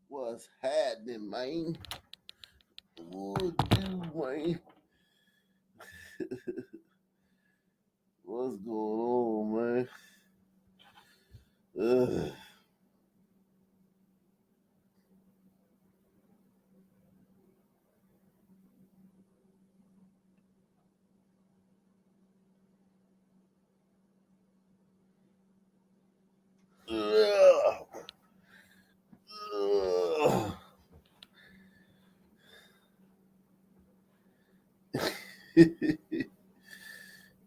What's happening, man? What do, man? What's going on, man? Ugh. Ugh. Ugh.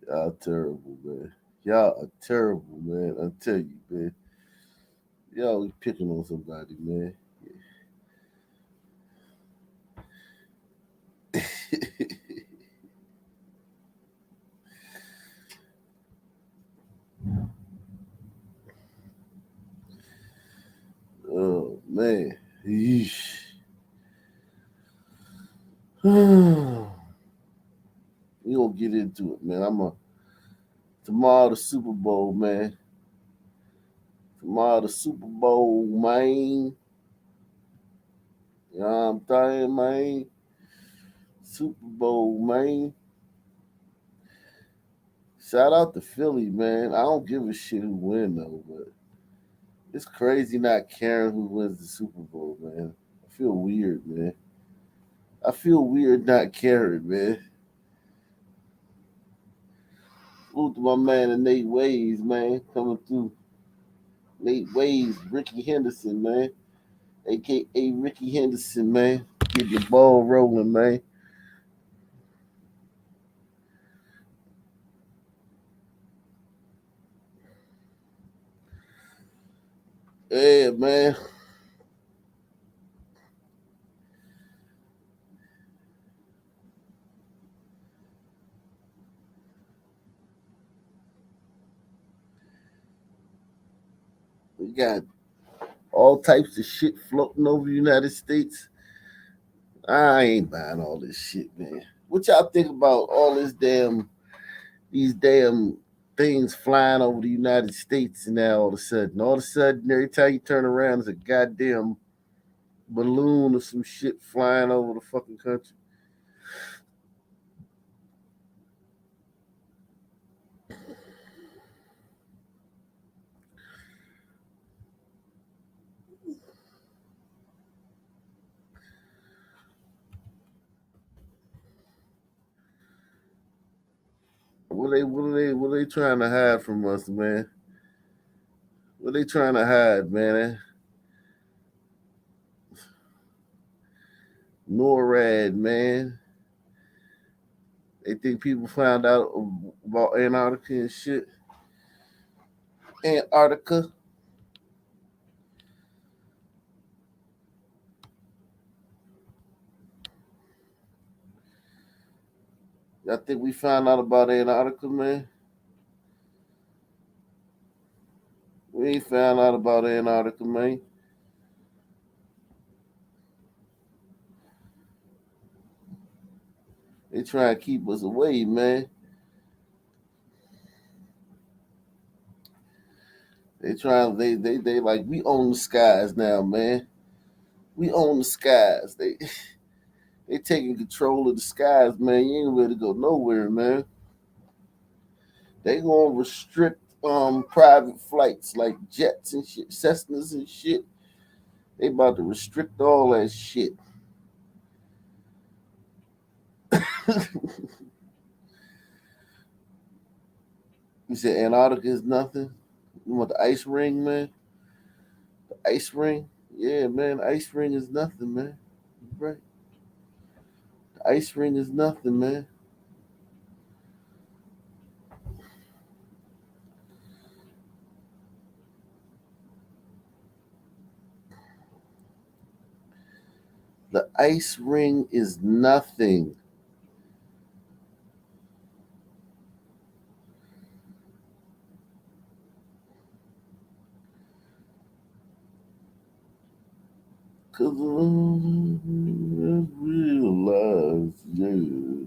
Y'all terrible, man. Y'all are terrible, man. I tell you, man. Y'all be picking on somebody, man. Oh man. Yeesh. We gonna get into it, man. Tomorrow the Super Bowl, man. Tomorrow the Super Bowl, man. You know what I'm saying, man? Super Bowl, man. Shout out to Philly, man. I don't give a shit who win though, but it's crazy not caring who wins the Super Bowl, man. I feel weird, man. I feel weird not caring, man. Salute to my man and Nate Ways, man, coming through. Nate Ways, Ricky Henderson, man, aka Ricky Henderson, man. Get the ball rolling, man. Yeah, man. We got all types of shit floating over the United States. I ain't buying all this shit, man. What y'all think about all these damn things flying over the United States and now all of a sudden, every time you turn around, there's a goddamn balloon or some shit flying over the fucking country. What are they trying to hide from us, man? What are they trying to hide, man? NORAD, man. They think people found out about Antarctica and shit. Antarctica. Y'all think we found out about Antarctica, man? We ain't found out about Antarctica, man. They try to keep us away, man. They like we own the skies now, man. We own the skies. They taking control of the skies, man. You ain't ready to go nowhere, man. They gonna restrict private flights like jets and shit, Cessnas and shit. They about to restrict all that shit. You said Antarctica is nothing. You want the ice ring, man? The ice ring? Yeah, man. The ice ring is nothing, man. Right. The ice ring is nothing, man. The ice ring is nothing. 'Cause I realize, yeah,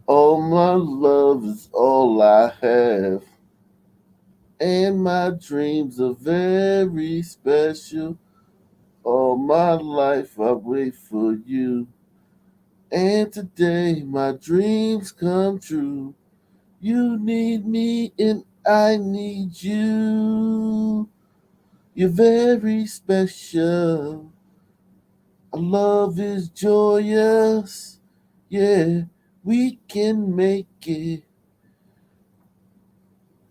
all my love is all I have, and my dreams are very special. All my life I wait for you, and today my dreams come true. You need me and I need you. You're very special. Our love is joyous. Yeah, we can make it.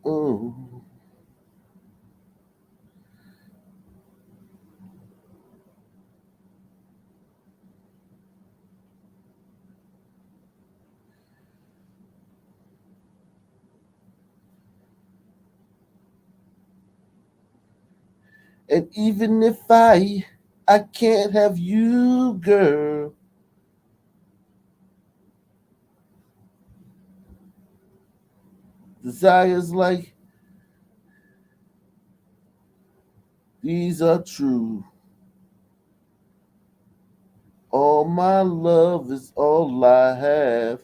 Oh. And even if I can't have you, girl. Desires like these are true. All my love is all I have,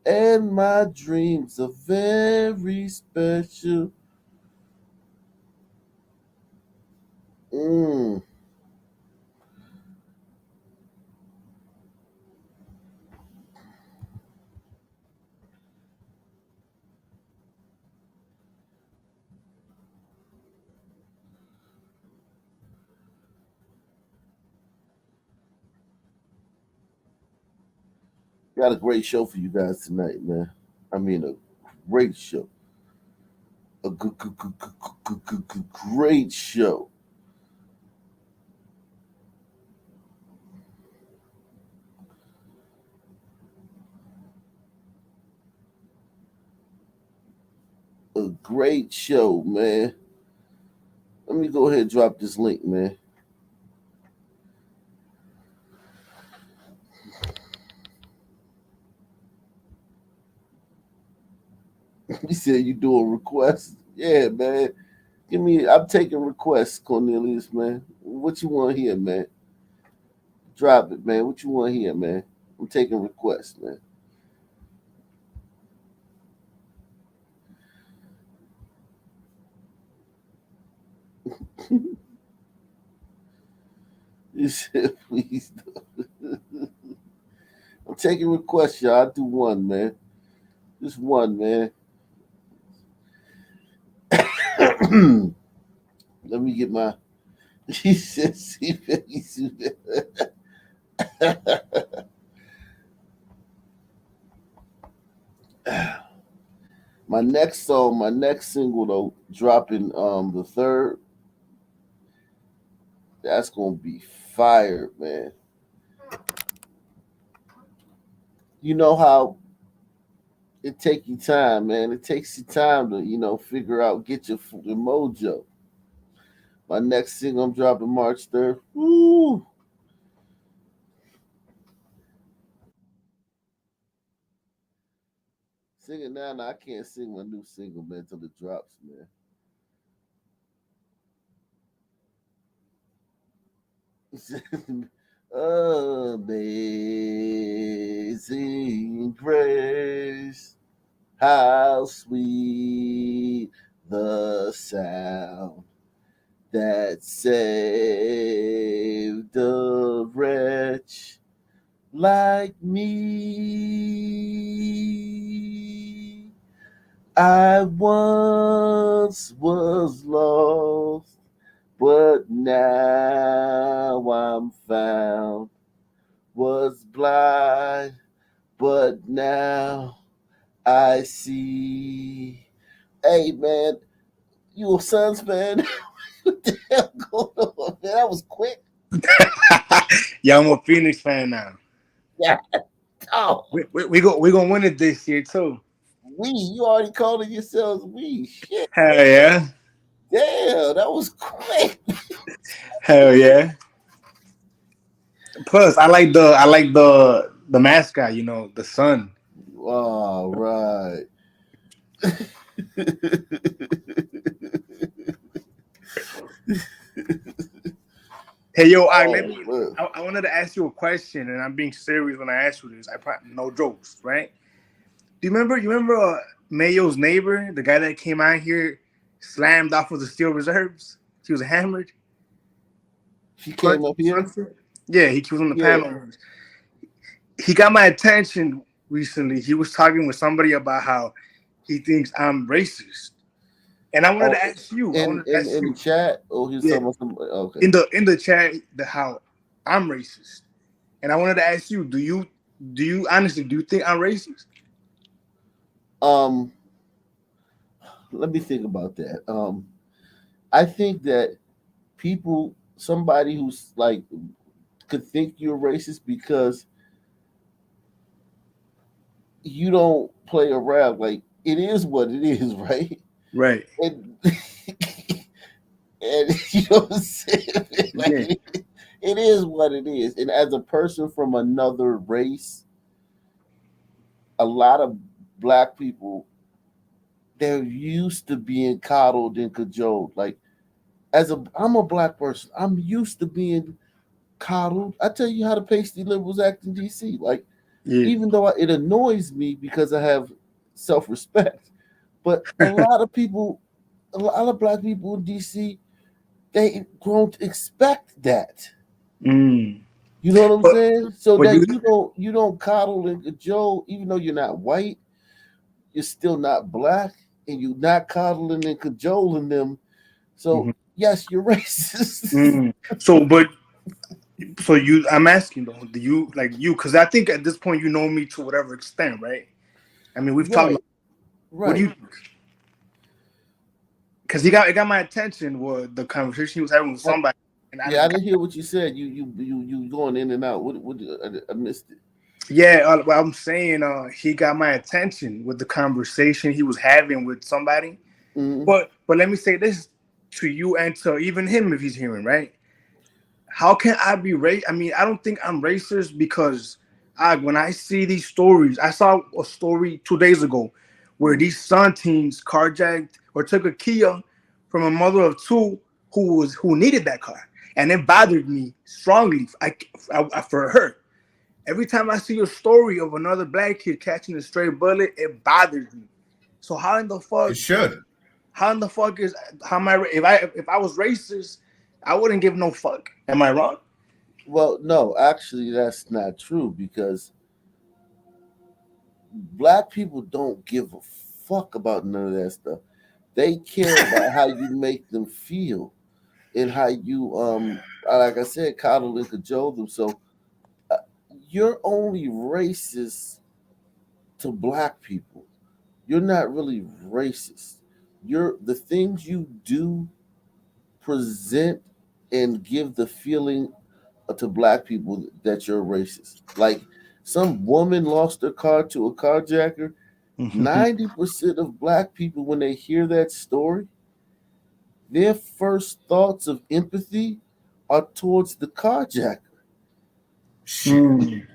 and my dreams are very special. Mm. Got a great show for you guys tonight, man. I mean, a great show. A great show. A great show, man. Let me go ahead and drop this link, man. You said you doing requests? Yeah, man. Give me. I'm taking requests, Cornelius, man. What you want here, man? Drop it, man. What you want here, man? I'm taking requests, man. You said please. I'm taking requests, y'all. I'll do one, man. Just one, man. Let me get my. He said, "See, my next song, my next single though, dropping the third. That's gonna be fire, man. You know how it take you time, man. It takes you time to figure out, get your mojo. My next single I'm dropping March 3rd. Woo! Sing it now. Now I can't sing my new single, man, until it drops, man. Amazing grace, how sweet the sound that saved a wretch like me. I once was lost, but now I'm found. Was blind, but now I see. Hey, man, you a Suns fan? What the hell going on, man? That was quick. Yeah, I'm a Phoenix fan now. Yeah. Oh, We gonna win it this year too. you already calling yourselves we. Shit. Hell yeah. Damn, that was quick. Hell yeah. Plus, I like the mascot. The sun. All right. Hey, yo, I let Oh, me. man. I wanted to ask you a question, and I'm being serious when I ask you this. I probably no jokes, right? Do you remember? You remember Mayo's neighbor, the guy that came out here, slammed off of the steel reserves? He was hammered. She came Punch up here. Sunset. Yeah, he was on the Yeah. panel. He got my attention recently. He was talking with somebody about how he thinks I'm racist, and I wanted Oh, to ask you. I in wanted to in ask in the you. chat. Oh, he's Yeah, talking about some. Okay. in the chat, the how I'm racist, and I wanted to ask you. Do you honestly do you think I'm racist? Um, let me think about that. I think that somebody who's like could think you're racist because you don't play around. Like it is what it is, right? Right. And and you know what I'm saying? Like Yeah. it is what it is. And as a person from another race, a lot of black people they're used to being coddled and cajoled. Like I'm a black person, I'm used to being coddled. I tell you how the pasty liberals act in DC. Like Yeah. even though it annoys me because I have self respect, but a lot of people, a lot of black people in DC, they don't expect that. Mm. You know what I'm But saying? So but you that you don't coddle and cajole, even though you're not white, you're still not black, and you're not coddling and cajoling them. So Mhm. yes, you're racist. Mm. So I'm asking though, do you like you? Because I think at this point you know me to whatever extent, right? I mean, we've talked. Right, What do right. you? Because it got my attention. Was the conversation he was having with I, somebody, and I yeah, I just got. didn't hear what you said. You going in and out. What I missed it. Yeah, well, I'm saying he got my attention with the conversation he was having with somebody. Mm-hmm. But let me say this to you and to even him if he's hearing, right? How can I be I mean, I don't think I'm racist because when I see these stories, I saw a story 2 days ago where these Santines carjacked or took a Kia from a mother of two who needed that car, and it bothered me strongly. For her. Every time I see a story of another black kid catching a stray bullet, it bothers me. So It should. how in the fuck is how am I if I was racist, I wouldn't give no fuck. Am I wrong? Well, no, actually, that's not true because black people don't give a fuck about none of that stuff. They care about how you make them feel and how you, like I said, coddle and cajole them. So uh, you're only racist to black people. You're not really racist. You're the things you do present and give the feeling to black people that you're racist. Like some woman lost her car to a carjacker. 90% of black people, when they hear that story, their first thoughts of empathy are towards the carjacker. Shit. Mm,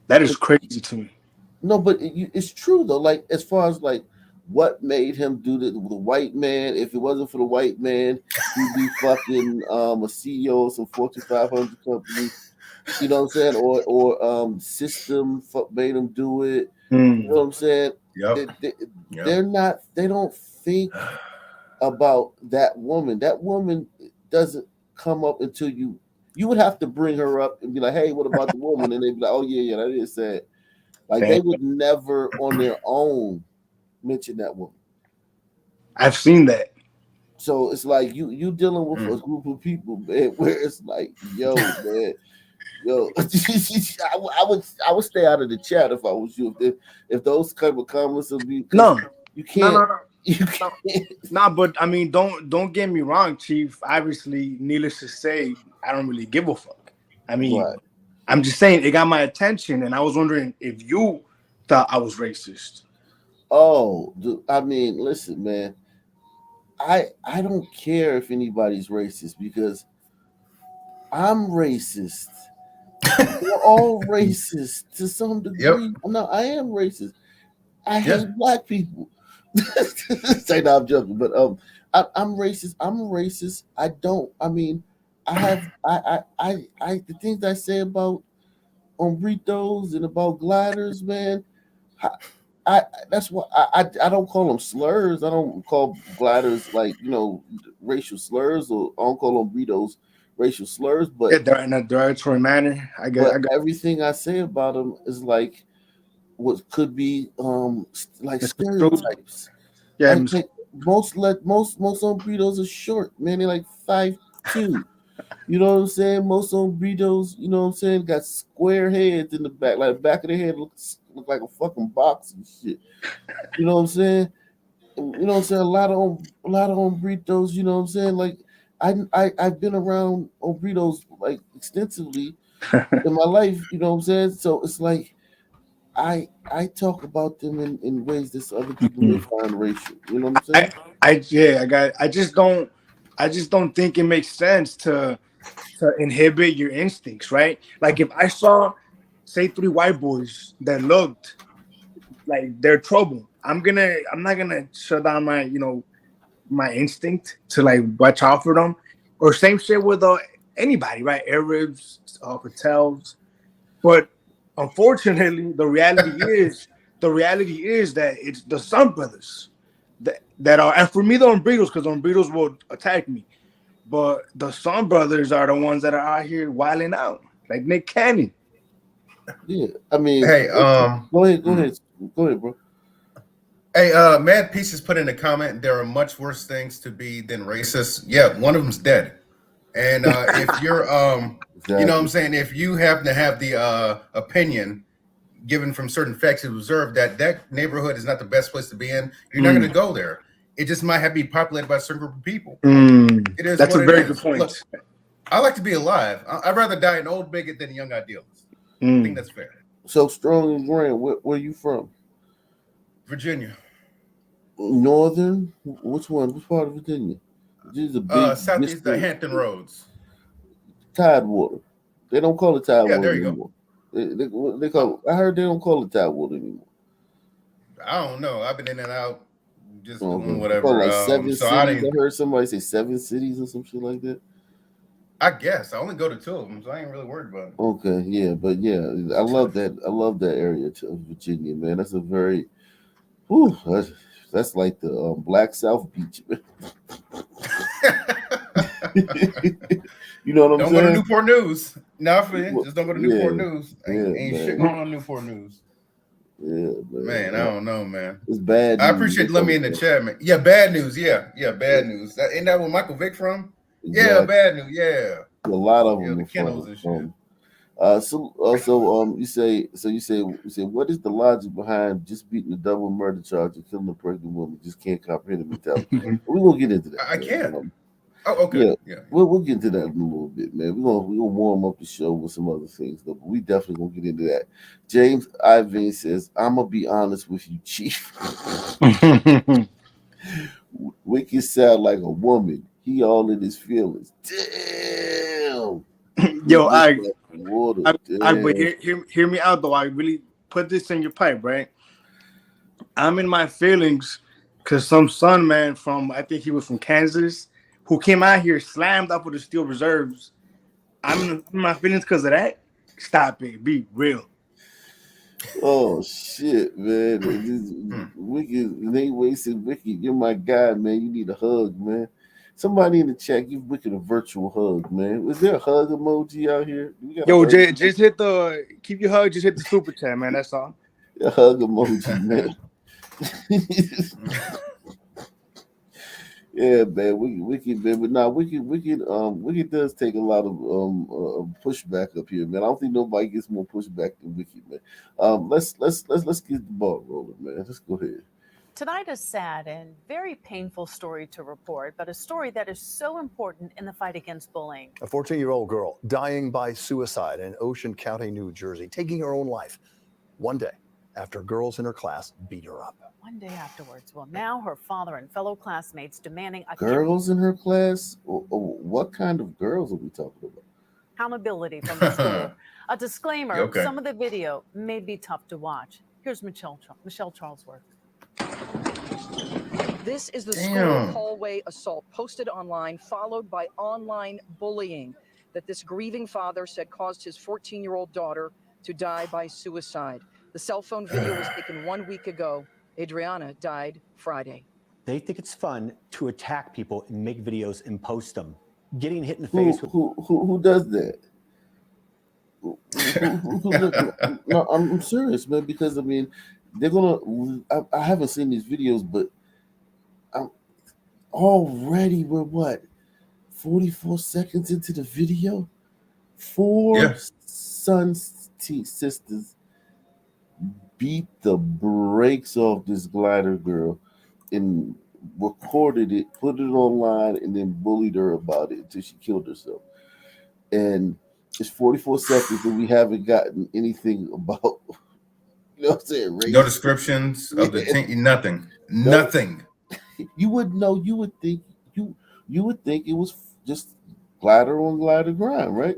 that is crazy to me. No, but it's true though. Like as far as like what made him do the white man. If it wasn't for the white man, he'd be fucking a CEO of some Fortune 500 company. You know what I'm saying? Or system made them do it. You know Mm. what I'm saying? Yep. They, they, Yep. they're not. They don't think about that woman. That woman doesn't come up until you. You would have to bring her up and be like, "Hey, what about the woman?" And they'd be like, "Oh yeah, yeah, that is sad." Like Damn. they would never on their own mention that woman. I've seen that. So it's like you dealing with a Mm. group of people, man, where it's like, yo, man, yo, I would stay out of the chat if I was you. If those type of comments will be because No, you no, no, can't no, you no. can't Nah, but I mean, don't get me wrong, Chief. Obviously, needless to say, I don't really give a fuck. I mean, right. I'm just saying it got my attention, and I was wondering if you thought I was racist. Oh, I mean, listen, man. I don't care if anybody's racist because I'm racist. We're all racist to some Yep. degree. No, I am racist. I Yeah. hate black people. Say no, I'm joking, but I'm racist. I'm a racist. I don't. I mean, the things I say about hombritos and about gliders, man. That's why I don't call them slurs. I don't call gliders like racial slurs, or I don't call hombritos racial slurs. Yeah, But they're in a derogatory manner. I but got everything I say about them is like what could be like misconstrued. stereotypes. Yeah, Like most hombritos are short, man. They're like 5'2". You know what I'm saying? Most hombritos, you know what I'm saying, got square heads in the back. Like the back of the head look like a fucking box and shit. You know what I'm saying? You know what I'm saying? A lot of hombritos, you know what I'm saying? Like I've been around hombritos like extensively in my life, you know what I'm saying? So it's like I talk about them in ways that other people may find racial. You know what I'm saying? I just don't think it makes sense to inhibit your instincts, right? Like if I saw, say, three white boys that looked like they're trouble, I'm not gonna shut down my my instinct to like watch out for them. Or same shit with anybody, right? Arabs, Patels. But unfortunately, the reality is that it's the Sun brothers that are, and for me, the Umbritos, because Umbritos will attack me. But the Sun brothers are the ones that are out here wilding out, like Nick Cannon. Yeah, I mean, Hey, go ahead, bro. Hey, Mad Pieces put in a comment. There are much worse things to be than racist. Yeah, one of them's dead. And if you're, Exactly. you know what I'm saying, if you happen to have the opinion given from certain facts you observed that neighborhood is not the best place to be in, you're not going to go there. It just might have to be populated by a certain group of people. It is That's what a it very is. good point. Look, I like to be alive. I'd rather die an old bigot than a young idealist. I think that's fair. So Strong and Grand, where you from? Virginia. Northern? Which one? Which part of Virginia? This is a big Southeast, the Hampton Roads. Tidewater. They don't call it Tidewater Yeah, there you anymore. They call. I heard they don't call it Tidewater anymore. I don't know. I've been in and out, just doing They whatever. call it like 7 so cities. I heard somebody say 7 cities or some shit like that. I guess I only go to 2 of them, so I ain't really worried about it. Okay, yeah, but yeah, I love that. I love that area of Virginia, man. That's a very, whew, that's like the Black South Beach. You know what I'm saying? Don't go to Newport News. Not for you. Just don't go to Newport News. Ain't shit going on Newport News. Yeah, man. I don't know, man. It's bad. I appreciate you letting me in the chat, man. Yeah, bad news. Yeah, bad news. Ain't that where Michael Vick from? Exactly. Yeah, bad news. Yeah. A lot of them. The kennels and shit. So also, you say, what is the logic behind just beating the double murder charge and killing a pregnant woman? Just can't comprehend the mentality. We will get into that. I can't. Okay. Yeah. We'll get into that in a little bit, man. We're gonna warm up the show with some other things, though. But we definitely gonna get into that. James Ivan says, "I'm gonna be honest with you, Chief. Wicked sound like a woman. He all in his feelings. Damn." Yo, but hear me out though. I really put this in your pipe, right? I'm in my feelings because some son man from, I think he was from Kansas, who came out here slammed up with the Steel Reserves. I'm in my feelings because of that. Stop it. Be real. Oh shit, man! Wicked, they wasted Wicked. You're my guy, man. You need a hug, man. Somebody in the chat, give Wicked a virtual hug, man. Is there a hug emoji out here? Yo, just hit keep your hug. Just hit the super chat, man. That's all. A hug emoji, man. Yeah, man. Wicked, man. But now, Wicked does take a lot of pushback up here, man. I don't think nobody gets more pushback than Wicked, man. Let's get the ball rolling, man. Let's go ahead. Tonight, a sad and very painful story to report, but a story that is so important in the fight against bullying. A 14-year-old girl dying by suicide in Ocean County, New Jersey, taking her own life one day after girls in her class beat her up. One day afterwards. Well, now her father and fellow classmates demanding girls in her class? What kind of girls are we talking about? Accountability from the school. A disclaimer, some of the video may be tough to watch. Here's Michelle Charlesworth. This is the Damn. school hallway assault posted online, followed by online bullying that this grieving father said caused his 14-year-old daughter to die by suicide. The cell phone video was taken 1 week ago. Adriana died Friday. They think it's fun to attack people and make videos and post them. Getting hit in the Who face with who does that? No, I'm serious, man. Because I mean, they're gonna. I haven't seen these videos, but I'm already. We're what, 44 seconds into the video. Four Yeah. sisters beat the brakes off this glider girl and recorded it, put it online, and then bullied her about it until she killed herself. And it's 44 seconds and we haven't gotten anything about, you know what I'm saying, race. No descriptions of the team. Nothing. Nothing. You would know. You would think you would think it was just glider on glider grind, right?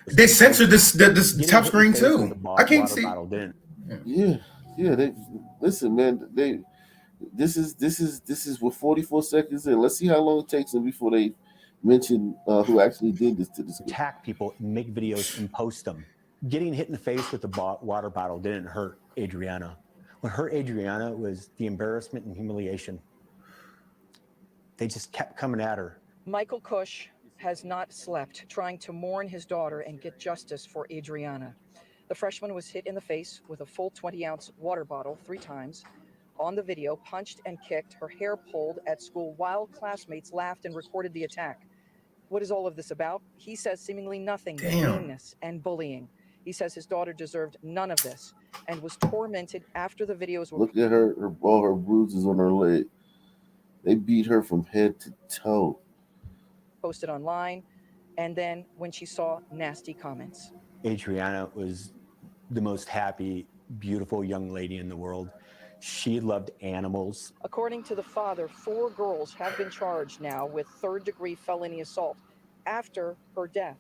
They censored this getting top hit in screen the face with too. a I can't water see. bottle didn't. Yeah. They listen, man. This is what 44 seconds in. Let's see how long it takes them before they mention who actually did this to this girl. Attack people and make videos and post them. Getting hit in the face with a water bottle didn't hurt Adriana. What hurt Adriana was the embarrassment and humiliation. They just kept coming at her. Michael Cush has not slept, trying to mourn his daughter and get justice for Adriana. The freshman was hit in the face with a full 20-ounce water bottle 3 times. On the video, punched and kicked, her hair pulled at school while classmates laughed and recorded the attack. What is all of this about? He says seemingly nothing but Damn. meanness and bullying. He says his daughter deserved none of this and was tormented after the videos were Look at all her bruises on her leg. They beat her from head to toe. posted online, and then when she saw nasty comments. Adriana was the most happy, beautiful young lady in the world. She loved animals. According to the father, 4 girls have been charged now with 3rd-degree felony assault after her death.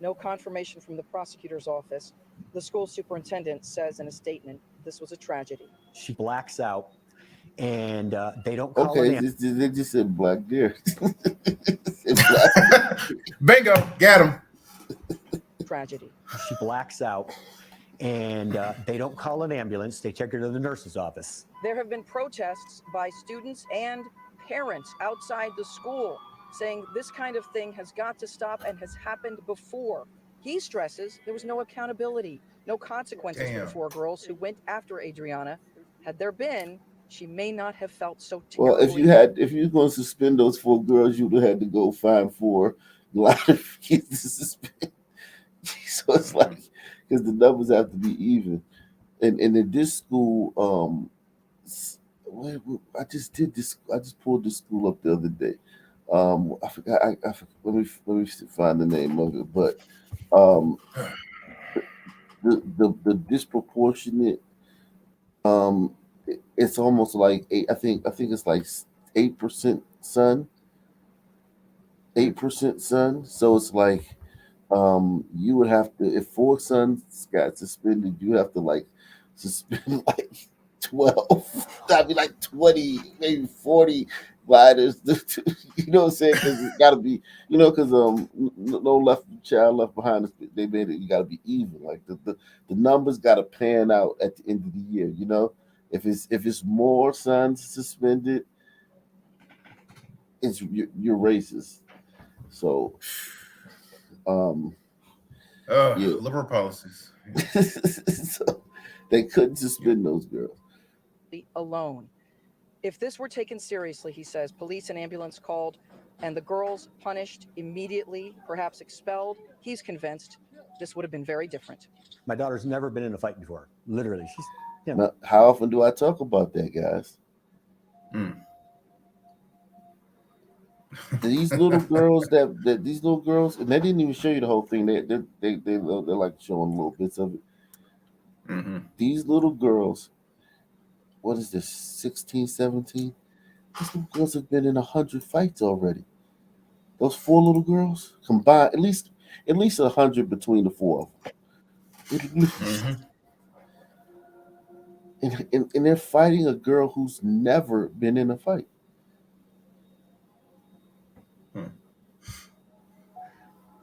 No confirmation from the prosecutor's office. The school superintendent says in a statement, this was a tragedy. She blacks out, and they don't call Okay, her. they just said black deer. Said black. Bingo. Got him. Tragedy. She blacks out, and they don't call an ambulance. They take her to the nurse's office. There have been protests by students and parents outside the school saying this kind of thing has got to stop and has happened before. He stresses there was no accountability, no consequences for Damn. the 4 girls who went after Adriana. Had there been, she may not have felt so Well, terribly. if you were going to suspend those 4 girls, you'd have had to go find 4 glider kids to suspend. So it's like, because the numbers have to be even. And in this school, I just pulled this school up the other day. I forgot. I forgot, let me find the name of it. But the disproportionate. It's almost like I think it's like 8% son. 8% son. So it's like you would have to, if 4 sons got suspended, you have to like suspend like 12. That'd be like 20, maybe 40 gliders. You know what I'm saying? Because it's got to be, because no child left behind. They made it. You got to be even. Like the numbers got to pan out at the end of the year. If it's more sons suspended, you're racist. So, yeah. Liberal policies. So they couldn't suspend those girls. Alone. If this were taken seriously, he says, police and ambulance called, and the girls punished immediately, perhaps expelled, he's convinced this would have been very different. My daughter's never been in a fight before. Literally, she's. Now, how often do I talk about that, guys? These little girls these little girls, and they didn't even show you the whole thing. They like showing little bits of it. Mm-hmm. These little girls, what is this, 16, 17? These little girls have been in 100 fights already. Those 4 little girls combined, at least 100 between the 4 of them. Mm-hmm. And they're fighting a girl who's never been in a fight.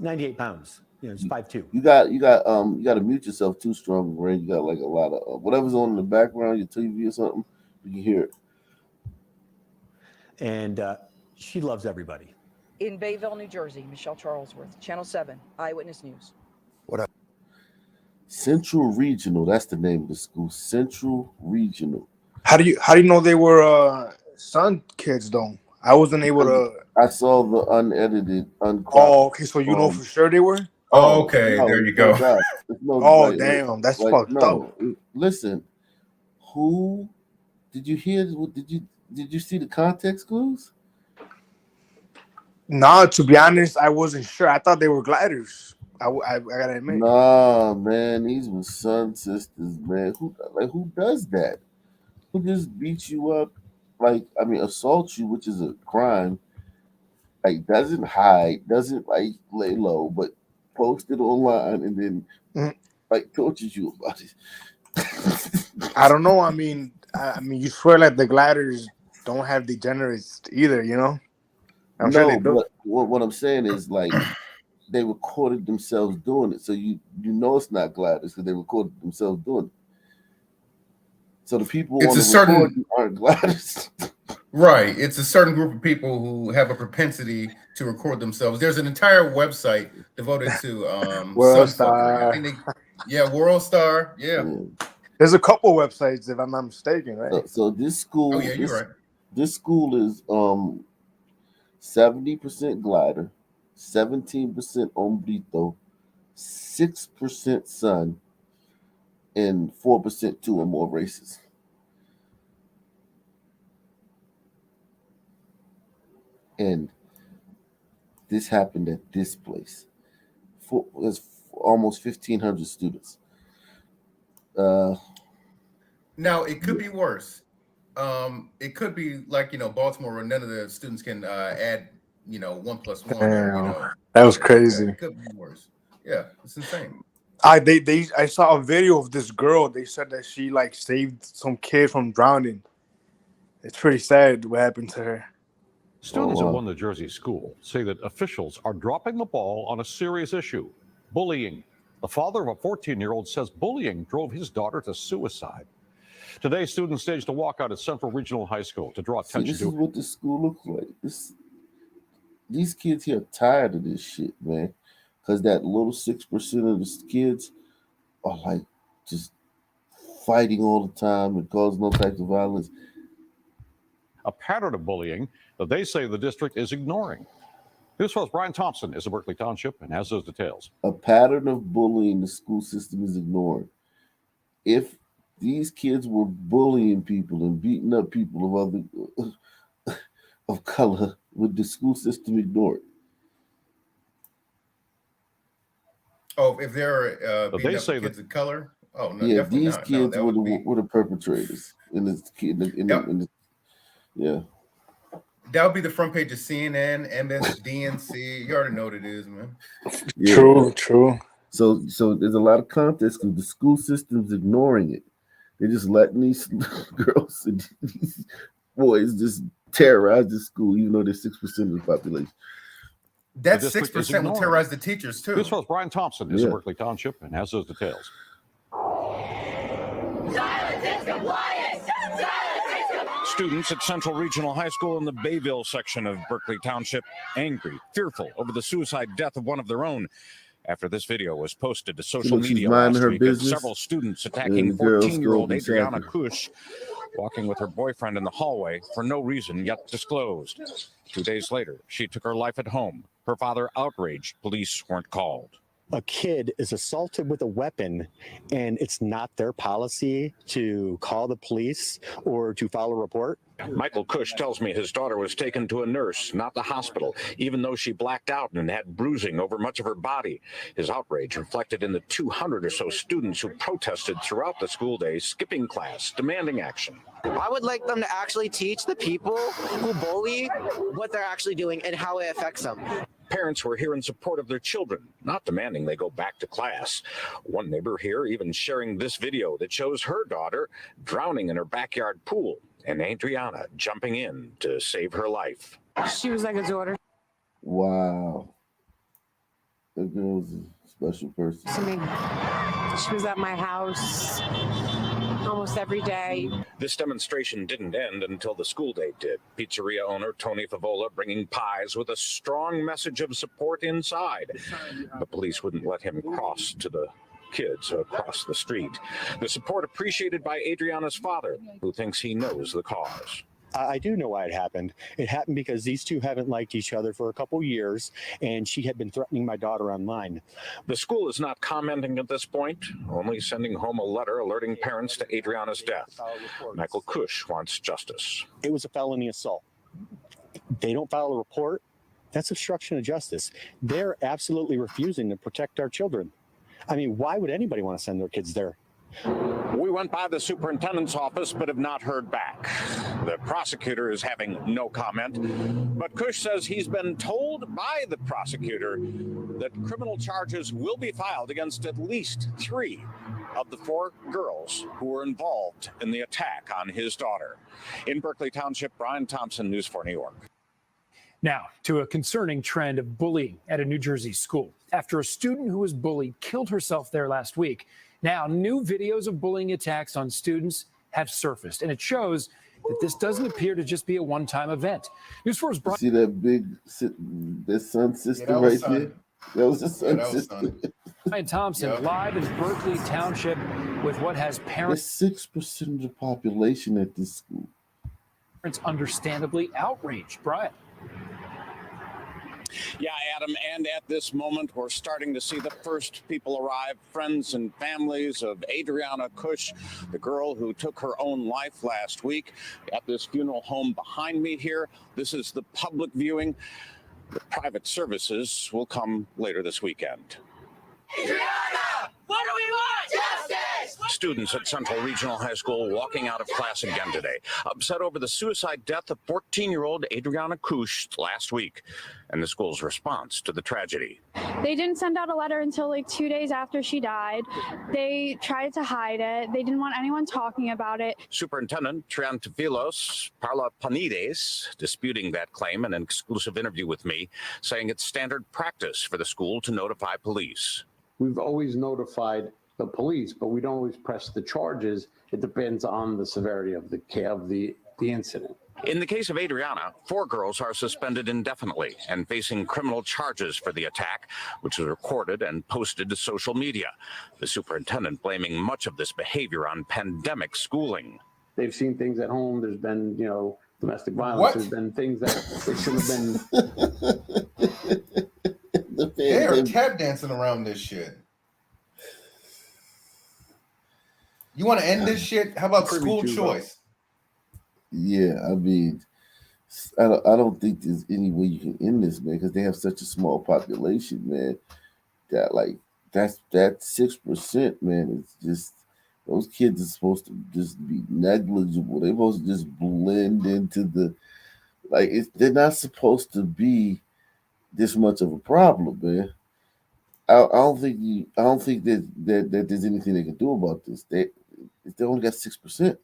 98 pounds. It's 5'2". You got to mute yourself too strong, Ray. You got like a lot of whatever's on in the background, your TV or something. You can hear it. And she loves everybody. In Bayville, New Jersey, Michelle Charlesworth, Channel 7, Eyewitness News. Central Regional. That's the name of the school. Central Regional. How do you know they were son kids though? I wasn't able to. I saw the unedited, uncropped. Oh, okay. So you know for sure they were. Oh, okay, there you go. Oh, damn, that's fucked up. Listen, who did you hear? Did you see the context clues? Nah, to be honest, I wasn't sure. I thought they were gliders. I gotta admit. Nah, man, these were son sisters, man. Who does that? Who just beats you up? Assault you, which is a crime. Like, doesn't hide, doesn't like lay low, but post it online and then tortures you about it. I don't know. I mean, you swear like the gliders don't have degenerates either, you know? I'm sure they do. What I'm saying is like they recorded themselves doing it, so you know it's not gliders because they recorded themselves doing it. So the people on the recording aren't gliders. Right. It's a certain group of people who have a propensity to record themselves. There's an entire website devoted to World Star. World Star. Yeah. There's a couple websites, if I'm not mistaken, right? So this school. Oh yeah, you're right. This school is 70% glider, 17% ombrito, 6% sun, and 4% two or more races. And this happened at this place. There's almost 1,500 students. Now it could be worse. It could be like Baltimore, where none of the students can add 1 + 1. Damn, that was crazy. It could be worse. Yeah, it's insane. I saw a video of this girl. They said that she like saved some kid from drowning. It's pretty sad what happened to her. Students at one New Jersey school say that officials are dropping the ball on a serious issue: bullying. The father of a 14-year-old says bullying drove his daughter to suicide. Today, students staged a walkout at Central Regional High School to draw attention to. This is what the school looks like. These kids here are tired of this shit, man. Because that little 6% of the kids are like just fighting all the time and causing all types of violence. A pattern of bullying that they say the district is ignoring. News host Brian Thompson is in Berkeley Township and has those details. A pattern of bullying the school system is ignoring. If these kids were bullying people and beating up people of color, would the school system ignore it? Oh, if they're beating up kids of color? Oh no, yeah, definitely these not. kids were the perpetrators in this yeah. That would be the front page of CNN, MSDNC. You already know what it is, man. Yeah. True. So there's a lot of context because the school system's ignoring it. They're just letting these girls and these boys just terrorize the school, even though they're 6% of the population. That 6% will terrorize the teachers too. News host Brian Thompson is in Berkeley Township and has those details. Students at Central Regional High School in the Bayville section of Berkeley Township angry, fearful over the suicide death of one of their own. After this video was posted to social media last week of several students attacking 14-year-old Adriana Kush, walking with her boyfriend in the hallway for no reason yet disclosed. 2 days later, she took her life at home. Her father outraged police weren't called. A kid is assaulted with a weapon, and it's not their policy to call the police or to file a report. Michael Kush tells me his daughter was taken to a nurse, not the hospital, even though she blacked out and had bruising over much of her body. His outrage reflected in the 200 or so students who protested throughout the school day, skipping class, demanding action. I would like them to actually teach the people who bully what they're actually doing and how it affects them. Parents were here in support of their children, not demanding they go back to class. One neighbor here even sharing this video that shows her daughter drowning in her backyard pool and Adriana jumping in to save her life. She was like a daughter. Wow. That girl's a special person. To me, she was at my house almost every day. This demonstration didn't end until the school day did. Pizzeria owner Tony Favola bringing pies with a strong message of support inside. The police wouldn't let him cross to the kids across the street. The support appreciated by Adriana's father, who thinks he knows the cause. I do know why it happened. It happened because these two haven't liked each other for a couple years, and she had been threatening my daughter online. The school is not commenting at this point, only sending home a letter alerting parents to Adriana's death. Michael Kush wants justice. It was a felony assault. They don't file a report. That's obstruction of justice. They're absolutely refusing to protect our children. I mean, why would anybody want to send their kids there? We went by the superintendent's office but have not heard back. The prosecutor is having no comment, but Kush says he's been told by the prosecutor that criminal charges will be filed against at least 3 of the 4 girls who were involved in the attack on his daughter. In Berkeley Township, Brian Thompson, News 4 New York. Now, to a concerning trend of bullying at a New Jersey school. After a student who was bullied killed herself there last week, now new videos of bullying attacks on students have surfaced, and it shows that this doesn't appear to just be a one-time event. News 4's Brian. See that son sister right there? That was his son sister. Brian Thompson live in Berkeley Township with what has parents. There's 6% of the population at this school. Parents understandably outraged. Brian. Yeah, Adam, and at this moment, we're starting to see the first people arrive, friends and families of Adriana Kush, the girl who took her own life last week at this funeral home behind me here. This is the public viewing. The private services will come later this weekend. Adriana! What do we want? Justice! Students at Central Regional High School walking out of class again today, upset over the suicide death of 14-year-old Adriana Kush last week and the school's response to the tragedy. They didn't send out a letter until like 2 days after she died. They tried to hide it. They didn't want anyone talking about it. Superintendent Triantafylos Parlapanides disputing that claim in an exclusive interview with me, saying it's standard practice for the school to notify police. We've always notified the police, but we don't always press the charges. It depends on the severity of the incident. In the case of Adriana, 4 girls are suspended indefinitely and facing criminal charges for the attack, which was recorded and posted to social media. The superintendent blaming much of this behavior on pandemic schooling. They've seen things at home. There's been, domestic violence. What? There's been things that they should have been. They are tap dancing around this shit. You want to end this shit? How about school choice? Yeah, I mean, I don't think there's any way you can end this, man, because they have such a small population, man. That 6%, man. It's just those kids are supposed to just be negligible. They're supposed to just blend into they're not supposed to be this much of a problem, man. I don't think that there's anything they can do about this. They only got 6%.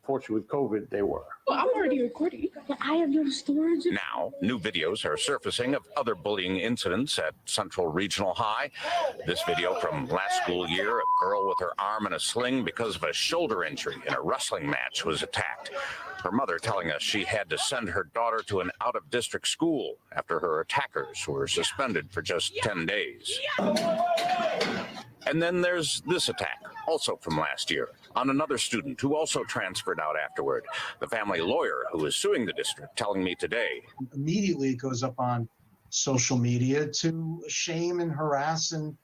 Fortunately, with COVID, they were. Well, I'm already recording. I have no storage. Now, new videos are surfacing of other bullying incidents at Central Regional High. This video from last school year, a girl with her arm in a sling because of a shoulder injury in a wrestling match was attacked. Her mother telling us she had to send her daughter to an out-of-district school after her attackers were suspended for just 10 days. And then there's this attack, also from last year, on another student who also transferred out afterward. The family lawyer who is suing the district telling me today. Immediately it goes up on social media to shame and harass and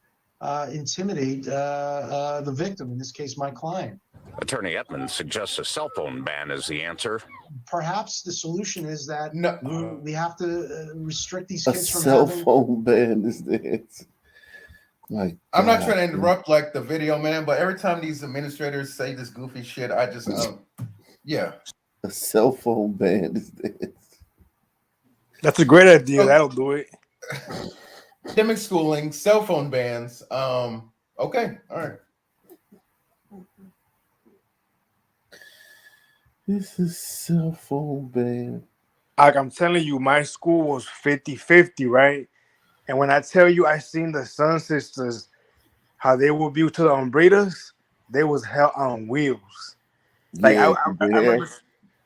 intimidate the victim, in this case, my client. Attorney Edmonds suggests a cell phone ban is the answer. Perhaps the solution is that we have to restrict these A kids from cell having... phone ban is the answer. I'm not trying to interrupt the video, man, but every time these administrators say this goofy shit, I just, yeah. A cell phone ban is the answer. That's a great idea. That'll do it. Pandemic schooling, cell phone bans. Okay, all right. This is cell phone ban. Like I'm telling you, my school was 50-50, right? And when I tell you, I seen the Sun Sisters, how they were viewed to the Umbritas, they was hell on wheels. Like Yeah,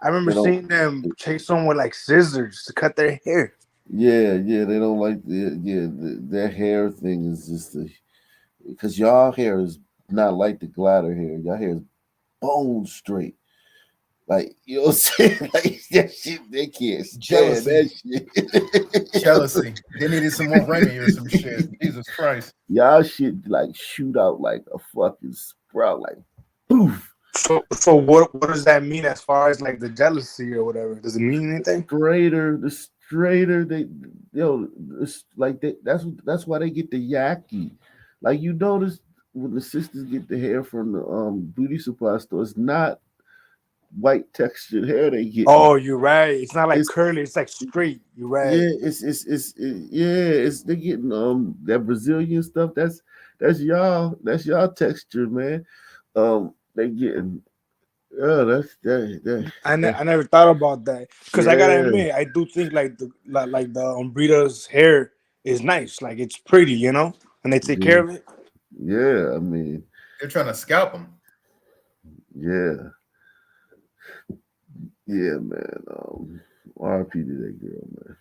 I remember seeing them chase someone with like scissors to cut their hair. Yeah, they don't like their hair thing is just because y'all hair is not like the glider hair. Y'all hair is bone straight. Like, you know what I'm saying? Like that shit, they can't stand that shit. Jealousy. They needed some more Remy or some shit. Jesus Christ. Y'all shit like shoot out like a fucking sprout, like poof. So what does that mean as far as like the jealousy or whatever? Does it mean anything? The straighter they, like that's why they get the yaki. Like, you notice when the sisters get the hair from the beauty supply store, it's not white textured hair they get. Oh, you're right. It's not like curly. It's like straight. You're right. Yeah, it's they're getting that Brazilian stuff. That's y'all texture, man. They getting that. I never thought about that because I gotta admit, I do think like the Umbrita's hair is nice. Like, it's pretty, you know, and they take care of it. Yeah, I mean, they're trying to scalp them. Yeah. Yeah, man. RIP to that girl, man.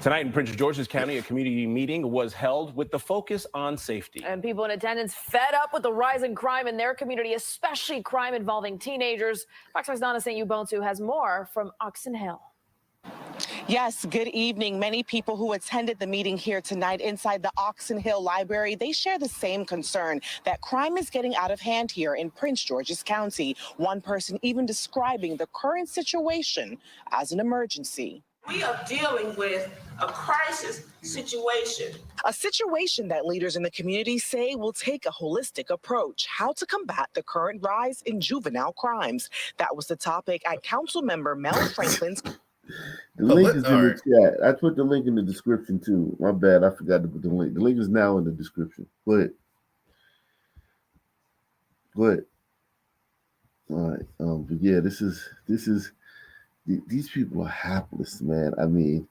Tonight in Prince George's County, a community meeting was held with the focus on safety. And people in attendance fed up with the rise in crime in their community, especially crime involving teenagers. Fox 5's Donna St. Ubuntu has more from Oxon Hill. Yes, good evening. Many people who attended the meeting here tonight inside the Oxon Hill Library, they share the same concern that crime is getting out of hand here in Prince George's County. One person even describing the current situation as an emergency. We are dealing with a crisis situation. A situation that leaders in the community say will take a holistic approach, how to combat the current rise in juvenile crimes. That was the topic at Council Member Mel Franklin's. The link is in the chat. I put the link in the description too. My bad, I forgot to put the link. The link is now in the description. Go ahead. All right. But yeah, this is these people are hapless, man. I mean,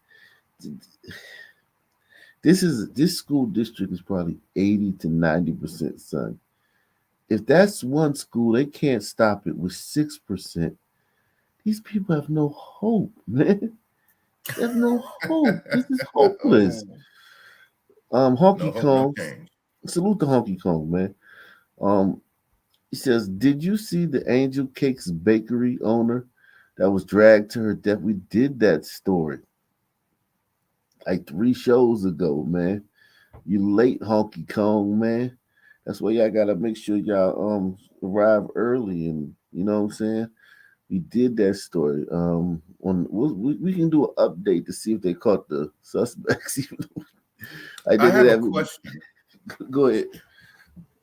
this school district is probably 80 to 90% Sun. If that's one school, they can't stop it with 6%. These people have no hope, man. They have no hope. This is hopeless. Honky Kong. Salute to Honky Kong, man. He says, did you see the Angel Cakes bakery owner that was dragged to her death? We did that story like 3 shows ago, man. You late, Honky Kong, man. That's why y'all gotta make sure y'all arrive early, and you know what I'm saying? We did that story. We can do an update to see if they caught the suspects. I have a question. Go ahead.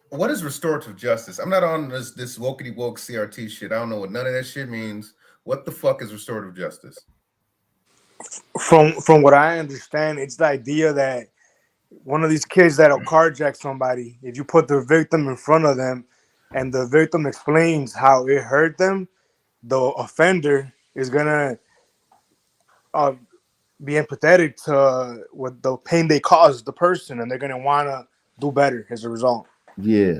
What is restorative justice? I'm not on this wokey woke CRT shit. I don't know what none of that shit means. What the fuck is restorative justice? From what I understand, it's the idea that one of these kids that'll carjack somebody, if you put the victim in front of them and the victim explains how it hurt them, the offender is gonna be empathetic to what the pain they caused the person, and they're gonna wanna do better as a result. Yeah,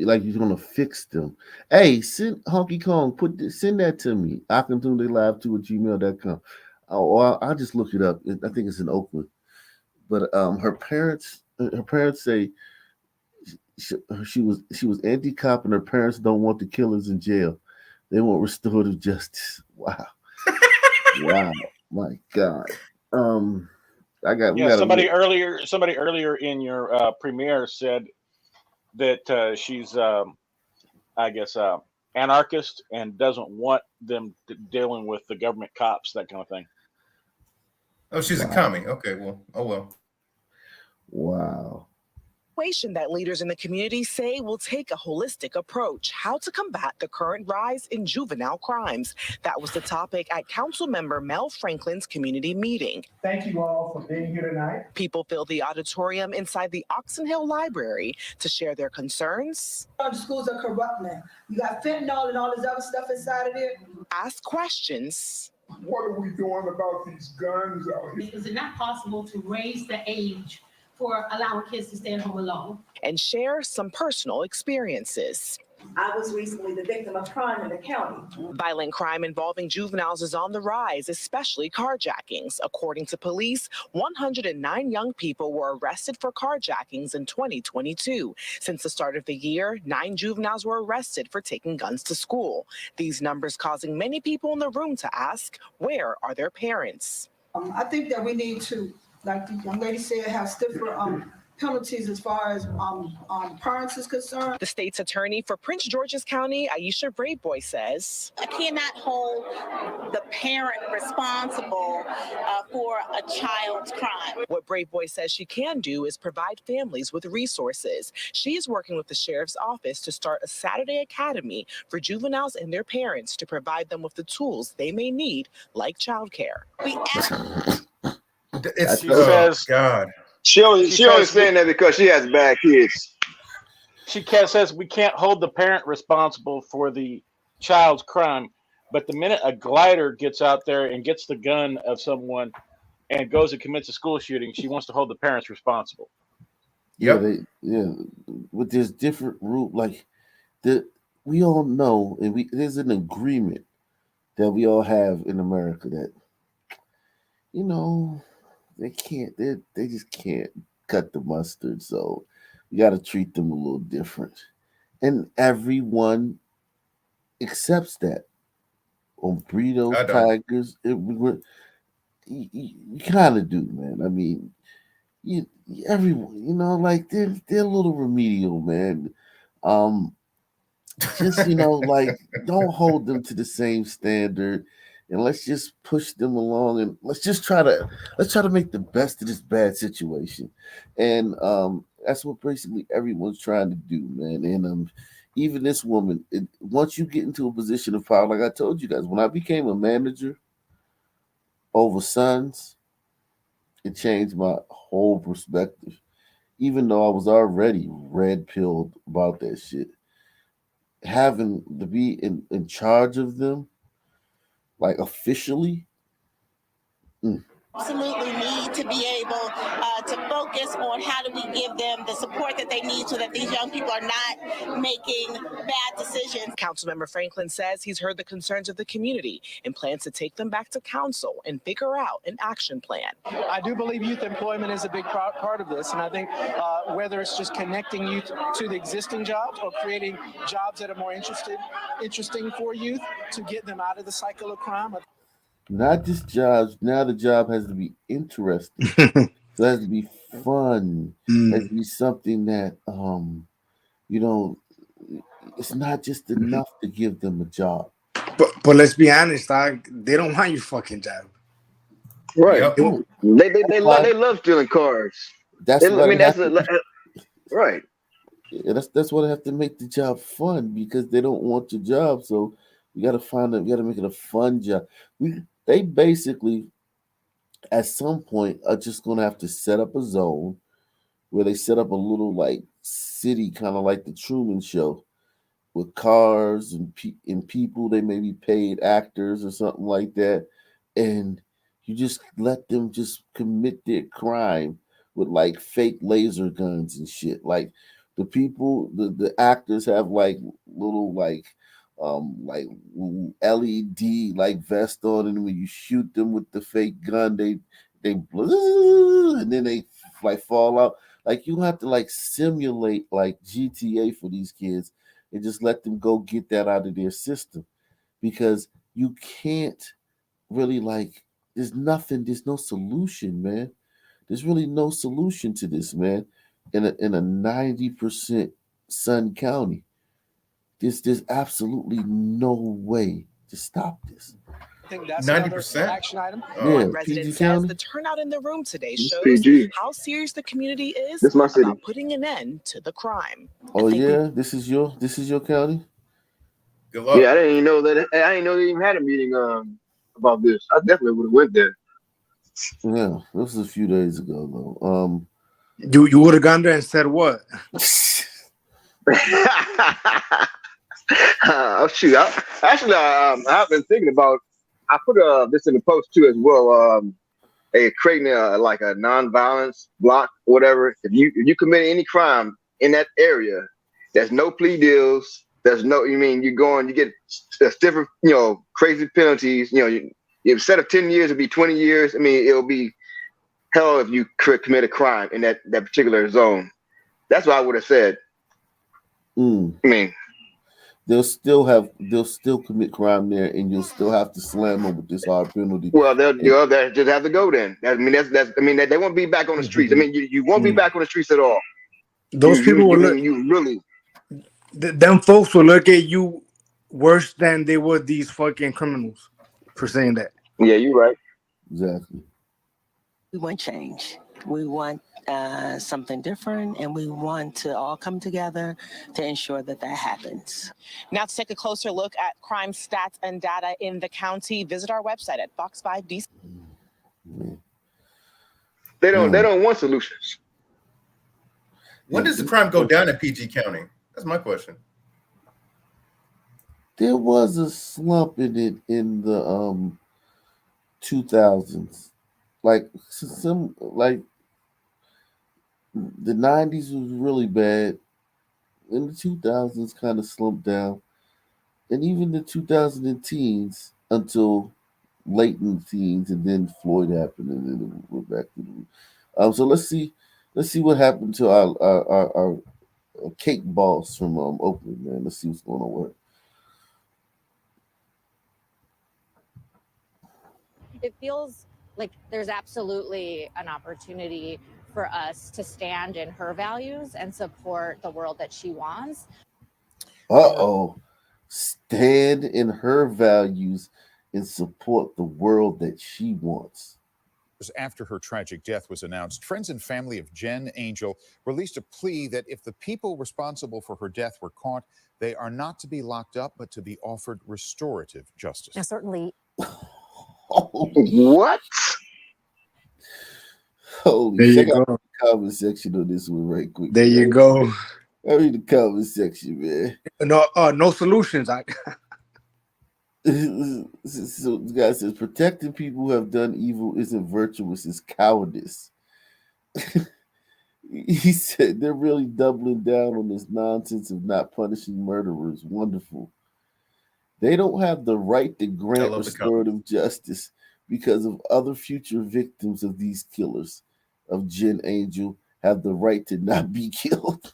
like you're gonna fix them. Hey, send Honky Kong, send that to me. akintunde2@gmail.com. I'll just look it up. I think it's in Oakland. But her parents say she was anti-cop, and her parents don't want the killers in jail. They want restorative justice. Wow. Wow. My God. Somebody earlier in your premiere said that she's anarchist and doesn't want them dealing with the government cops, that kind of thing. Oh, she's a commie. Okay, well, oh well. Wow. That leaders in the community say will take a holistic approach, how to combat the current rise in juvenile crimes. That was the topic at Council Member Mel Franklin's community meeting. Thank you all for being here tonight. People filled the auditorium inside the Oxon Hill Library to share their concerns. The schools are corrupt now. You got fentanyl and all this other stuff inside of there. Ask questions. What are we doing about these guns out here? Is it not possible to raise the age for allowing kids to stay at home alone. And share some personal experiences. I was recently the victim of crime in the county. Violent crime involving juveniles is on the rise, especially carjackings. According to police, 109 young people were arrested for carjackings in 2022. Since the start of the year, 9 juveniles were arrested for taking guns to school. These numbers causing many people in the room to ask, where are their parents? I think that we need to, like the young lady said, have stiffer penalties as far as parents is concerned. The state's attorney for Prince George's County, Aisha Braveboy, says, I cannot hold the parent responsible for a child's crime. What Braveboy says she can do is provide families with resources. She is working with the sheriff's office to start a Saturday academy for juveniles and their parents to provide them with the tools they may need, like childcare. It's God. She only saying that because she has bad kids. She says we can't hold the parent responsible for the child's crime, but the minute a glider gets out there and gets the gun of someone and goes and commits a school shooting, she wants to hold the parents responsible. Yep. But there's different rule. Like we all know, and there's an agreement that we all have in America that, you know, they just can't cut the mustard. So you got to treat them a little different. And everyone accepts that. On Burritos, Tigers, you kind of do, man. I mean, everyone, you know, like they're a little remedial, man. Just, you know, like don't hold them to the same standard. And let's just push them along, and let's try to make the best of this bad situation, and that's what basically everyone's trying to do, man. And even this woman, once you get into a position of power, like I told you guys, when I became a manager over sons, it changed my whole perspective. Even though I was already red-pilled about that shit, having to be in charge of them. Like officially, Absolutely need to be able to focus on how do we give them the support that they need so that these young people are not making bad decisions. Councilmember Franklin says he's heard the concerns of the community and plans to take them back to council and figure out an action plan. I do believe youth employment is a big part of this, and I think whether it's just connecting youth to the existing jobs or creating jobs that are more interesting for youth to get them out of the cycle of crime. Not just jobs. Now the job has to be interesting. So it has to be fun. It has to be something that, you know, it's not just enough to give them a job. But let's be honest, they don't want your fucking job. Right. Yep. They love stealing cars. Right. Yeah, that's why they have to make the job fun, because they don't want your job. So you got to make it a fun job. They basically, at some point, are just going to have to set up a zone where they set up a little like city, kind of like the Truman Show, with cars and people. They may be paid actors or something like that, and you just let them just commit their crime with like fake laser guns and shit. Like the people, the actors have like little like LED like vest on, and when you shoot them with the fake gun, they and then they like fall out. Like you have to like simulate like GTA for these kids and just let them go get that out of their system, because you can't really like there's no solution, man. There's really no solution to this, man. In a 90% Sun County. There's absolutely no way to stop this. I think that's 90%? another action item. One resident says the turnout in the room today shows how serious the community is about putting an end to the crime. Oh yeah, this is your county. Good luck. Yeah, I didn't even know they even had a meeting about this. I definitely would have went there. Yeah, this was a few days ago though. You would have gone there and said what? Oh shoot! I've been thinking about. I put this in the post too as well. creating like a non-violence block, whatever. If you commit any crime in that area, there's no plea deals. There's no, you get stiffer, crazy penalties. Instead of 10 years, it'll be 20 years. It'll be hell if you commit a crime in that particular zone. That's what I would have said. They'll still commit crime there, and you'll still have to slam them with this hard penalty. Well, they'll just have to go then. They won't be back on the streets. You won't be back on the streets at all. Those people will look. You really. Them folks will look at you worse than they would these fucking criminals for saying that. Yeah, you're right. Exactly. We want change. We want something different, and we want to all come together to ensure that happens. Now, to take a closer look at crime stats and data in the county, visit our website at Fox 5 DC. They don't want solutions. When does the crime go down in PG County? That's my question. There was a slump in it in the 2000s. The 90s was really bad. In the 2000s kind of slumped down. And even the 2010s until late in the teens, and then Floyd happened, and then we're back to the so let's see what happened to our cake boss from Oakland, man. Let's see what's going on with her. It feels like there's absolutely an opportunity for us to stand in her values and support the world that she wants. Stand in her values and support the world that she wants. After her tragic death was announced, friends and family of Jen Angel released a plea that if the people responsible for her death were caught, they are not to be locked up, but to be offered restorative justice. Now, certainly. What? Holy shit. Check out the comment section on this one right quick. There you go. I read the comment section, man. No solutions. So the guy says, protecting people who have done evil isn't virtuous, it's cowardice. He said they're really doubling down on this nonsense of not punishing murderers. Wonderful. They don't have the right to grant restorative justice because of other future victims of these killers of Jen Angel have the right to not be killed.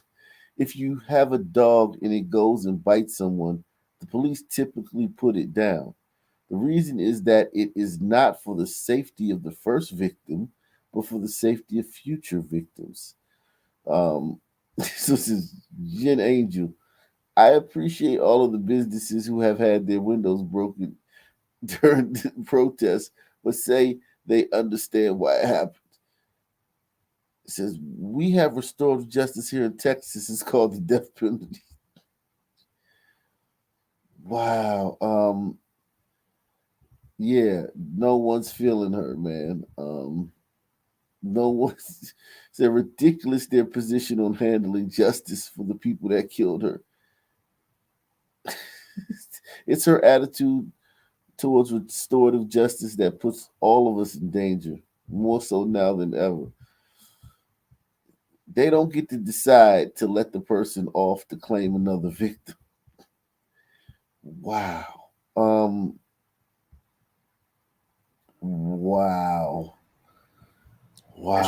If you have a dog and it goes and bites someone, the police typically put it down. The reason is that it is not for the safety of the first victim, but for the safety of future victims. So this is Jen Angel. I appreciate all of the businesses who have had their windows broken during the protests, but say they understand why it happened. It says, we have restorative justice here in Texas. It's called the death penalty. Wow. Yeah, no one's feeling her, man. No one's. It's ridiculous their position on handling justice for the people that killed her. It's her attitude towards restorative justice that puts all of us in danger, more so now than ever. They don't get to decide to let the person off to claim another victim. Wow. Wow.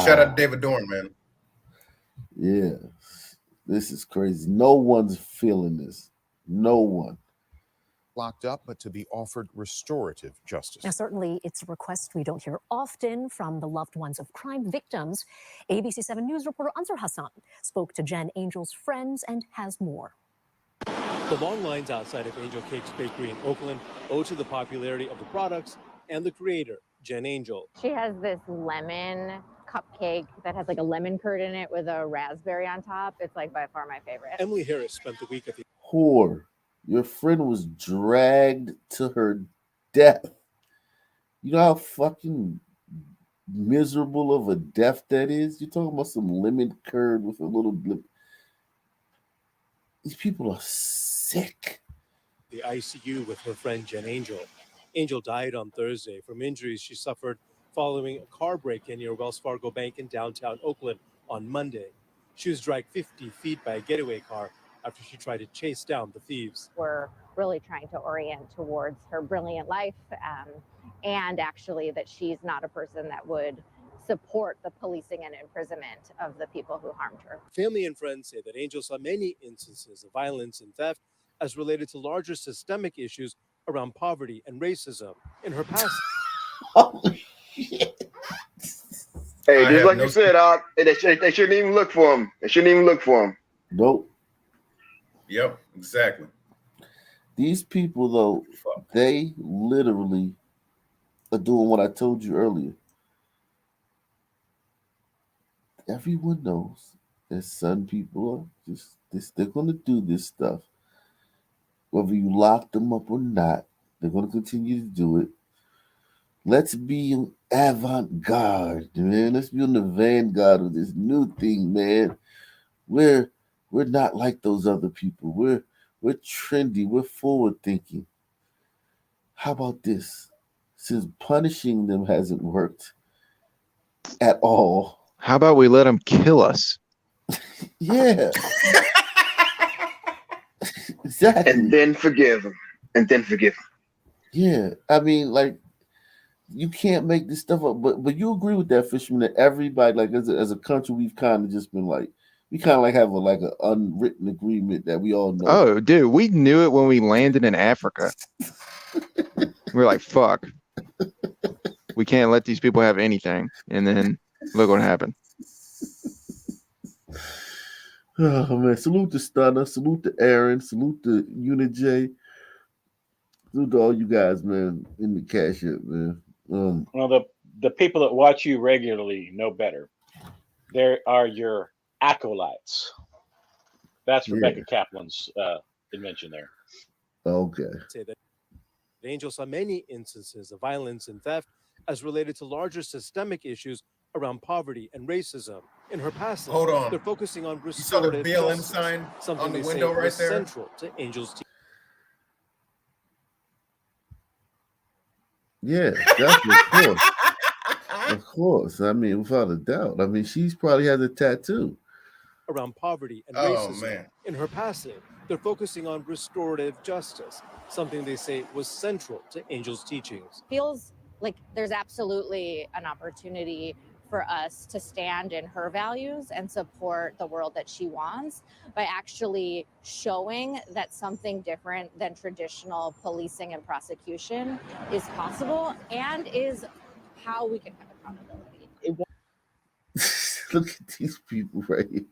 Shout out to David Dorn, man. Yeah. This is crazy. No one's feeling this. No one. Locked up, but to be offered restorative justice. Now, certainly, it's a request we don't hear often from the loved ones of crime victims. ABC 7 News reporter Ansar Hassan spoke to Jen Angel's friends and has more. The long lines outside of Angel Cakes Bakery in Oakland owe to the popularity of the products and the creator, Jen Angel. She has this lemon cupcake that has like a lemon curd in it with a raspberry on top. It's like by far my favorite. Emily Harris spent the week at the Whore. Your friend was dragged to her death. You know how fucking miserable of a death that is? You're talking about some lemon curd with a little blip. These people are sick. ICU with her friend Jen Angel. Angel died on Thursday from injuries she suffered following a car break-in near Wells Fargo Bank in downtown Oakland on Monday. She was dragged 50 feet by a getaway car after she tried to chase down the thieves. We're really trying to orient towards her brilliant life and actually that she's not a person that would support the policing and imprisonment of the people who harmed her. Family and friends say that Angel saw many instances of violence and theft as related to larger systemic issues around poverty and racism in her past. Hey, just like you said, they shouldn't even look for him. They shouldn't even look for him. Nope. Yep, exactly. These people, though, they literally are doing what I told you earlier. Everyone knows that some people are they're going to do this stuff. Whether you lock them up or not, they're going to continue to do it. Let's be avant-garde, man. Let's be on the vanguard of this new thing, man. We're not like those other people. We're trendy. We're forward-thinking. How about this? Since punishing them hasn't worked at all, how about we let them kill us? Yeah. Exactly. And then forgive them. Yeah. I mean, like, you can't make this stuff up, but you agree with that, Fisherman, that everybody, like, as a country, we've kind of just been like, we kind of like have an unwritten agreement that we all know. Oh, dude, we knew it when we landed in Africa. We're like, fuck. We can't let these people have anything. And then look what happened. Oh, man. Salute to Stunner. Salute to Aaron. Salute to Unit J. Salute to all you guys, man, in the Cash App, man. Well, the people that watch you regularly know better. There are your acolytes. That's Rebecca Kaplan's invention there. Okay. Say that Angel saw many instances of violence and theft as related to larger systemic issues around poverty and racism in her past. Hold on. They're focusing on You saw the restorative BLM justice, sign something on the they window say right was there? central to Angel's team. Yeah, definitely, of course. Of course. I mean, without a doubt. I mean, she's probably has a tattoo. Around poverty and Oh, racism. man. In her passing, they're focusing on restorative justice, something they say was central to Angel's teachings. Feels like there's absolutely an opportunity for us to stand in her values and support the world that she wants by actually showing that something different than traditional policing and prosecution is possible and is how we can have accountability. Look at these people right here.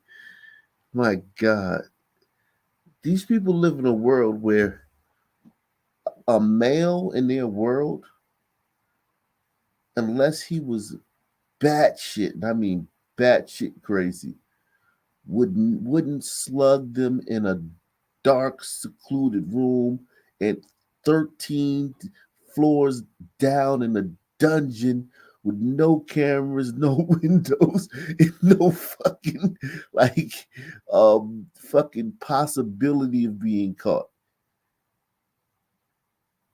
My God. These people live in a world where a male in their world, unless he was batshit, and I mean batshit crazy, wouldn't slug them in a dark, secluded room and 13 floors down in a dungeon with no cameras, no windows, and no fucking fucking possibility of being caught.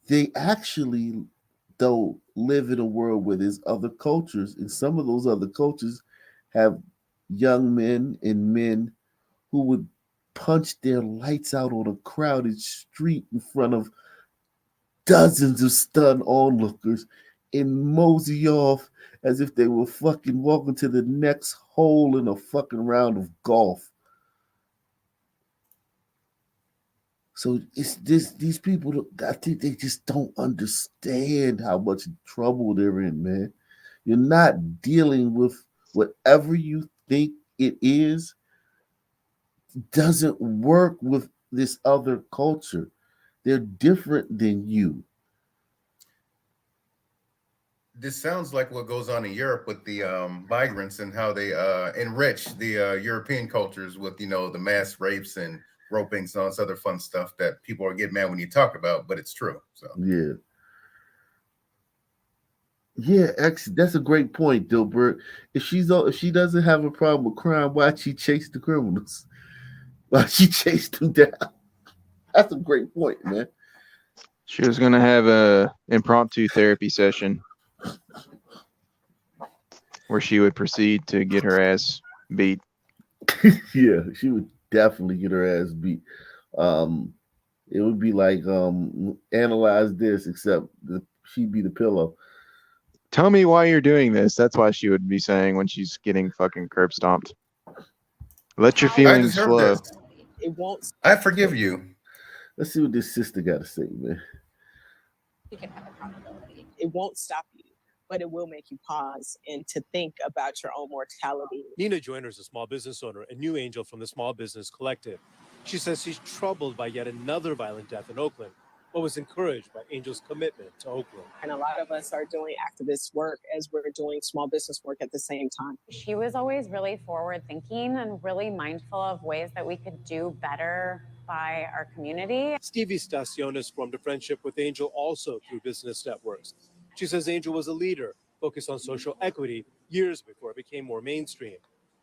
They actually, though, live in a world where there's other cultures, and some of those other cultures have young men and men who would punch their lights out on a crowded street in front of dozens of stunned onlookers and mosey off as if they were fucking walking to the next hole in a fucking round of golf. So it's these people, I think they just don't understand how much trouble they're in, man. You're not dealing with whatever you think it is, doesn't work with this other culture. They're different than you. This sounds like what goes on in Europe with the migrants and how they enrich the European cultures with, the mass rapes and ropings and all this other fun stuff that people are getting mad when you talk about, but it's true. So yeah, actually, that's a great point, Dilbert. If she doesn't have a problem with crime, why'd she chase the criminals? Why'd she chase them down? That's a great point, man. She was gonna have a impromptu therapy session. where she would proceed to get her ass beat. Yeah, she would definitely get her ass beat. It would be like analyze this, except she'd be the pillow. Tell me why you're doing this. That's why she would be saying when she's getting fucking curb stomped. Let your feelings flow. It won't. I forgive you. Let's see what this sister got to say, man. You can have accountability. It won't stop you, but it will make you pause and to think about your own mortality. Nina Joyner is a small business owner, a new angel from the Small Business Collective. She says she's troubled by yet another violent death in Oakland, but was encouraged by Angel's commitment to Oakland. And a lot of us are doing activist work as we're doing small business work at the same time. She was always really forward thinking and really mindful of ways that we could do better by our community. Stevie Stacionis formed a friendship with Angel also through business networks. She says Angel was a leader focused on social equity years before it became more mainstream.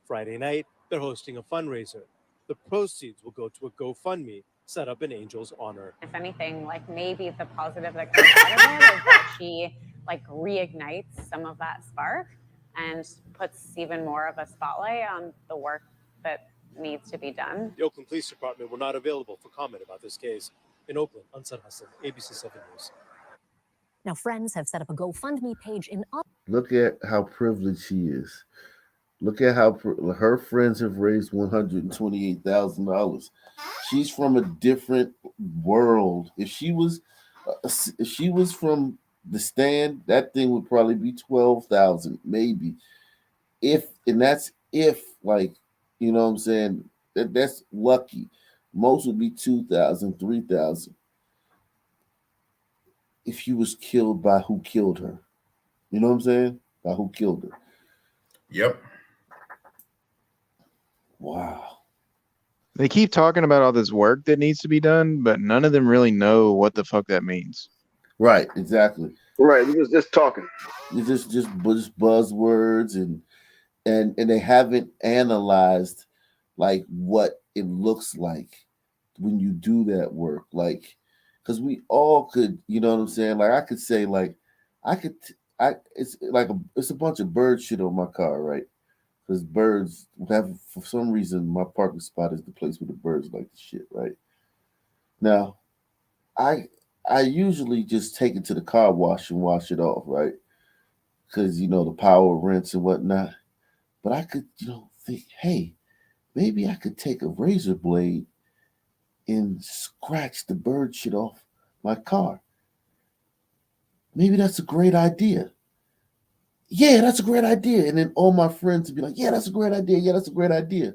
Friday night, they're hosting a fundraiser. The proceeds will go to a GoFundMe set up in Angel's honor. If anything, like maybe the positive that comes out of it is that she like reignites some of that spark and puts even more of a spotlight on the work that needs to be done. The Oakland Police Department were not available for comment about this case. In Oakland, Ansar Hassan, ABC 7 News. Now, friends have set up a GoFundMe page in. Look at how privileged she is. Look at how her friends have raised $128,000. She's from a different world. If she was from the Stand, that thing would probably be 12,000, maybe. That's if, like, you know what I'm saying? That's lucky. Most would be 2,000, 3,000. If she was killed by who killed her. You know what I'm saying? By who killed her. Yep. Wow. They keep talking about all this work that needs to be done, but none of them really know what the fuck that means. Right, exactly. Right, you just talking. It's just buzzwords and they haven't analyzed like what it looks like when you do that work. Like, because we all could, you know what I'm saying? Like I could say, like, it's a bunch of bird shit on my car, right? Because birds have, for some reason, my parking spot is the place where the birds like the shit, right? Now, I usually just take it to the car wash and wash it off, right? Because, you know, the power rinse and whatnot. But I could, you know, think, hey, maybe I could take a razor blade and scratch the bird shit off my car. Maybe that's a great idea. Yeah, that's a great idea. And then all my friends would be like, yeah, that's a great idea. Yeah, that's a great idea.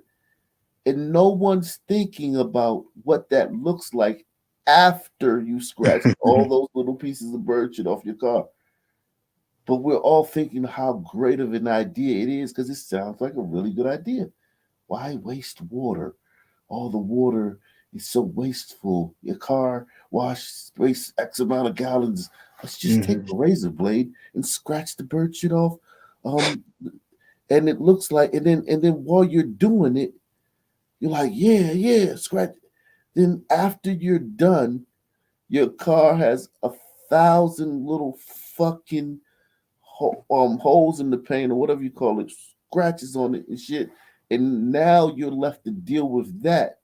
And no one's thinking about what that looks like after you scratch all those little pieces of bird shit off your car. But we're all thinking how great of an idea it is because it sounds like a really good idea. Why waste water? All the water is so wasteful. Your car wastes X amount of gallons. Let's just take a razor blade and scratch the bird shit off. And it looks like, and then while you're doing it, you're like, yeah, scratch. Then after you're done, your car has 1,000 little fucking holes in the paint or whatever you call it, scratches on it and shit. And now you're left to deal with that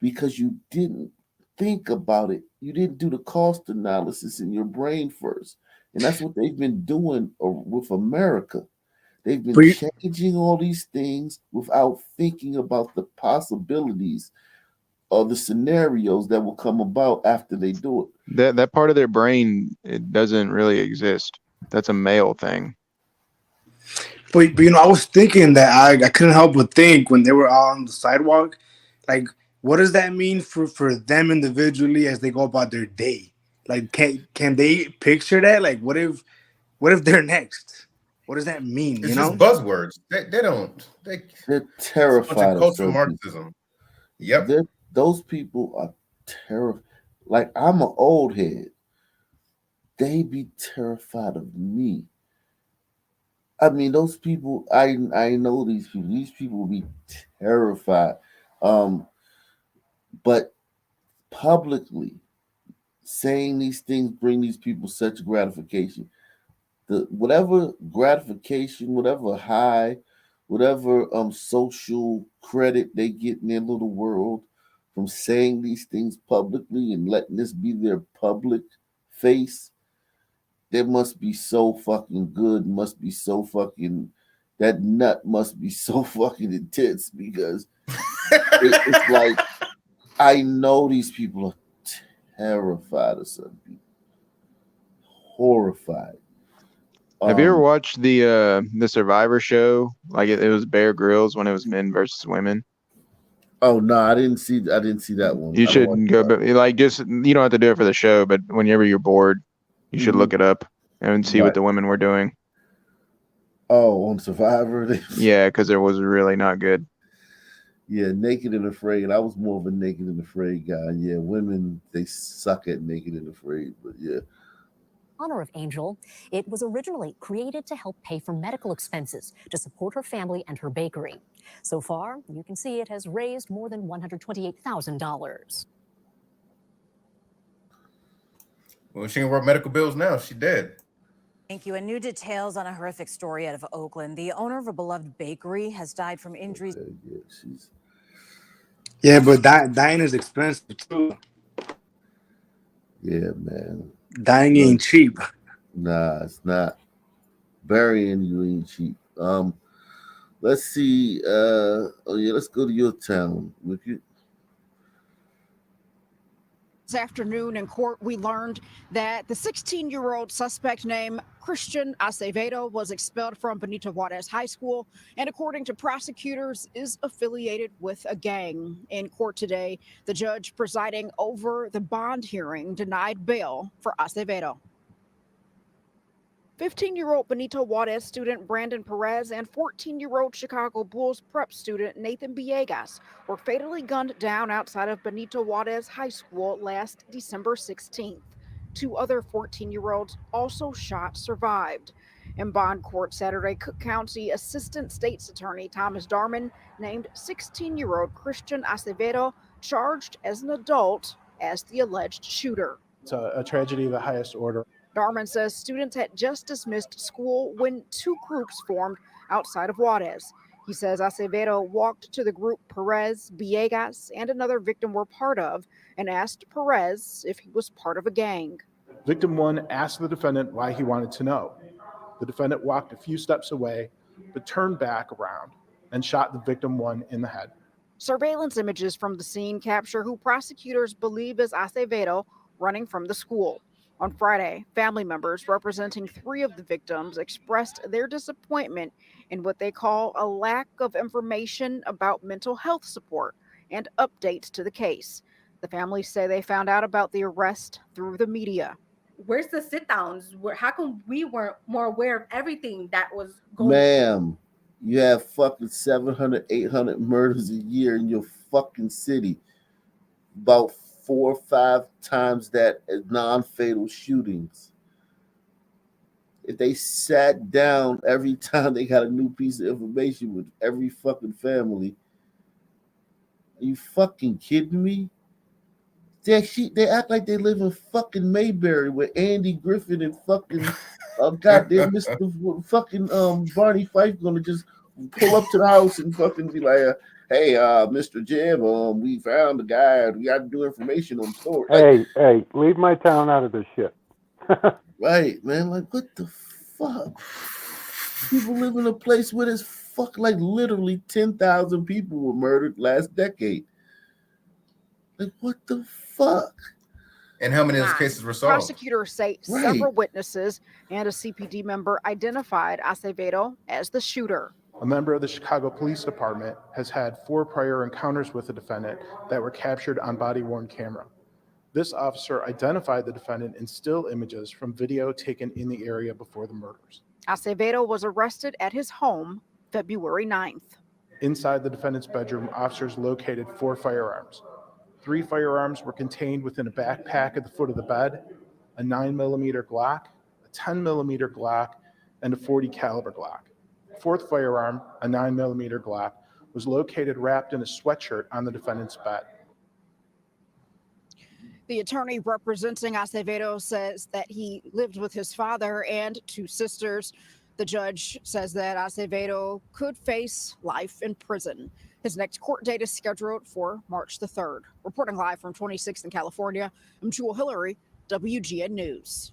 because you didn't think about it. You didn't do the cost analysis in your brain first. And that's what they've been doing with America. They've been changing all these things without thinking about the possibilities of the scenarios that will come about after they do it. That part of their brain, it doesn't really exist. That's a male thing. But you know, I was thinking that I couldn't help but think when they were out on the sidewalk, like, what does that mean for them individually as they go about their day? Like, can they picture that? Like, what if they're next? What does that mean? It's you know, just buzzwords. They're terrified of cultural Marxism. Yep. Those people are terrified. Like, I'm an old head. They be terrified of me. I mean, those people, I know these people. These people will be terrified. But publicly saying these things bring these people such gratification. whatever gratification, whatever high, whatever social credit they get in their little world from saying these things publicly and letting this be their public face, they must be so fucking good, must be so fucking, that nut must be so fucking intense, because it's like, I know these people are terrified of some people. Horrified. Have you ever watched the Survivor show? Like it was Bear Grylls when it was men versus women. Oh no, I didn't see that one. You should go, but like, just, you don't have to do it for the show, but whenever you're bored, you should look it up and see what the women were doing. Oh, on Survivor? Yeah, because it was really not good. Yeah, Naked and Afraid. I was more of a Naked and Afraid guy. Yeah, women, they suck at Naked and Afraid, but yeah. Honor of Angel, it was originally created to help pay for medical expenses to support her family and her bakery. So far, you can see it has raised more than $128,000. Well, she ain't worth medical bills now. She dead. Thank you. And new details on a horrific story out of Oakland. The owner of a beloved bakery has died from injuries. Yeah, but dying is expensive too. Yeah, man. Dying ain't cheap. Nah, it's not. Burying you ain't cheap. Let's see. Let's go to your town. Look at. This afternoon in court, we learned that the 16-year-old suspect named Christian Acevedo was expelled from Benito Juarez High School and, according to prosecutors, is affiliated with a gang. In court today, the judge presiding over the bond hearing denied bail for Acevedo. 15-year-old Benito Juarez student Brandon Perez and 14-year-old Chicago Bulls prep student Nathan Villegas were fatally gunned down outside of Benito Juarez High School last December 16th. Two other 14-year-olds also shot survived. In bond court Saturday, Cook County Assistant State's Attorney Thomas Darman named 16-year-old Christian Acevedo charged as an adult as the alleged shooter. It's a tragedy of the highest order. Darman says students had just dismissed school when two groups formed outside of Juarez. He says Acevedo walked to the group Perez, Villegas, and another victim were part of and asked Perez if he was part of a gang. Victim one asked the defendant why he wanted to know. The defendant walked a few steps away, but turned back around and shot the victim one in the head. Surveillance images from the scene capture who prosecutors believe is Acevedo running from the school. On Friday, family members representing three of the victims expressed their disappointment in what they call a lack of information about mental health support and updates to the case. The families say they found out about the arrest through the media. Where's the sit-downs? How come we weren't more aware of everything that was going on? Ma'am, you have fucking 700, 800 murders a year in your fucking city. About 4 or 5 times that as non-fatal shootings. If they sat down every time they got a new piece of information with every fucking family, are you fucking kidding me? They act like they live in fucking Mayberry with Andy Griffin and fucking goddamn Mr. fucking Barney Fife gonna just pull up to the house and fucking be like, hey, Mr. Jim, we found the guy. We got new information on the story. Hey, leave my town out of this shit. Right, man. Like, what the fuck? People live in a place where there's like literally 10,000 people were murdered last decade. Like, what the fuck? And how many of those cases were solved? Prosecutors say several witnesses and a CPD member identified Acevedo as the shooter. A member of the Chicago Police Department has had 4 prior encounters with the defendant that were captured on body-worn camera. This officer identified the defendant in still images from video taken in the area before the murders. Acevedo was arrested at his home February 9th. Inside the defendant's bedroom, officers located 4 firearms. 3 firearms were contained within a backpack at the foot of the bed, a 9mm Glock, a 10mm Glock, and a .40 caliber Glock. 4th firearm, a 9mm Glock, was located wrapped in a sweatshirt on the defendant's bed. The attorney representing Acevedo says that he lived with his father and 2 sisters. The judge says that Acevedo could face life in prison. His next court date is scheduled for March the 3rd. Reporting live from 26th in California, I'm Jewel Hillary, WGN News.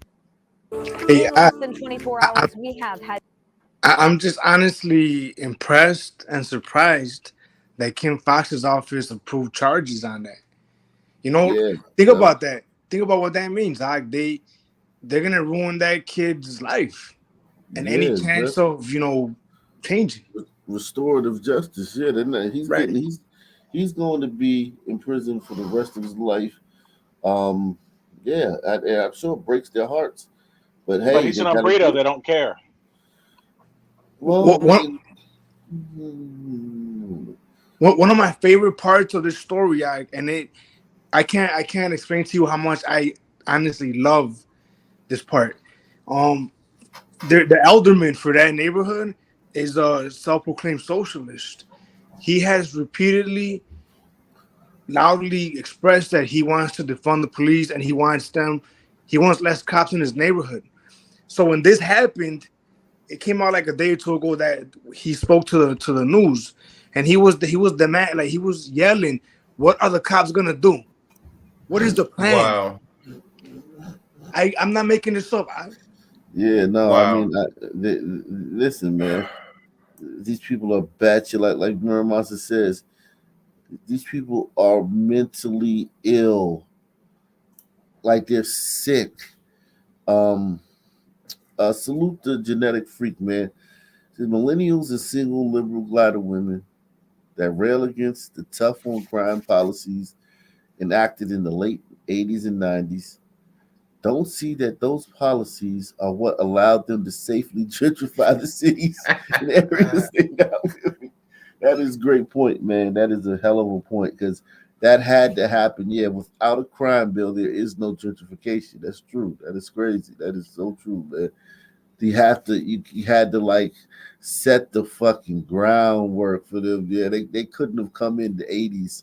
Hey, In less than 24 hours, we have had. I'm just honestly impressed and surprised that Kim Fox's office approved charges on that. You know, think about that. Think about what that means. Like they're gonna ruin that kid's life and any chance of changing. Restorative justice, yeah. He's going to be in prison for the rest of his life. I'm sure it breaks their hearts. But hey, he's an burrito. They don't care. Well, one of my favorite parts of this story, I can't explain to you how much I honestly love this part. The alderman for that neighborhood is a self-proclaimed socialist. He has repeatedly, loudly expressed that he wants to defund the police and he wants less cops in his neighborhood. So when this happened, it came out like a day or two ago that he spoke to the news, and he was the man, like he was yelling, "What are the cops gonna do? What is the plan?" Wow. I'm not making this up. I mean, listen, man. These people are batshit. Like Muramasa says, these people are mentally ill. Like they're sick. Salute the genetic freak, man. The millennials are single liberal glider women that rail against the tough on crime policies enacted in the late 80s and 90s. Don't see that those policies are what allowed them to safely gentrify the cities and areas they now live in. That is a great point, man. That is a hell of a point, because that had to happen. Yeah, without a crime bill, there is no gentrification. That's true. That is crazy. That is so true, man. You had to like set the fucking groundwork for them. Yeah, they couldn't have come in the 80s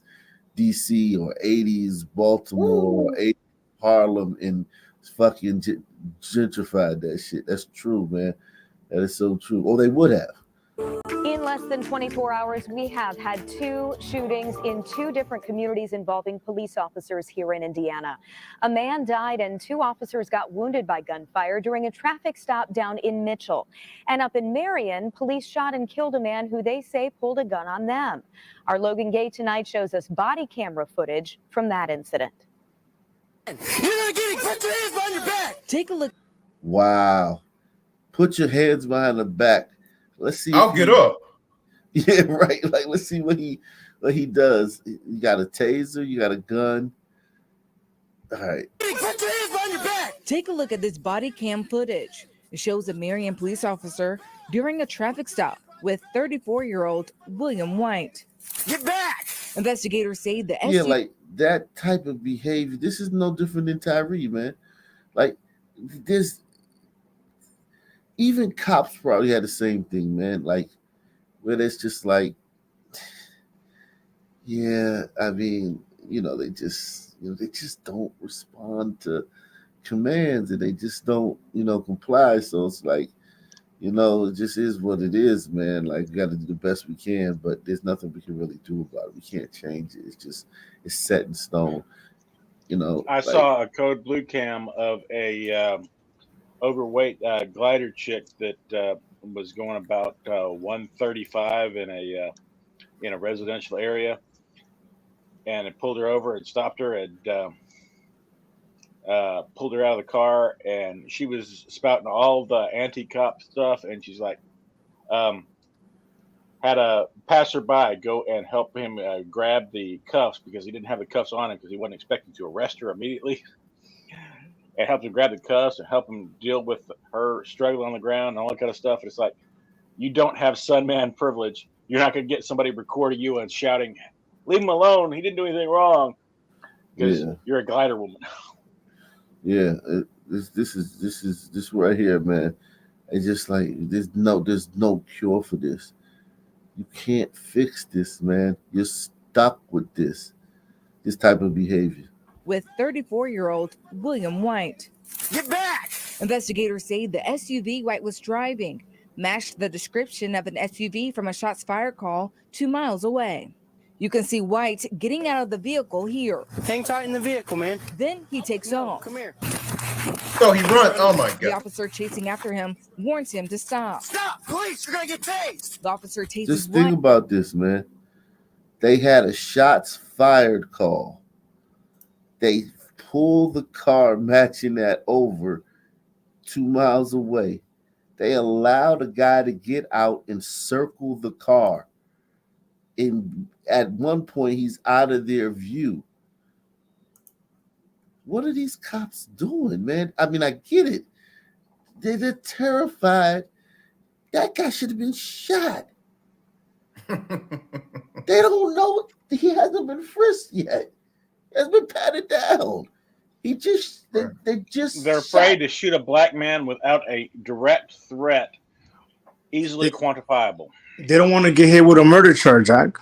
DC or 80s Baltimore or 80s Harlem and fucking gentrified that shit. That's true, man. That is so true. Oh, they would have. In less than 24 hours, we have had 2 shootings in 2 different communities involving police officers here in Indiana. A man died and 2 officers got wounded by gunfire during a traffic stop down in Mitchell. And up in Marion, police shot and killed a man who they say pulled a gun on them. Our Logan Gay tonight shows us body camera footage from that incident. You're not getting, put your hands behind your back. Take a look. Wow. Put your hands behind the back. Let's see. I'll get up. Yeah, right. Like, let's see what he does. You got a taser, you got a gun. All right. Put your hands behind your back. Take a look at this body cam footage. It shows a Marion police officer during a traffic stop with 34-year-old William White. Get back! Investigators say the Yeah, like that type of behavior. This is no different than Tyree, man. Like this. Even cops probably had the same thing, man. Like, where it's just like, yeah, I mean, they just don't respond to commands, and they just don't, comply. So it's like, it just is what it is, man. Like, we got to do the best we can, but there's nothing we can really do about it. We can't change it. It's set in stone. I saw a code blue cam of a overweight glider chick that was going about 135 in a residential area, and it pulled her over and stopped her and pulled her out of the car, and she was spouting all the anti-cop stuff, and she's like, had a passerby go and help him grab the cuffs because he didn't have the cuffs on him because he wasn't expecting to arrest her immediately. And help him grab the cuffs and help him deal with her struggle on the ground and all that kind of stuff. And it's like, you don't have Sunman privilege. You're not going to get somebody recording you and shouting, "Leave him alone. He didn't do anything wrong," because you're a glider woman. Yeah, this right here, man. It's just like there's no cure for this. You can't fix this, man. You're stuck with this type of behavior. with 34-year-old William White. Get back! Investigators say the SUV White was driving matched the description of an SUV from a shots fired call 2 miles away. You can see White getting out of the vehicle here. Hang tight in the vehicle, man. Then he takes off. Come here. So he runs. Oh my The God. officer chasing after him warns him to stop. Stop! Police, you're gonna get tased! The officer tases Just think White. about this, man. They had a shots fired call. They pulled the car matching that over 2 miles away. They allowed a guy to get out and circle the car. At one point, he's out of their view. What are these cops doing, man? I mean, I get it. They're terrified. That guy should have been shot. They don't know. He hasn't been frisked yet. He hasn't been patted down. He just, They're afraid to shoot a black man without a direct threat, easily quantifiable. They don't want to get hit with a murder charge, Jack.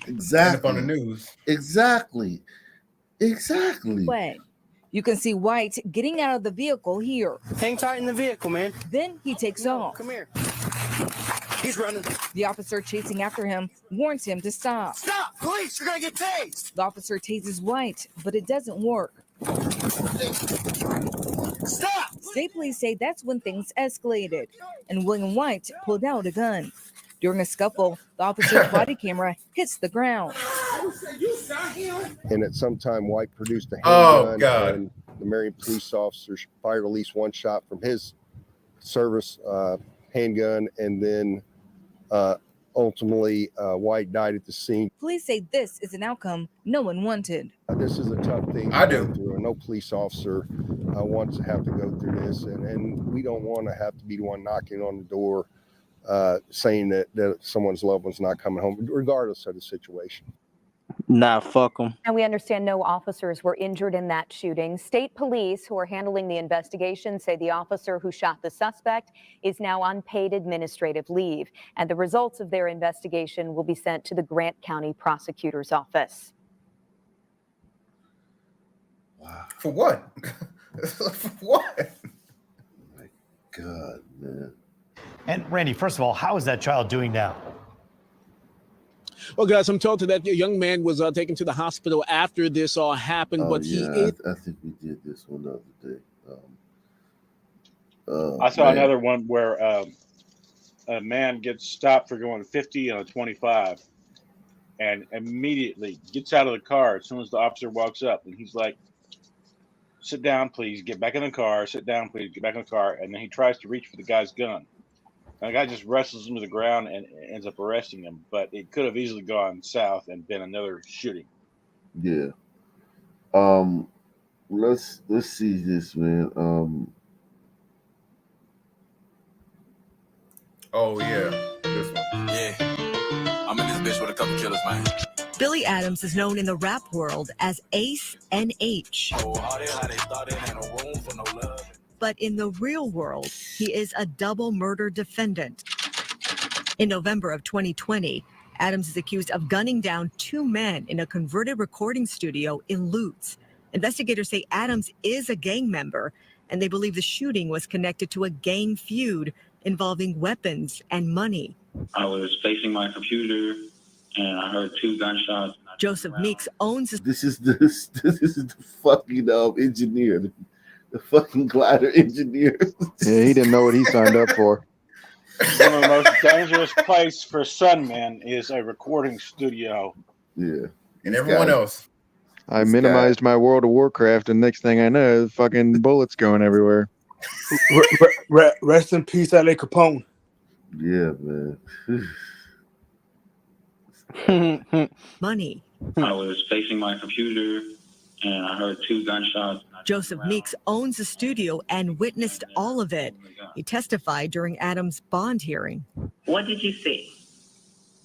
Exactly. On the news. Exactly. Way. You can see White getting out of the vehicle here. Hang tight in the vehicle, man. Then he takes off. Come here. He's running. The officer chasing after him warns him to stop. Stop! Police, you're gonna get tased! The officer tases White, but it doesn't work. Stop! State police say that's when things escalated, and William White pulled out a gun. During a scuffle, the officer's body camera hits the ground. And at some time, White produced a Oh, handgun. God. And the Marion police officer fired at least one shot from his service handgun, and then ultimately White died at the scene. Police say this is an outcome no one wanted. This is a tough thing I to do. go through, and no police officer wants to have to go through this, and we don't want to have to be the one knocking on the door saying that someone's loved one's not coming home, regardless of the situation. Nah, fuck them. And we understand no officers were injured in that shooting. State police who are handling the investigation say the officer who shot the suspect is now on paid administrative leave, and the results of their investigation will be sent to the Grant County Prosecutor's Office. For what? For what? God, man. And Randy, first of all, how is that child doing now? Well, guys, I'm told that the young man was taken to the hospital after this all happened, but he is. I think we did this one the other day. I saw man. another one where a man gets stopped for going 50 on a 25 and immediately gets out of the car as soon as the officer walks up, and he's like, "Sit down, please. Get back in the car. Sit down, please. Get back in the car." And then he tries to reach for the guy's gun. And the guy just wrestles him to the ground and ends up arresting him. But it could have easily gone south and been another shooting. Yeah. Let's see this, man. Oh yeah, this one. Yeah, I'm in this bitch with a couple killers, man. Billy Adams is known in the rap world as Ace NH. But in the real world, he is a double murder defendant. In November of 2020, Adams is accused of gunning down 2 men in a converted recording studio in Lutz. Investigators say Adams is a gang member, and they believe the shooting was connected to a gang feud involving weapons and money. I was facing my computer and I heard 2 gunshots. Joseph Meeks owns This is the fucking engineer, the fucking glider engineer. Yeah, he didn't know what he signed up for. One of the most dangerous places for Sunman is a recording studio. Yeah. And everyone else. I minimized my World of Warcraft, and next thing I know, fucking bullets going everywhere. Rest in peace, L.A. Capone. Yeah, man. money. I was facing my computer and I heard 2 gunshots. Joseph Meeks owns a studio and witnessed all of it. He testified during Adams' bond hearing. What did you see?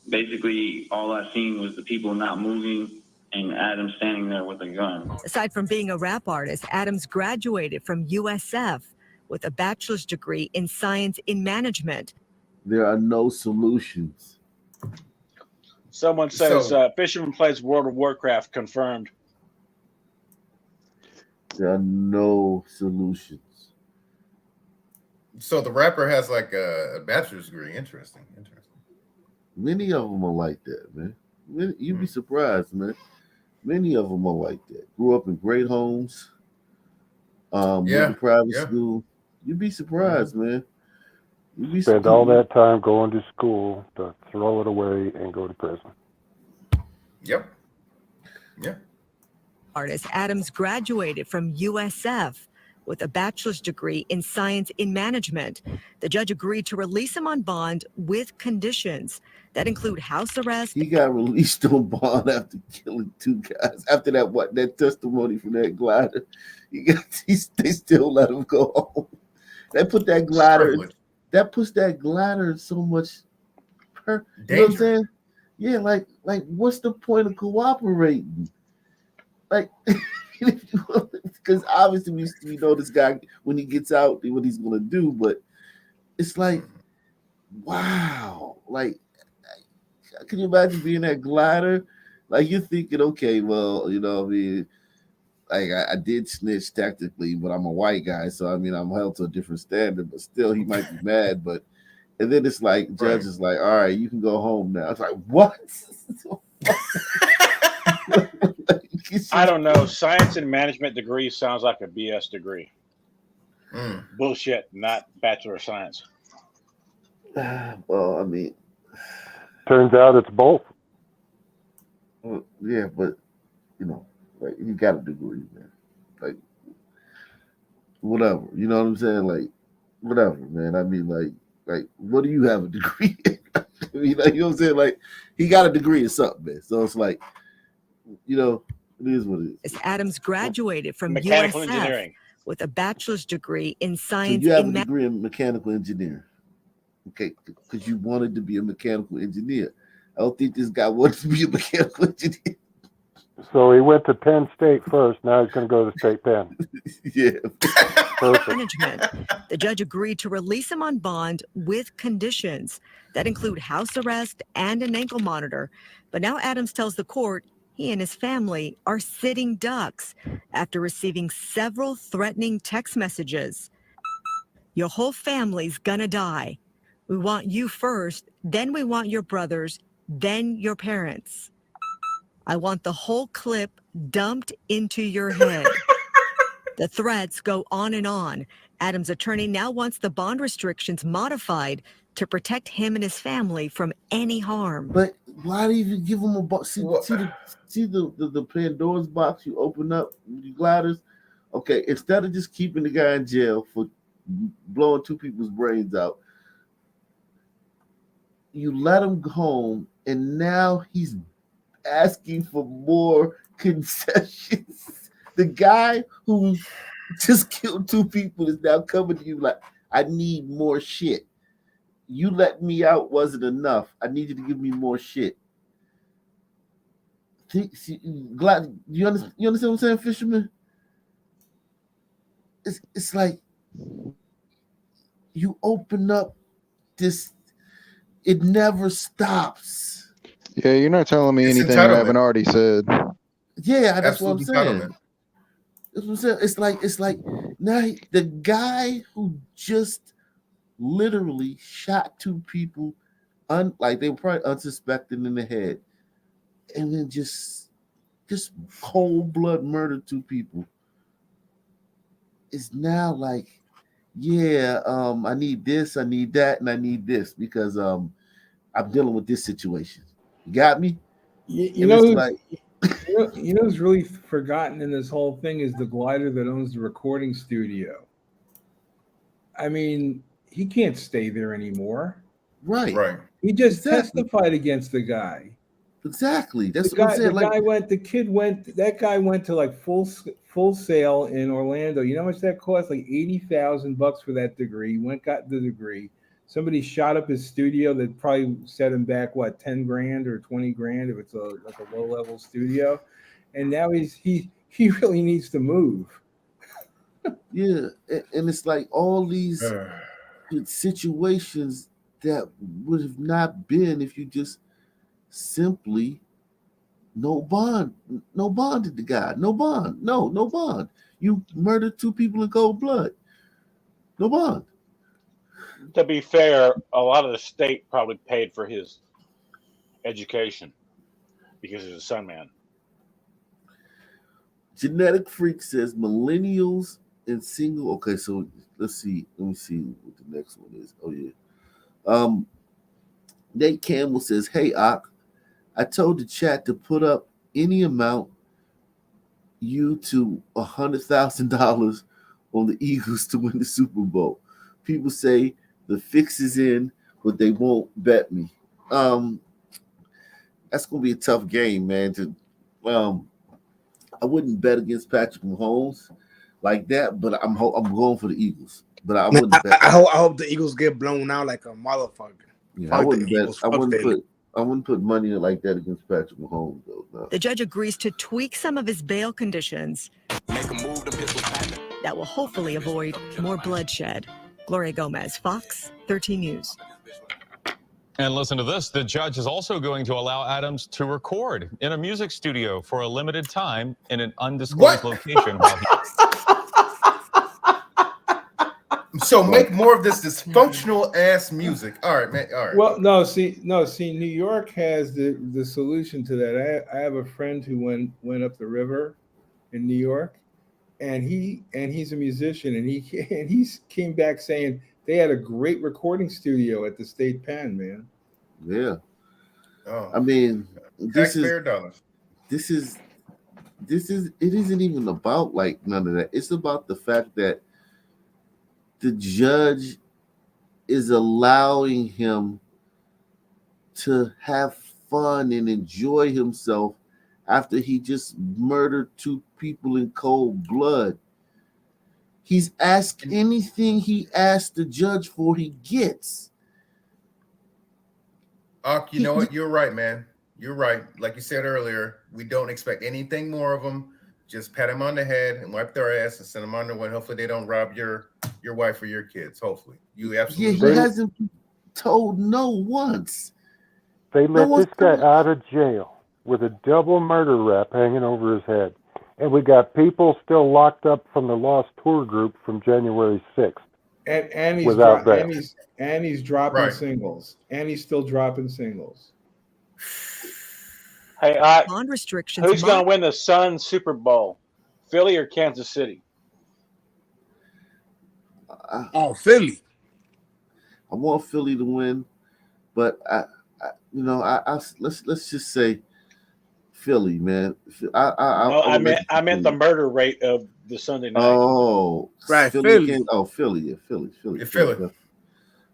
Basically, all I seen was the people not moving and Adam standing there with a gun. Aside from being a rap artist, Adams graduated from USF with a bachelor's degree in science in management. There are no solutions. Someone says Fisherman plays World of Warcraft. Confirmed. There are no solutions. So the rapper has like a bachelor's degree. Interesting. Many of them are like that, man. You'd be surprised, man. Many of them are like that. Grew up in great homes. Went to private school. You'd be surprised, man. You'd be Spend all that time going to school to throw it away and go to prison. Yep. Artist Adams graduated from USF with a bachelor's degree in science in management. The judge agreed to release him on bond with conditions that include house arrest. He got released on bond after killing 2 guys. After that testimony from that glider, they still let him go home. They put that glider. That puts that glider in so much. You know what I'm saying? Yeah, like what's the point of cooperating? Like, because obviously we know this guy when he gets out what he's gonna do, but it's like, wow, like, can you imagine being that glider? Like, you're thinking, okay, well, you know, I mean, like I did snitch technically, but I'm a white guy, so I mean I'm held to a different standard, but still he might be mad. But and then it's like judge is like, all right, you can go home now. It's like, what? I don't know. Science and management degree sounds like a BS degree. Bullshit, not Bachelor of Science. Well, I mean, turns out it's both. Well, yeah, but you know, like, you got a degree, man. Like, whatever. You know what I'm saying? Like, whatever, man. I mean, like, what do you have a degree in? I mean, like, you know what I'm saying? Like, he got a degree in something, man. So it's like, you know, it is what it is. Adams graduated from mechanical USF engineering with a bachelor's degree in So science you have in a degree in mechanical engineering. Okay, because you wanted to be a mechanical engineer. I don't think this guy wanted to be a mechanical engineer. So he went to Penn State first. Now he's going to go to State Penn. Yeah. Perfect. management. The judge agreed to release him on bond with conditions that include house arrest and an ankle monitor. But now Adams tells the court he and his family are sitting ducks after receiving several threatening text messages. Your whole family's gonna die. We want you first, then we want your brothers, then your parents. I want the whole clip dumped into your head. The threats go on and on. Adams' attorney now wants the bond restrictions modified to protect him and his family from any harm. But why do you even give him a box? See the Pandora's box you open up, you gliders? Okay, instead of just keeping the guy in jail for blowing 2 people's brains out, you let him go home, and now he's asking for more concessions. The guy who just killed 2 people is now coming to you like, I need more shit. You let me out wasn't enough. I need you to give me more shit. Glad you understand what I'm saying, Fisherman? It's like you open up this, it never stops. Yeah, you're not telling me anything I haven't already said. Yeah, that's what I'm Absolute saying. entitlement. That's what I'm saying. It's like now the guy who just literally shot 2 people, like they were probably unsuspecting in the head, and then just cold blood murdered 2 people. It's now like, yeah, I need this, I need that, and I need this because I'm dealing with this situation. You got me? You know who's really forgotten in this whole thing is the glider that owns the recording studio. I mean, he can't stay there anymore. Right. He just testified against the guy. Exactly. That's The what I'm guy, saying. that guy went to like full sale in Orlando. You know how much that cost? Like $80,000 for that degree. Got the degree. Somebody shot up his studio that probably set him back, what, 10 grand or 20 grand if it's a low level studio. And now he really needs to move. Yeah, and it's like all these situations that would have not been if you just simply no bonded the guy. No bond. You murdered 2 people in cold blood. No bond. To be fair, a lot of the state probably paid for his education because he's a son man. Genetic Freak says millennials and single. Okay, so let's see. Let me see what the next one is. Oh yeah. Nate Campbell says, "Hey Ak, I told the chat to put up any amount you to $100,000 on the Eagles to win the Super Bowl. People say the fix is in, but they won't bet me. That's gonna be a tough game, man. I wouldn't bet against Patrick Mahomes like that, but I'm going for the Eagles. But I wouldn't bet. I hope the Eagles get blown out like a motherfucker. Yeah, I wouldn't bet. I wouldn't put money like that against Patrick Mahomes, though. No. The judge agrees to tweak some of his bail conditions that will hopefully avoid more bloodshed. Gloria Gomez, Fox 13 News. And listen to this. The judge is also going to allow Adams to record in a music studio for a limited time in an undisclosed location. While he... So make more of this dysfunctional ass music. All right, man. All right. Well, see, New York has the solution to that. I have a friend who went up the river in New York, and he's a musician, and he came back saying they had a great recording studio at the state pen, man. Yeah. Oh, I mean, taxpayer dollars. It isn't even about like none of that. It's about the fact that the judge is allowing him to have fun and enjoy himself after he just murdered 2 people in cold blood. He's asked anything he asked the judge for, he gets. You know what? You're right, man. You're right. Like you said earlier, we don't expect anything more of them. Just pat them on the head and wipe their ass and send them on their way. Hopefully they don't rob your wife or your kids. Hopefully. You absolutely Yeah, he hasn't told no once. They let this guy out of jail with a double murder rap hanging over his head. And we got people still locked up from the Lost Tour group from January 6th. And he's without bail. he's dropping Right. singles. And he's still dropping singles. Hey, Bond restrictions. who's going to win the Sun Super Bowl? Philly or Kansas City? Philly. I want Philly to win, but let's just say Philly, man. I meant the murder rate of the Sunday night. Oh, right, Philly. Philly. Philly, yeah, Philly. Yeah, Philly.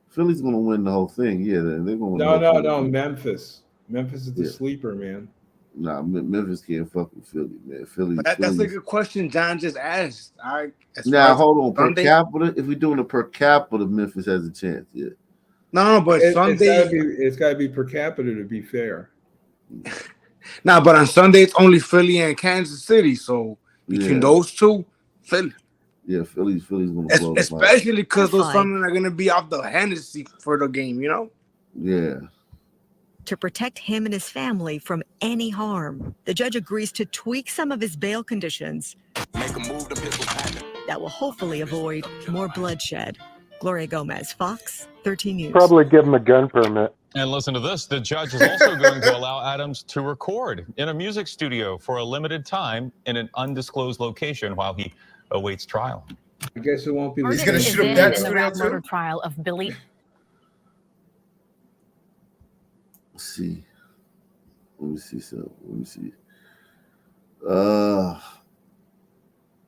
Philly's gonna win the whole thing. Yeah, they're gonna win. No, Memphis. Memphis is the sleeper, man. Nah, Memphis can't fuck with Philly, man. Philly. But that's a good question John just asked. Now hold on, per capita. If we're doing a per capita, Memphis has a chance. Yeah. No, but Sunday it's gotta be per capita to be fair. Nah, but on Sunday it's only Philly and Kansas City. So between those two, Philly. Yeah, Philly's gonna blow. Especially because those Fine. Sundays are gonna be off the Hennessy for the game, you know? Yeah. To protect him and his family from any harm, the judge agrees to tweak some of his bail conditions that will hopefully avoid more bloodshed. Gloria Gomez, Fox 13 News. Probably give him a gun permit. And listen to this. The judge is also going to allow Adams to record in a music studio for a limited time in an undisclosed location while he awaits trial. I guess it won't be. He's gonna shoot up that in the studio rap murder too. trial of Billy. Let's see. Let me see something. Let me see.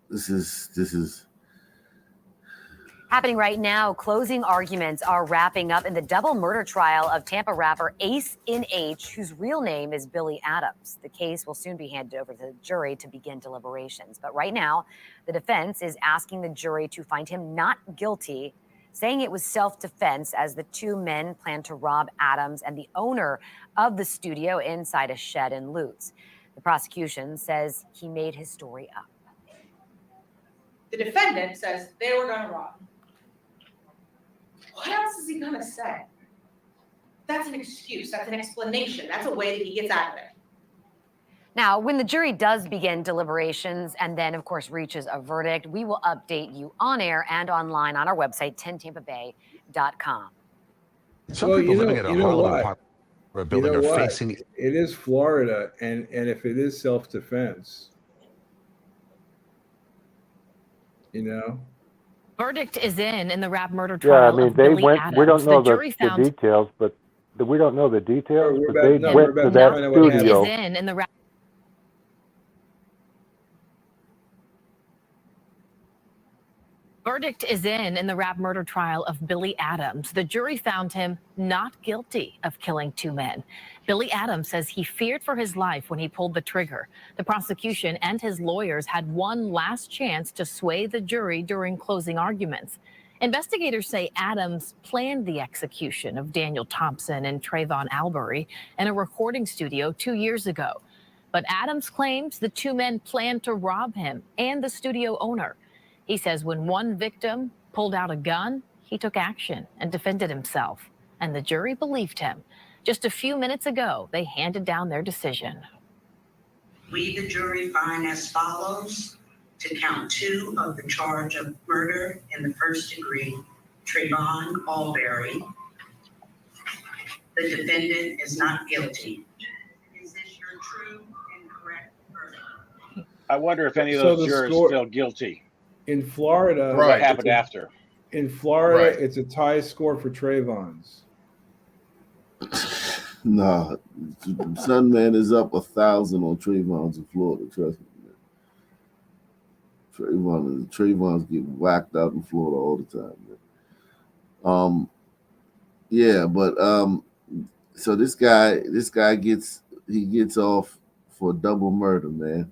This is Happening right now, closing arguments are wrapping up in the double murder trial of Tampa rapper Ace in H, whose real name is Billy Adams. The case will soon be handed over to the jury to begin deliberations. But right now, the defense is asking the jury to find him not guilty, saying it was self-defense as the 2 men planned to rob Adams and the owner of the studio inside a shed in Lutz. The prosecution says he made his story up. The defendant says they were going to rob him. What else is he going to say? That's an excuse. That's an explanation. That's a way that he gets out of it. Now, when the jury does begin deliberations and then, of course, reaches a verdict, we will update you on air and online on our website, 10tampabay.com. Well, you know what? It is Florida, and if it is self-defense, Verdict is in the rap murder Yeah, trial. I mean, of they Billy went. Adams. We don't know the jury the found details, but we don't know the details. We're But they about- no, went we're to about that to find out what happened. studio. is in the rap. Verdict is in the rap murder trial of Billy Adams. The jury found him not guilty of killing 2 men. Billy Adams says he feared for his life when he pulled the trigger. The prosecution and his lawyers had one last chance to sway the jury during closing arguments. Investigators say Adams planned the execution of Daniel Thompson and Trayvon Albury in a recording studio 2 years ago. But Adams claims the 2 men planned to rob him and the studio owner. He says when one victim pulled out a gun, he took action and defended himself, and the jury believed him. Just a few minutes ago, they handed down their decision. We, the jury, find as follows: to count 2 of the charge of murder in the first degree, Trayvon Albury. The defendant is not guilty. Is this your true and correct verdict? I wonder if any of So those the jurors score- feel guilty. In Florida, What happened after? In Florida, Right. it's a tie score for Trayvon's. Nah, Sunman is up 1,000 on Trayvon's in Florida. Trust me, man. Trayvon's get whacked out in Florida all the time, man. Yeah, but so this guy gets off for double murder, man.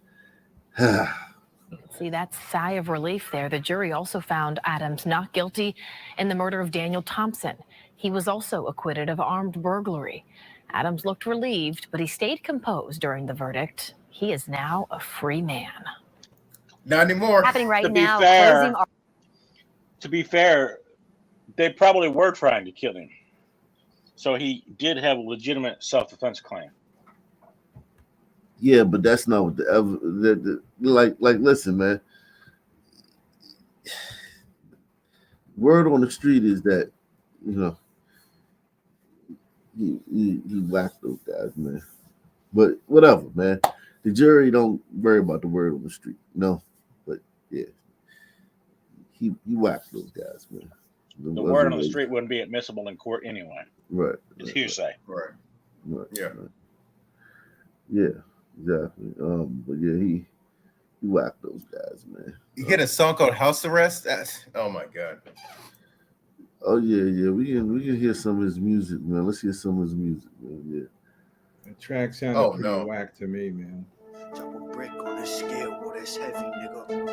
See, that sigh of relief there. The jury also found Adams not guilty in the murder of Daniel Thompson. He was also acquitted of armed burglary. Adams looked relieved, but he stayed composed during the verdict. He is now a free man. Not anymore. Happening right To be now. fair- Closing To be fair, they probably were trying to kill him. So he did have a legitimate self-defense claim. Yeah, but that's not what like. Listen, man. Word on the street is that he whacked those guys, man. But whatever, man. The jury don't worry about the word on the street, But yeah, he whacked those guys, man. The word on the street wouldn't be admissible in court anyway. Right. It's hearsay. Right. Yeah. Yeah, exactly. But yeah, he whacked those guys, man. You get a song called House Arrest? Oh my God. Oh yeah. We can hear some of his music, man. Let's hear some of his music, man. Yeah. The track sounded pretty whack to me, man. Drop a brick on a scale, boy, that's heavy, nigga.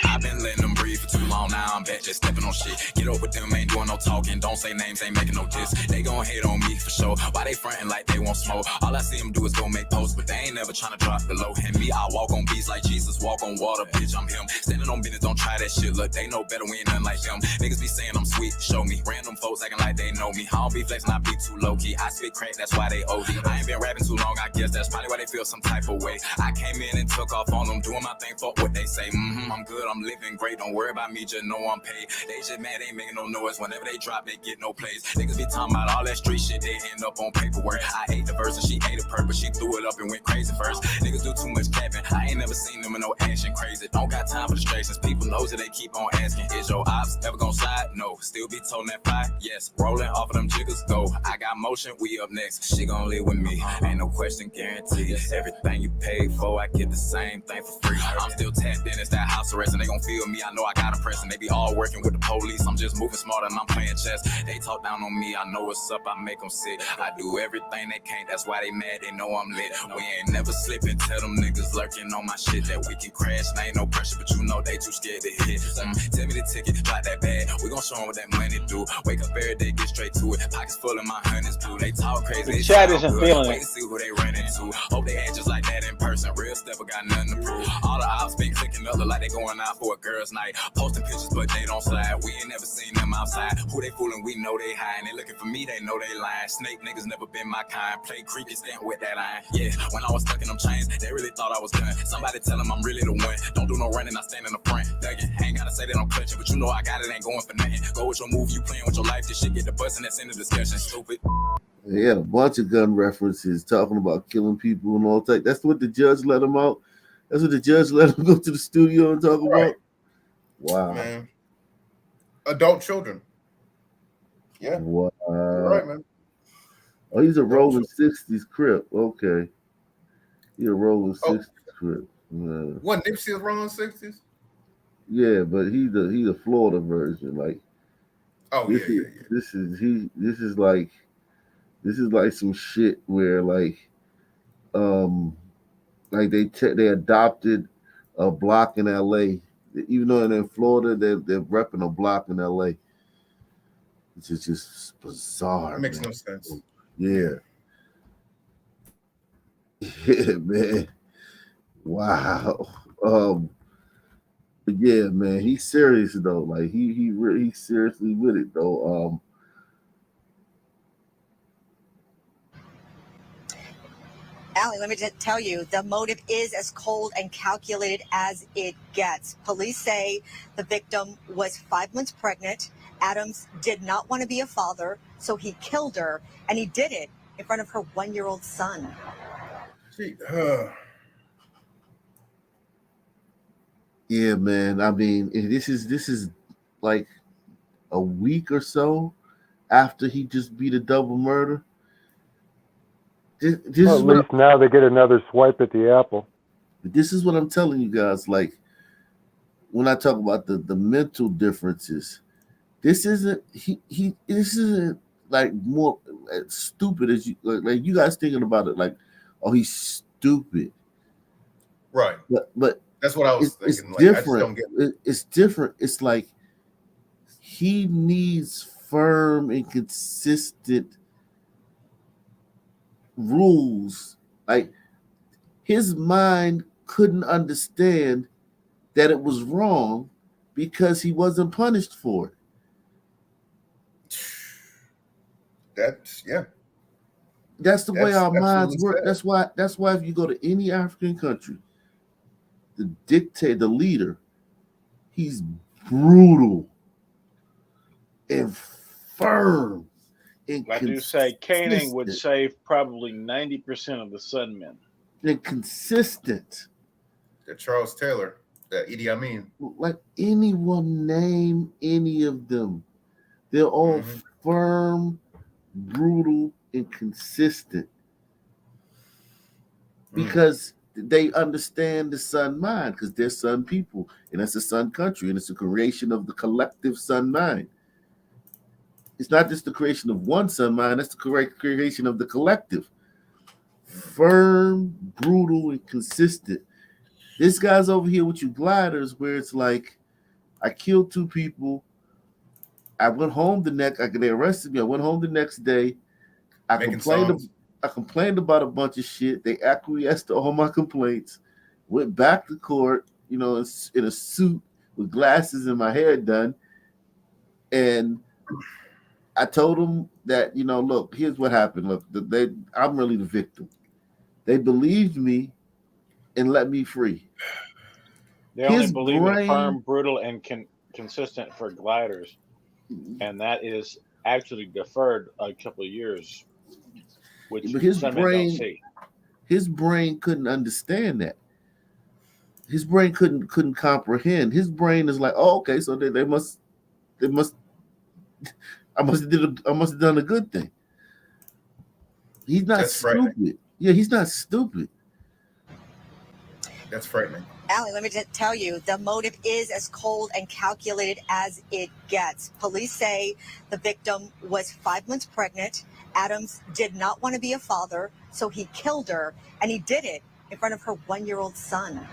I've been letting them breathe for too long now. I'm back just stepping on shit. Get over them, ain't doing no talking. Don't say names, ain't making no diss. They gon' hate on me for sure. Why they frontin' like they won't smoke? All I see them do is go make posts, but they ain't never tryna drop the low. And me, I walk on beats like Jesus, walk on water, bitch, I'm him. Standing on business, don't try that shit. Look, they know better, we ain't nothing like them. Niggas be saying I'm sweet, show me. Random folks acting like they know me. I don't be flexing, I be too low key. I spit crack, that's why they OD. I ain't been rapping too long, I guess that's probably why they feel some type of way. I came in and took off on them, doing my thing, fuck what they say. I'm good, I'm living great, don't worry about me, just know I'm paid. They just mad, they ain't making no noise. Whenever they drop, they get no plays. Niggas be talking about all that street shit, they end up on paperwork. I ate the verse and she ate the purpose, she threw it up and went crazy first. Niggas do too much capping, I ain't never seen them in no action crazy. Don't got time for distractions, people knows that they keep on asking. Is your ops ever gonna slide? No, still be toting that fire? Yes, rolling off of them jiggers, go. I got motion, we up next, she gon' live with me. Ain't no question guaranteed, everything you paid for, I get the same thing for free. I'm still tapped in, it's that house arrest and they gon' feel me. I know I got a press and they be all working with the police. I'm just moving smarter and I'm playing chess. They talk down on me, I know what's up, I make them sick. I do everything they can't, that's why they mad, they know I'm lit. We ain't never slipping, tell them niggas lurking on my shit that we can crash. And ain't no pressure, but you know they too scared to hit. Tell me the ticket, drop that bag, we gon' show them what that money do. Wake up every day, get straight to it, pockets full of my honey's blue. They talk crazy, The chat isn't feeling wait it. and see who they run into. Hope they act just like that in person, real stepper got nothing to prove. All the ops been clicking up look like they going out for a girls' night. Posting pictures, but they don't slide. We ain't never seen them outside. Who they fooling? We know they high. And they looking for me, they know they lying. Snake niggas never been my kind. Play creepy, stand with that line. Yeah, when I was stuck in them chains, they really thought I was done. Somebody tell them I'm really the one. Don't do no running, I stand in the front. Thuggin', ain't gotta say that I'm clutching, but you know I got it, ain't going for nothing. Go with your move, you playing with your life. This shit get the bus and that's in the discussion. Stupid. He had a bunch of gun references talking about killing people and all that. That's what the judge let him out. That's what the judge let him go to the studio and talk about. Wow. Man. Adult children. Yeah. Wow. You're right, man. Oh, he's a rolling 60s Crip. Okay. He's a rolling 60s Crip. Yeah. What, Nipsey was rolling 60s? Yeah, but he's a Florida version. Like, this is like some shit where like they adopted a block in LA, even though in Florida they're repping a block in LA. It's just bizarre. It makes no sense. Yeah. Yeah, man. Wow. But yeah, man, he's serious though. Like he's seriously with it though. Allie, let me just tell you, the motive is as cold and calculated as it gets. Police say the victim was 5 months pregnant. Adams did not want to be a father, so he killed her, and he did it in front of her 1-year-old son. Yeah, man. I mean, this is like a week or so after he just beat a double murder. This Well, is at what least now they get another swipe at the apple. this is what I'm telling you guys. Like when I talk about the mental differences, this isn't this isn't like more stupid as you like you guys thinking about it like, oh, he's stupid. Right. But that's what I was thinking. It's Like, I just different. don't get It's different. It's like he needs firm and consistent rules. Like his mind couldn't understand that it was wrong because he wasn't punished for it. That's That's the way That's our minds absolutely work. sad. That's why if you go to any African country, the dictator, the leader, he's brutal and firm. And I do say caning would consistent. save probably 90% of the Sun men. And consistent. that Charles Taylor, that Idi Amin. Like anyone name any of them. They're all firm, brutal, and consistent. Because they understand the Sun mind, because they're Sun people, and it's a Sun country, and it's a creation of the collective Sun mind. It's not just the creation of one Sun mind, that's the correct creation of the collective. Firm, brutal, and consistent. This guy's over here with you gliders where it's like, I killed 2 people. I went home they arrested me. I went home the next day. I complained about a bunch of shit. They acquiesced to all my complaints. Went back to court, in a suit with glasses and my hair done. And I told them that, look, here's what happened. Look, I'm really the victim. They believed me and let me free. They only believe in firm, brutal, and consistent for gliders. And that is actually deferred a couple of years, which some men don't see. His brain couldn't understand that. His brain couldn't comprehend. His brain is like, oh, okay, so I must have done a good thing. He's not stupid. Yeah, he's not stupid. That's frightening. Allie, let me just tell you, the motive is as cold and calculated as it gets. Police say the victim was 5 months pregnant. Adams did not want to be a father, so he killed her, and he did it in front of her 1-year-old son.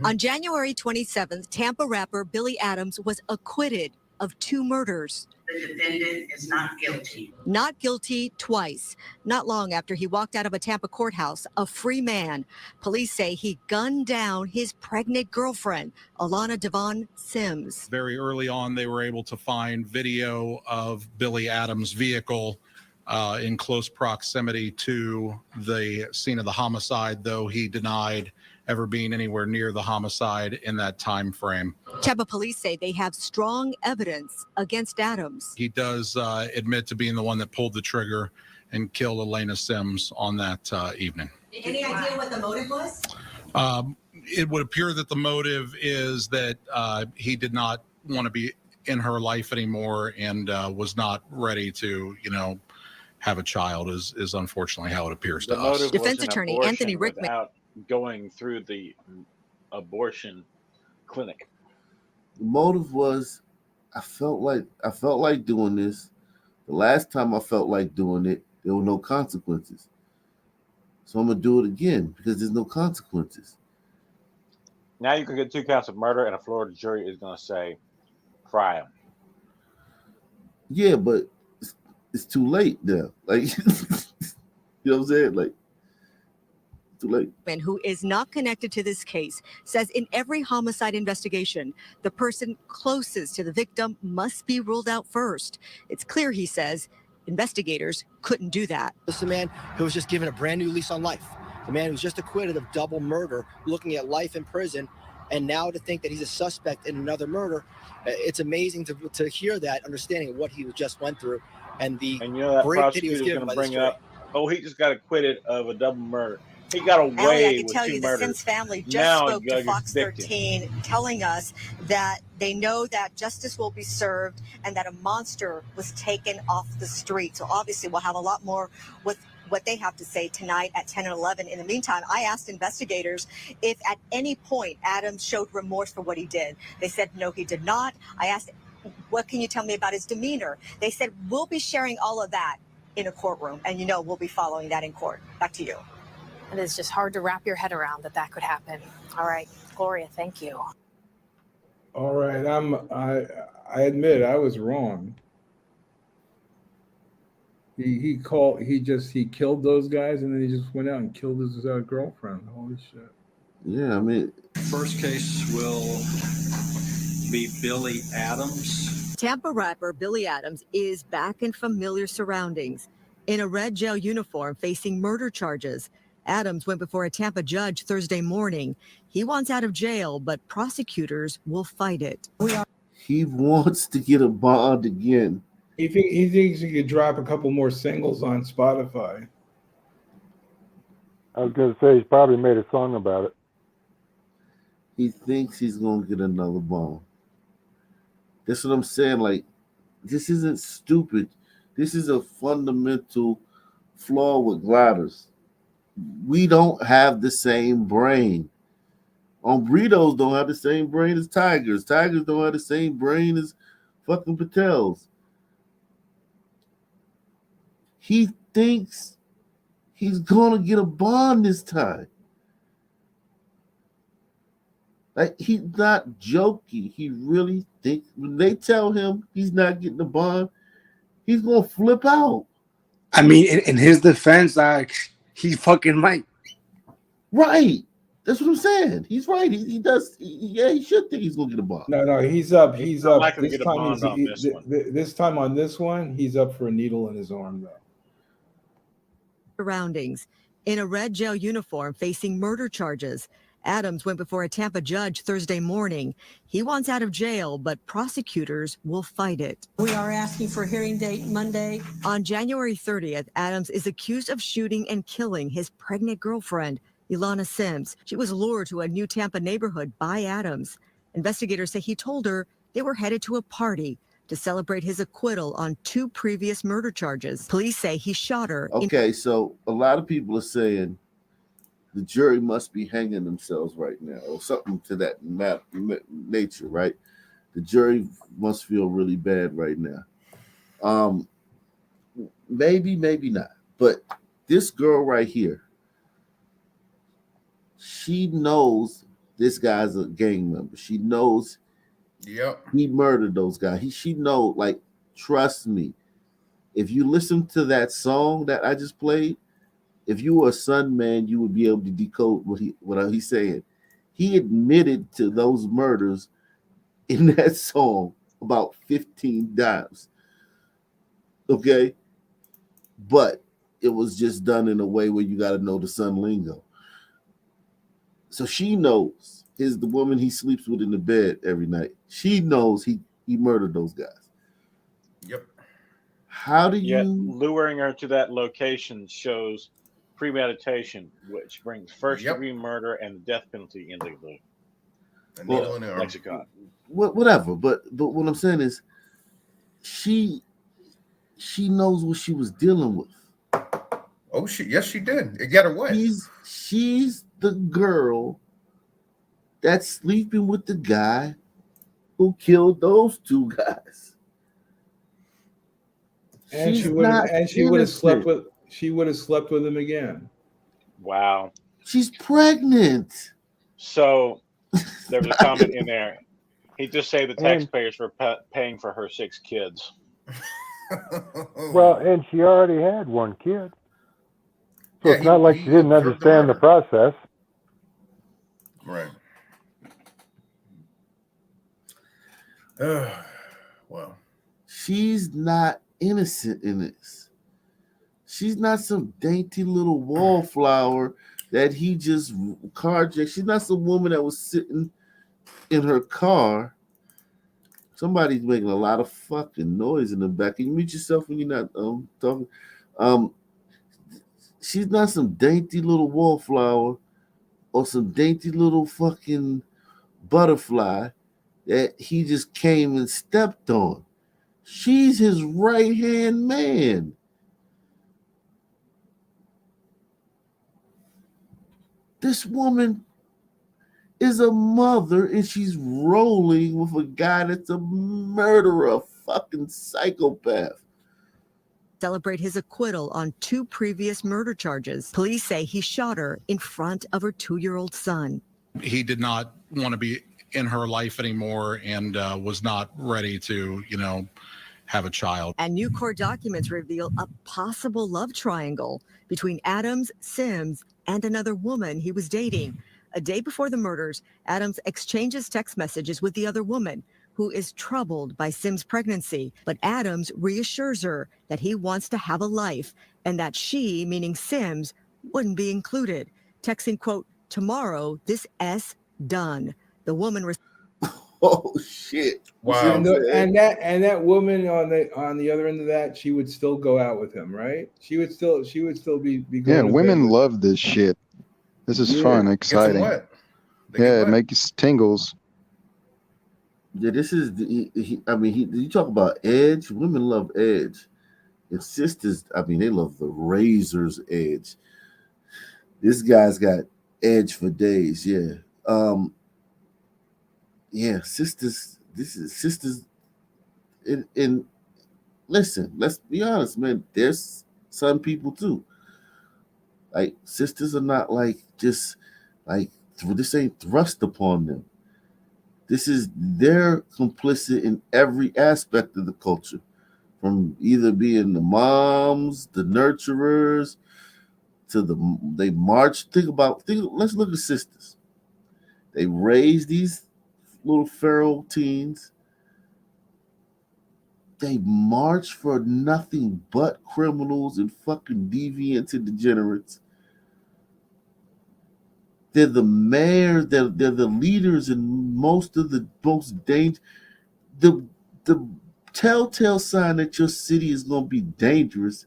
On January 27th, Tampa rapper Billy Adams was acquitted of 2 murders. The defendant is not guilty. Not guilty twice. Not long after he walked out of a Tampa courthouse, a free man. Police say he gunned down his pregnant girlfriend, Alana Devon Sims. Very early on, they were able to find video of Billy Adams' vehicle in close proximity to the scene of the homicide, though he denied ever being anywhere near the homicide in that time frame. Tampa police say they have strong evidence against Adams. He does admit to being the one that pulled the trigger and killed Elena Sims on that evening. Any idea what the motive was? It would appear that the motive is that he did not want to be in her life anymore and was not ready to, have a child is unfortunately how it appears to us. motive Defense was an attorney abortion Anthony Rickman. without going through the abortion clinic. The motive was, I felt like doing this. The last time I felt like doing it, there were no consequences. So I'm gonna do it again because there's no consequences. Now you can get 2 counts of murder, and a Florida jury is going to say, fry him. Yeah, but it's too late now. Like, you know what I'm saying? Like, too late. Who is not connected to this case says in every homicide investigation, the person closest to the victim must be ruled out first. It's clear, he says, investigators couldn't do that. This is a man who was just given a brand new lease on life. The man who's just acquitted of double murder, looking at life in prison, and now to think that he's a suspect in another murder, it's amazing to hear that, understanding of what he just went through, and the That break that he was prosecutor's given going by to this bring jury. up, oh, he just got acquitted of a double murder. He got away Allie, I can with tell 2 you the murders. Sims family just Now spoke he to got Fox convicted. 13, telling us that they know that justice will be served and that a monster was taken off the street. So obviously we'll have a lot more with what they have to say tonight at 10 and 11. In the meantime, I asked investigators if at any point Adams showed remorse for what he did. They said, no, he did not. I asked, what can you tell me about his demeanor? They said, we'll be sharing all of that in a courtroom, and we'll be following that in court. Back to you. It is just hard to wrap your head around that could happen. All right, Gloria, thank you. All right, I admit I was wrong. He killed those guys and then he just went out and killed his girlfriend. Holy shit. Yeah, I mean, First case will be Billy Adams. Tampa rapper Billy Adams is back in familiar surroundings. In a red jail uniform facing murder charges, Adams went before a Tampa judge Thursday morning. He wants out of jail, but prosecutors will fight it. He wants to get a bond again. He thinks he could drop a couple more singles on Spotify. I was going to say he's probably made a song about it. He thinks he's going to get another bond. That's what I'm saying. Like, this isn't stupid. This is a fundamental flaw with gliders. We don't have the same brain. Burritos don't have the same brain as tigers. Tigers don't have the same brain as fucking Patels. He thinks he's going to get a bond this time. Like, he's not joking. He really thinks when they tell him he's not getting a bond, he's going to flip out. I mean, in his defense, he fucking might. Right. That's what I'm saying. He's right. He does. He should think he's going to get a bond. No, he's up. He's up. Not gonna get a bond on this one. This time on this one, he's up for a needle in his arm, though. Surroundings. In a red jail uniform facing murder charges, Adams went before a Tampa judge Thursday morning. He wants out of jail, but prosecutors will fight it. We are asking for a hearing date Monday. On January 30th, Adams is accused of shooting and killing his pregnant girlfriend, Ilana Sims. She was lured to a new Tampa neighborhood by Adams. Investigators say he told her they were headed to a party to celebrate his acquittal on 2 previous murder charges. Police say he shot her. Okay, so a lot of people are saying the jury must be hanging themselves right now, or something to that nature, right? The jury must feel really bad right now. Maybe, maybe not. But this girl right here, she knows this guy's a gang member. She knows Yep. He murdered those guys. She know, like, trust me. If you listen to that song that I just played, if you were a Sun man, you would be able to decode what he's saying. He admitted to those murders in that song about 15 times. Okay? But it was just done in a way where you got to know the Sun lingo. So she knows the woman he sleeps with in the bed every night. She knows he murdered those guys. Yep. How do Yet you luring her to that location shows premeditation, which brings first degree murder and the death penalty into the lexicon. Whatever, but what I'm saying is, she knows what she was dealing with. Oh, yes, she did. It got her what? She's the girl that's sleeping with the guy who killed those two guys. And she would have slept with him again. Wow. She's pregnant. So there was a comment in there. He just saved the taxpayers for paying for her 6 kids. Well, and she already had one kid. So it's not like she didn't understand the process. Right. Well, she's not innocent in this. She's not some dainty little wallflower that he just carjacked. She's not some woman that was sitting in her car. Somebody's making a lot of fucking noise in the back. Can you mute yourself when you're not talking? She's not some dainty little wallflower or some dainty little fucking butterfly that he just came and stepped on. She's his right-hand man. This woman is a mother and she's rolling with a guy that's a murderer, a fucking psychopath. Celebrate his acquittal on 2 previous murder charges. Police say he shot her in front of her 2-year-old son. He did not want to be in her life anymore and was not ready to, have a child. And new court documents reveal a possible love triangle between Adams, Sims, and another woman he was dating. A day before the murders, Adams exchanges text messages with the other woman, who is troubled by Sims' pregnancy. But Adams reassures her that he wants to have a life and that she, meaning Sims, wouldn't be included. Texting, quote, "Tomorrow, this S done." The woman oh shit. Wow. And that woman on the other end of that, she would still go out with him, right? She would still be going Yeah, to women bed. love this shit. This is fun, exciting. Yeah, it makes tingles. Yeah, this is you talk about edge. Women love edge. And sisters, they love the razor's edge. This guy's got edge for days, yeah. Sisters. This is sisters. And listen, let's be honest, man. There's some people too. Like sisters are not like just like this ain't thrust upon them. They're complicit in every aspect of the culture, from either being the moms, the nurturers, to they march. Let's look at sisters. They raise these little feral teens. They march for nothing but criminals and fucking deviants and degenerates. They're the mayors. They're the leaders in most of the most dangerous. The telltale sign that your city is going to be dangerous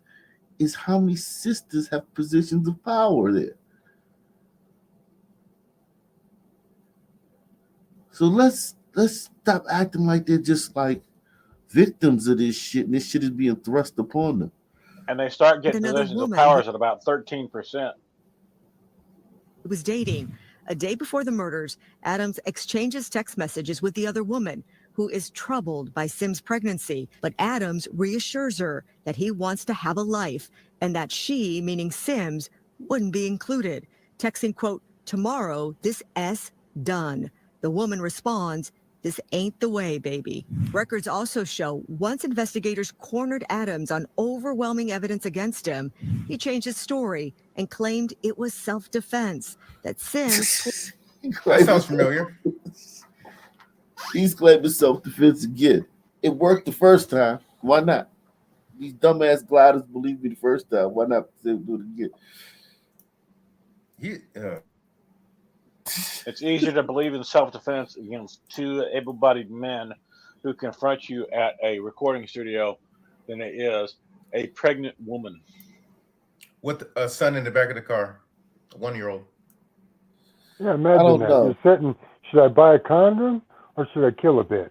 is how many sisters have positions of power there. So let's stop acting like they're just like victims of this shit, and this shit is being thrust upon them. And they start getting Another positions of woman powers at about 13%. was dating. A day before the murders, Adams exchanges text messages with the other woman, who is troubled by Sims' pregnancy. But Adams reassures her that he wants to have a life and that she, meaning Sims, wouldn't be included. Texting, quote, "Tomorrow, this S done." The woman responds, This ain't the way, baby. Records also show once investigators cornered Adams on overwhelming evidence against him, he changed his story and claimed it was self-defense. That Sims... That sounds familiar. He's claiming self-defense again. It worked the first time. Why not? These dumbass gliders believed me the first time. Why not do it again? It's easier to believe in self-defense against two able-bodied men who confront you at a recording studio than it is a pregnant woman with a son in the back of the car, a 1-year-old. Yeah, imagine that. know. You're sitting, should I buy a condom or should I kill a bitch?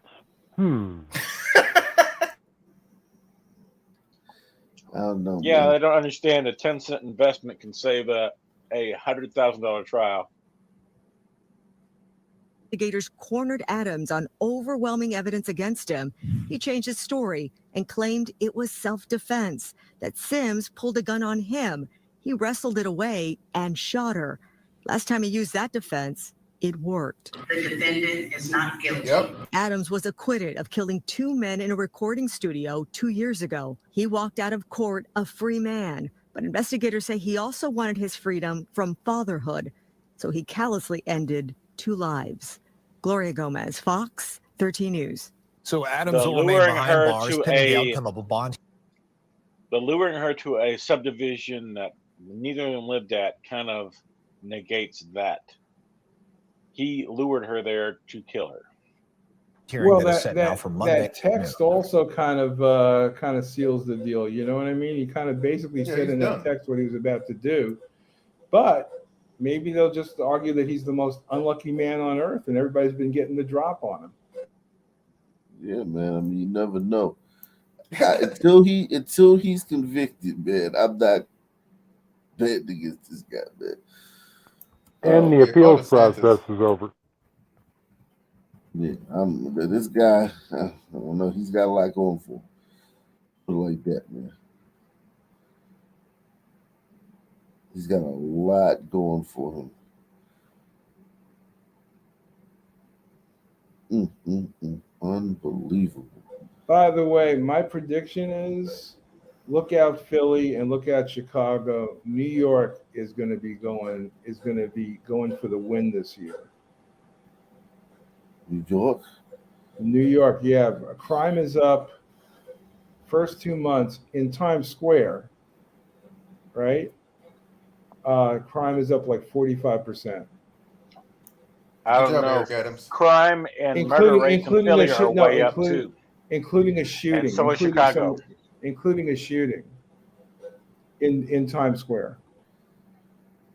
I don't know. Yeah, man. they don't understand a 10-cent investment can save a $100,000 trial. Investigators cornered Adams on overwhelming evidence against him. He changed his story and claimed it was self-defense, that Sims pulled a gun on him. He wrestled it away and shot her. Last time he used that defense, it worked. The defendant is not guilty. Adams was acquitted of killing 2 men in a recording studio 2 years ago. He walked out of court a free man, but investigators say he also wanted his freedom from fatherhood, so he callously ended 2 lives. Gloria Gomez, Fox 13 News. So Adams will remain behind bars pending the outcome of a bond. But luring her to a subdivision that neither of them lived at kind of negates that. He lured her there to kill her. Hearing that is set now for Monday. That text also kind of seals the deal. You know what I mean? He kind of basically said in that text what he was about to do. But maybe they'll just argue that he's the most unlucky man on earth, and everybody's been getting the drop on him. Yeah, man. I mean, you never know. Until he's convicted, man, I'm not betting against this guy, man. And the appeals process is over. Yeah, this guy, I don't know, he's got a lot going for him. Put it like that, man. He's got a lot going for him. Unbelievable. By the way, my prediction is look out Philly and look out Chicago. New York is going to be going for the win this year. New York? New York, yeah. Crime is up first 2 months in Times Square, right? Crime is up like 45%. I don't know. Crime and murder rates in Philly are way up too. Including a shooting. And so is Chicago. Including a shooting in Times Square.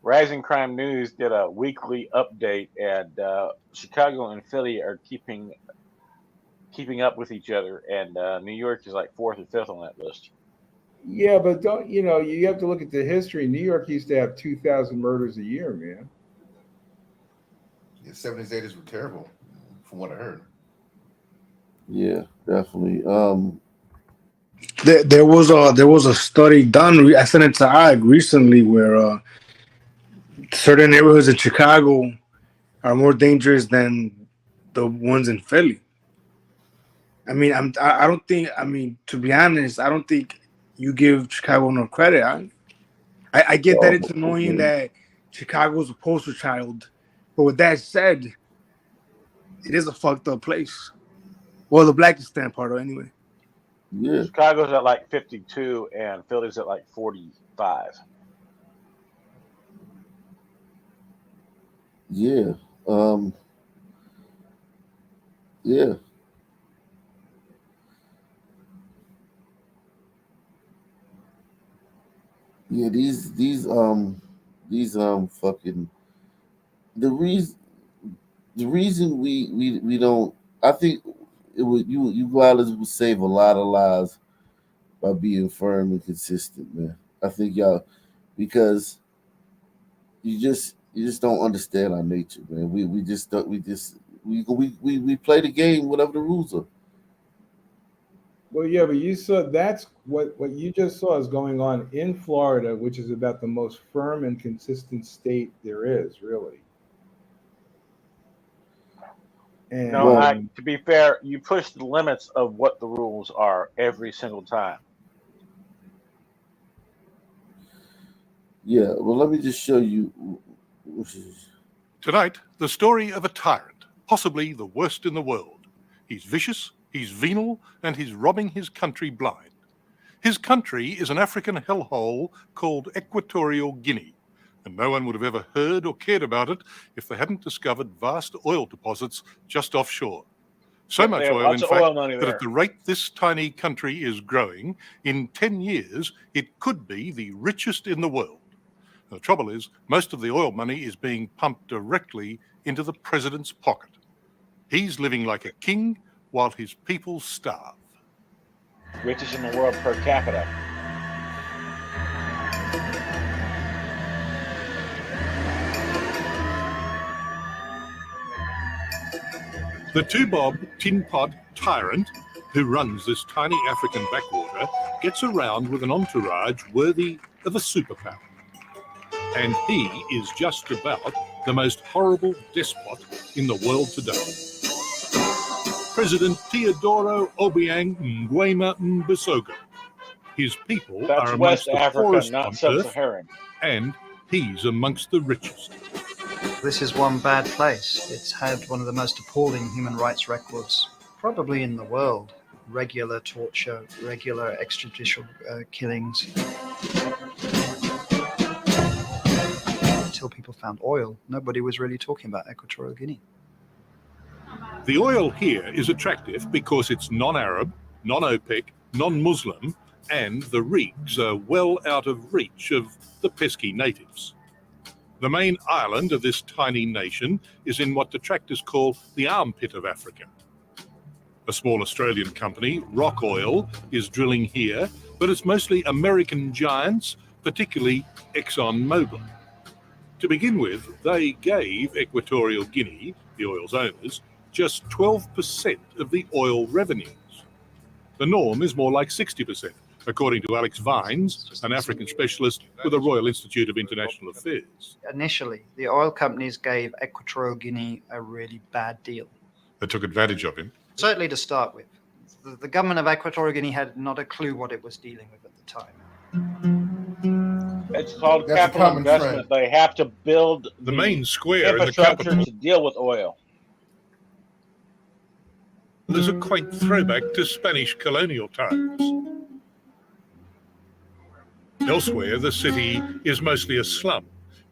Rising Crime News did a weekly update, and Chicago and Philly are keeping up with each other, and New York is like 4th or 5th on that list. Yeah, but you have to look at the history. New York used to have 2,000 murders a year, man. The 70s, 80s were terrible, from what I heard. Yeah, definitely. There was a study done. I sent it to Ig recently where certain neighborhoods in Chicago are more dangerous than the ones in Philly. I mean, I don't think. I mean, to be honest, I don't think you give Chicago no credit. I get that it's annoying that Chicago's a poster child, but with that said, it is a fucked up place. Well, the Blackistan part, anyway. Yeah. Chicago's at like 52, and Philly's at like 45. Yeah. Yeah. Yeah, these fucking the reason we don't, I think it would you guys would save a lot of lives by being firm and consistent, man. I think y'all, because you just don't understand our nature, man. We play the game whatever the rules are. Well, yeah, but you saw that's what you just saw is going on in Florida, which is about the most firm and consistent state there is, really. And No, to be fair, you push the limits of what the rules are every single time. Yeah, well, let me just show you. Tonight, the story of a tyrant, possibly the worst in the world. He's vicious, he's venal, and he's robbing his country blind. His country is an African hellhole called Equatorial Guinea, and no one would have ever heard or cared about it if they hadn't discovered vast oil deposits just offshore. So much They have oil, in lots of fact, oil money that there. at the rate this tiny country is growing, in 10 years, it could be the richest in the world. The trouble is, most of the oil money is being pumped directly into the president's pocket. He's living like a king while his people starve. Richest in the world per capita. The two-bob, tin-pot tyrant who runs this tiny African backwater gets around with an entourage worthy of a superpower. And he is just about the most horrible despot in the world today. President Teodoro Obiang Nguema Mbasogo. His people That's are amongst West the Africa, poorest not on earth, sub-Saharan. and he's amongst the richest. This is one bad place. It's had one of the most appalling human rights records, probably in the world. Regular torture, regular extrajudicial killings. Until people found oil, nobody was really talking about Equatorial Guinea. The oil here is attractive because it's non-Arab, non-OPEC, non-Muslim, and the rigs are well out of reach of the pesky natives. The main island of this tiny nation is in what detractors call the armpit of Africa. A small Australian company, Rock Oil, is drilling here, but it's mostly American giants, particularly ExxonMobil. To begin with, they gave Equatorial Guinea, the oil's owners, just 12% of the oil revenues. The norm is more like 60%, according to Alex Vines, an African specialist with the Royal Institute of International Affairs. Initially, the oil companies gave Equatorial Guinea a really bad deal. They took advantage of him. Certainly to start with. The government of Equatorial Guinea had not a clue what it was dealing with at the time. It's called That's a capital common investment. They have to build The main square in the infrastructure capital. to deal with oil. There's a quaint throwback to Spanish colonial times. Elsewhere, the city is mostly a slum,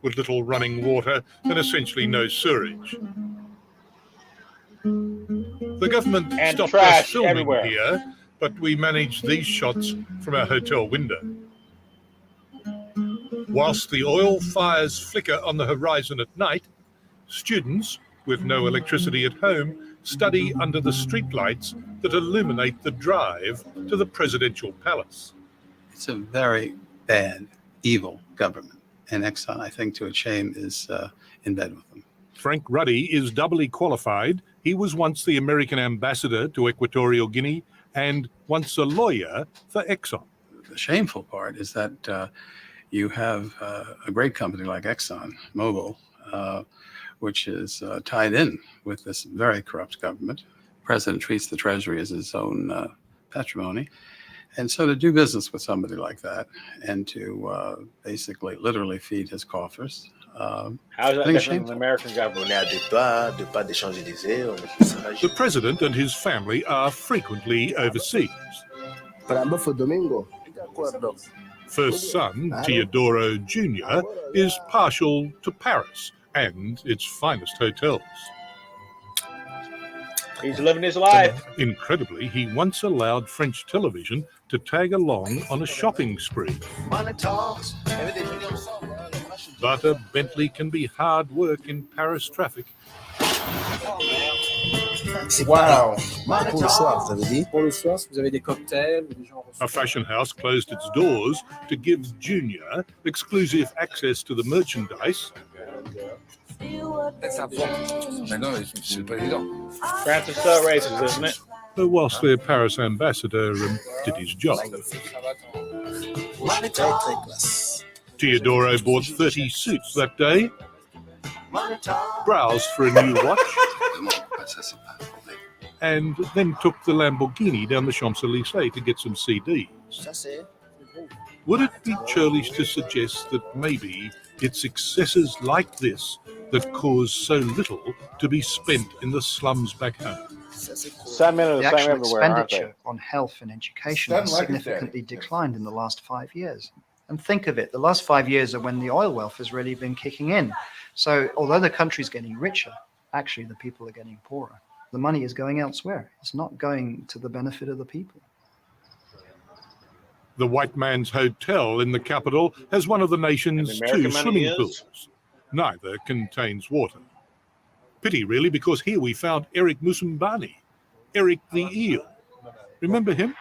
with little running water and essentially no sewerage. The government And stopped trash us filming everywhere. here, but we managed these shots from our hotel window. Whilst the oil fires flicker on the horizon at night, students with no electricity at home study under the streetlights that illuminate the drive to the presidential palace. It's a very bad, evil government. And Exxon, I think, to its shame, is in bed with them. Frank Ruddy is doubly qualified. He was once the American ambassador to Equatorial Guinea and once a lawyer for Exxon. The shameful part is that you have a great company like Exxon Mobil, which is tied in with this very corrupt government. The president treats the treasury as his own patrimony. And so to do business with somebody like that and to basically literally feed his coffers. How is that I think it's different than the American government? The president and his family are frequently overseas. First son, Teodoro Jr., is partial to Paris and its finest hotels. He's living his life. Incredibly, he once allowed French television to tag along on a shopping spree. But a Bentley can be hard work in Paris traffic. Wow. Pour le soir, vous avez dit? Pour le soir, si vous avez des cocktails, des gens A fashion house closed its doors to give Junior exclusive access to the merchandise. Francis so racist, isn't it? But whilst their Paris ambassador did his job. Teodoro bought 30 suits that day, browsed for a new watch, and then took the Lamborghini down the Champs-Élysées to get some CDs. Would it be churlish to suggest that maybe it's excesses like this that cause so little to be spent in the slums back home? Some men are The the same actual everywhere, aren't they? expenditure on health and education Doesn't has like it there. significantly declined in the last 5 years. And think of it, the last 5 years are when the oil wealth has really been kicking in. So although the country's getting richer, actually the people are getting poorer. The money is going elsewhere. It's not going to the benefit of the people. The White Man's Hotel in the capital has one of the nation's And American two money swimming is? pools. Neither contains water. Pity, really, because here we found Eric Musumbani, Eric the Eel. Remember him?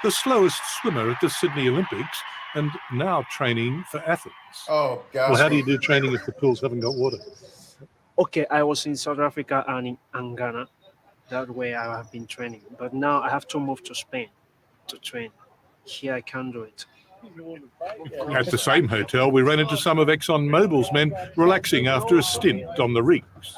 The slowest swimmer at the Sydney Olympics and now training for Athens. Oh, God. Well, how do you do training if the pools haven't got water? Okay, I was in South Africa and in Ghana. That way I have been training. But now I have to move to Spain to train. Here I can't do it. At the same hotel, we ran into some of ExxonMobil's men relaxing after a stint on the rigs.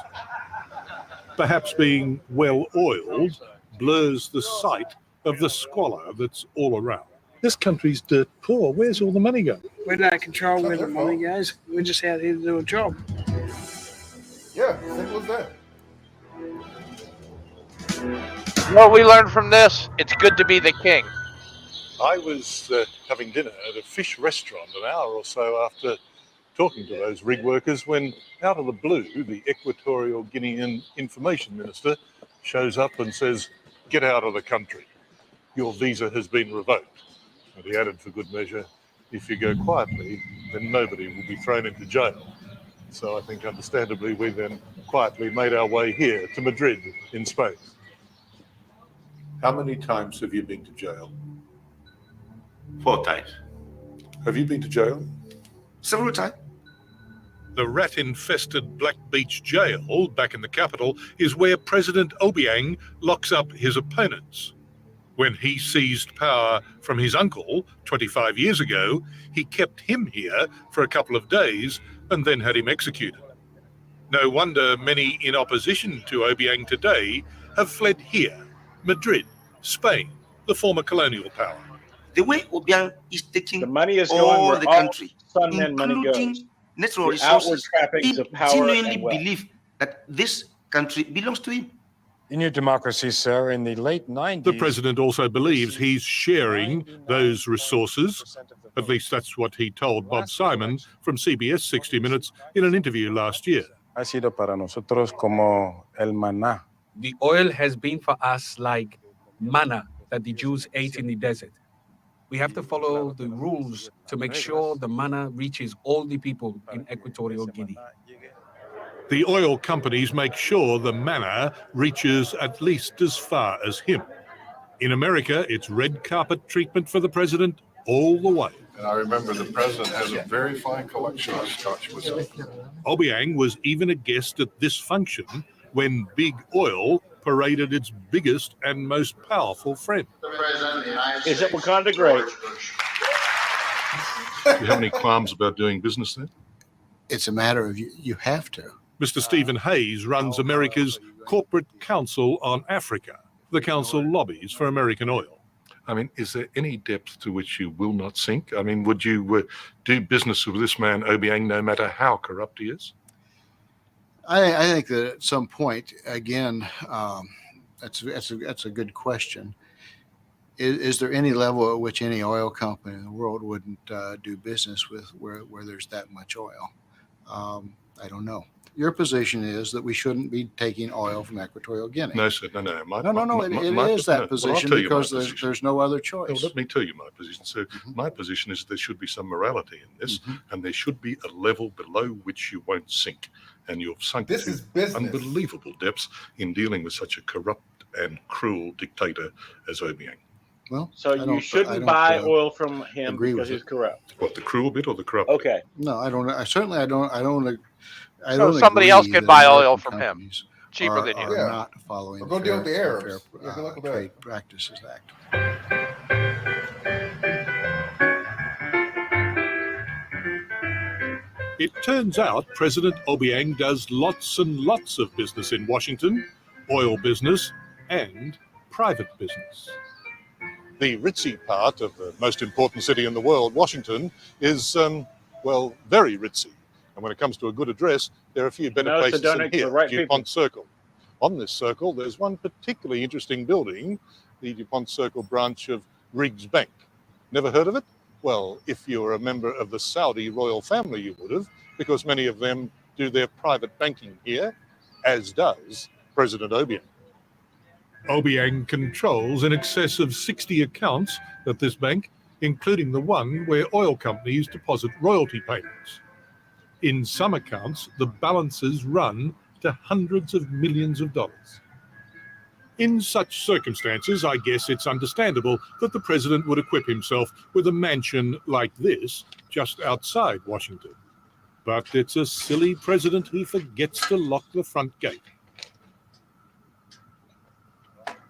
Perhaps being well-oiled blurs the sight of the squalor that's all around. This country's dirt poor. Where's all the money going? We don't control where the money goes. We're just out here to do a job. Yeah, simple as that. You know what we learned from this? It's good to be the king. I was having dinner at a fish restaurant an hour or so after talking to those rig workers when, out of the blue, the Equatorial Guinean Information Minister shows up and says, "Get out of the country. Your visa has been revoked." And he added for good measure, "If you go quietly, then nobody will be thrown into jail." So I think understandably we then quietly made our way here to Madrid in Spain. How many times have you been to jail? 4 times. Have you been to jail? Several times. The rat-infested Black Beach jail back in the capital is where President Obiang locks up his opponents. When he seized power from his uncle 25 years ago, he kept him here for a couple of days and then had him executed. No wonder many in opposition to Obiang today have fled here, Madrid, Spain, the former colonial power. The way Obiang is taking The money is going all where the all country, Sunman money including goes. natural The outward resources, trappings he of power genuinely and wealth. believes that this country belongs to him. In your democracy, sir, in the late 90s... The president also believes he's sharing those resources. At least that's what he told Bob Simon from CBS 60 Minutes in an interview last year. Ha sido para nosotros como el maná. The oil has been for us like manna that the Jews ate in the desert. We have to follow the rules to make sure the manna reaches all the people in Equatorial Guinea. The oil companies make sure the manna reaches at least as far as him. In America, it's red carpet treatment for the president all the way. And I remember the president has a very fine collection of Scotch whiskey. Obiang was even a guest at this function when Big Oil paraded its biggest and most powerful friend. Is it Wakanda great? Do you have any qualms about doing business there? It's a matter of you have to. Mr. Stephen Hayes runs America's Corporate Council on Africa. The council lobbies for American oil. I mean, is there any depth to which you will not sink? I mean, would you do business with this man, Obiang, no matter how corrupt he is? I think that at some point, again, that's a good question. Is there any level at which any oil company in the world wouldn't do business with where there's that much oil? I don't know. Your position is that we shouldn't be taking oil from Equatorial Guinea. No, sir, no. It is that position because there's no other choice. Well, let me tell you my position. So my position is there should be some morality in this, and there should be a level below which you won't sink. And you've sunk to unbelievable depths in dealing with such a corrupt and cruel dictator as Obiang. Well, So you shouldn't buy oil from him agree because with he's corrupt. What, the cruel bit or the corrupt Okay. No, I don't. I certainly I don't. So somebody else could buy oil from him cheaper than you. Are not following Go deal with the Arabs. Fair, Yeah, good luck with that. Trade Practices Act. It turns out President Obiang does lots and lots of business in Washington, oil business and private business. The ritzy part of the most important city in the world, Washington, is, well, very ritzy. And when it comes to a good address, there are a few better Notice to places than donate to here, the right DuPont Circle. On this circle, there's one particularly interesting building, the DuPont Circle branch of Riggs Bank. Never heard of it? Well, if you're a member of the Saudi royal family, you would have, because many of them do their private banking here, as does President Obiang. Obiang controls in excess of 60 accounts at this bank, including the one where oil companies deposit royalty payments. In some accounts, the balances run to hundreds of millions of dollars. In such circumstances, I guess it's understandable that the president would equip himself with a mansion like this just outside Washington. But it's a silly president who forgets to lock the front gate.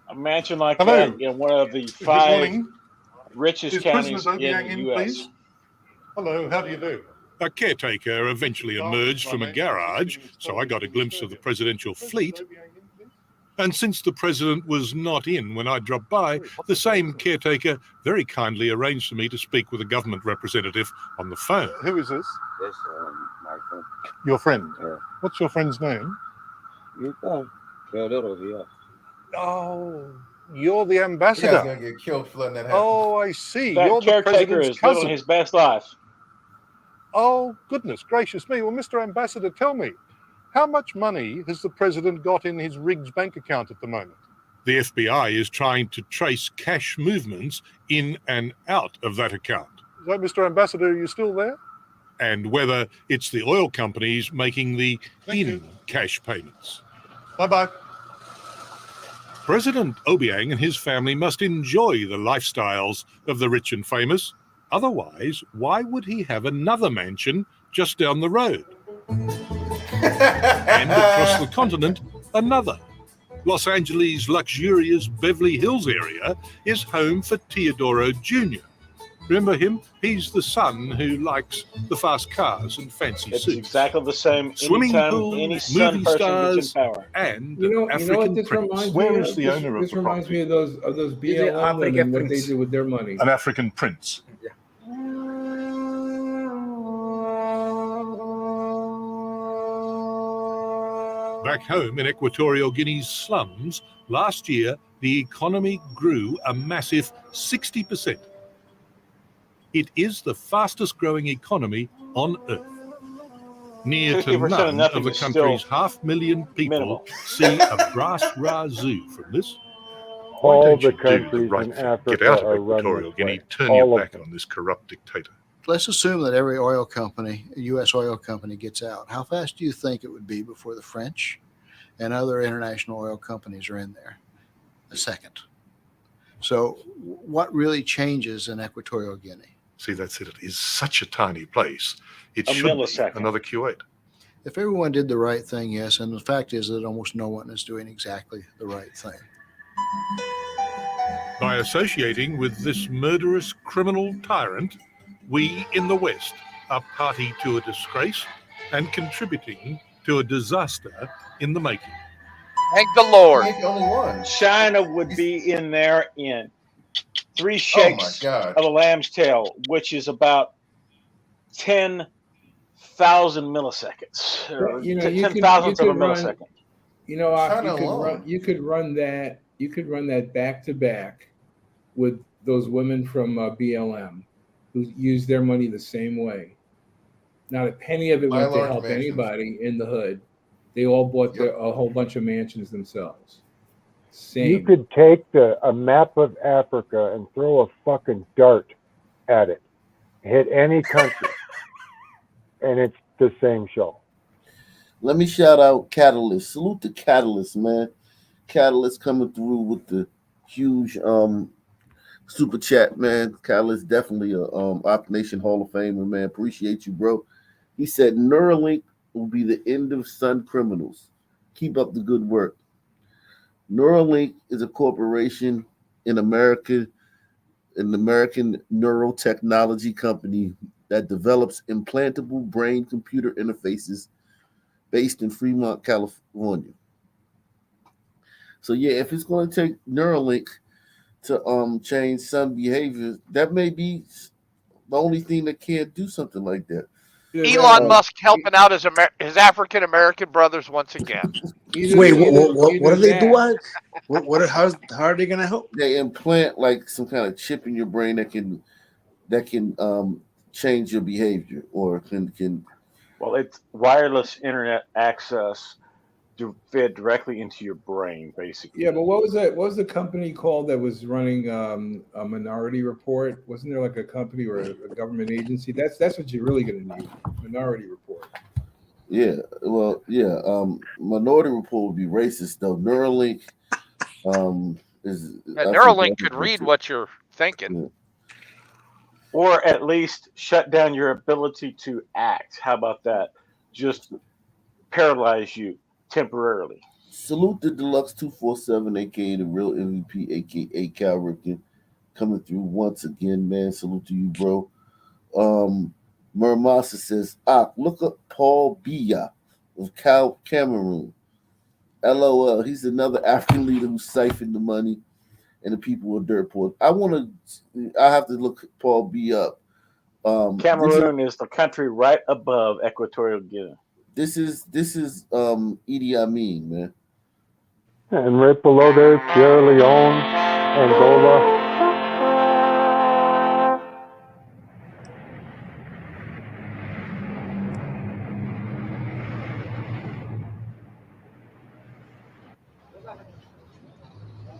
A mansion like Hello. that in one of the Good 5 morning. richest Is counties President in Obiang the in, U.S. please? Hello, how do you do? A caretaker eventually emerged from a garage, so I got a glimpse of the presidential fleet. And since the president was not in when I dropped by, the same caretaker very kindly arranged for me to speak with a government representative on the phone. Who is this? Yes, my friend. Your friend? Yeah. What's your friend's name? You come. Teodoro, Oh, you're the You ambassador. guys gonna get killed for letting that happen. Oh, I see. That You're the caretaker president's is living cousin. his best life. Oh, goodness gracious me. Well, Mr. Ambassador, tell me, how much money has the president got in his Riggs bank account at the moment? The FBI is trying to trace cash movements in and out of that account, Is that Mr. Ambassador, are you still there? and whether it's the oil companies making the in-cash payments. Bye-bye. President Obiang and his family must enjoy the lifestyles of the rich and famous. Otherwise, why would he have another mansion just down the road? And across the continent, another. Los Angeles' luxurious Beverly Hills area is home for Teodoro Jr. Remember him? He's the son who likes the fast cars and fancy It's suits. exactly the same Swimming anytime pools, any sun movie person stars, gets in power. and You know African what this prince. reminds Where me is of? the owner of This the reminds property? me of those He's an BLM women, African what they prince. do with their money. An African prince. Back home in Equatorial Guinea's slums, last year the economy grew a massive 60%. It is the fastest growing economy on earth. Near to 50% of none nothing of the is country's still 500,000 people minimal. see a brass razoo from this. All don't the you do the countries right in thing? Africa Get out of are run Equatorial this Guinea, way. turn All your of back them. on this corrupt dictator. Let's assume that every oil company, U.S. oil company, gets out. How fast do you think it would be before the French and other international oil companies are in there? A second. So, what really changes in Equatorial Guinea? See, that's it. It is such a tiny place. It A should be millisecond. another Kuwait. If everyone did the right thing, yes, and the fact is that almost no one is doing exactly the right thing. By associating with this murderous criminal tyrant, we in the West are party to a disgrace and contributing to a disaster in the making. Thank the Lord. He ain't the only one. China would be in there in 3 Oh my shakes God. of a lamb's tail, which is about 10,000 milliseconds, or Well, you know, you 10 could- thousandths you of a could run- millisecond. You know, China alone. you could run that back to back with those women from BLM who use their money the same way. Not a penny of it By went to large help mansions. anybody in the hood. They all bought a whole bunch of mansions themselves. Same. You could take a map of Africa and throw a fucking dart at it, hit any country, and it's the same show. Let me shout out Catalyst. Salute to Catalyst, man. Catalyst coming through with the huge super chat, man. Catalyst definitely a Op Nation Hall of Famer, man. Appreciate you, bro. He said Neuralink will be the end of sun criminals. Keep up the good work. Neuralink is a corporation in America, an American neurotechnology company that develops implantable brain-computer interfaces based in Fremont, California. So yeah, if it's going to take Neuralink to change some behavior, that may be the only thing that can't do something like that. Elon Musk helping out his African American brothers once again. Wait, what do they do? How are they gonna help? They implant like some kind of chip in your brain that can change your behavior or can. Well, it's wireless internet access to fed directly into your brain, basically. Yeah, but what was that? What was the company called that was running a Minority Report? Wasn't there like a company or a government agency? That's what you're really going to need. Minority Report. Yeah, well, yeah. Minority Report would be racist though. Neuralink is. Neuralink could read what you're thinking. Yeah. Or at least shut down your ability to act. How about that? Just paralyze you temporarily. Salute the Deluxe 247, aka the real MVP, aka Cal Ripken, coming through once again, man. Salute to you, bro. Murmasa says, look up Paul Biya of Cameroon. LOL. He's another African leader who siphoned the money and the people were dirt poor. I have to look Paul Biya up. Cameroon is the country right above Equatorial Guinea. This is Idi Amin, man. And right below there, Sierra Leone, Angola.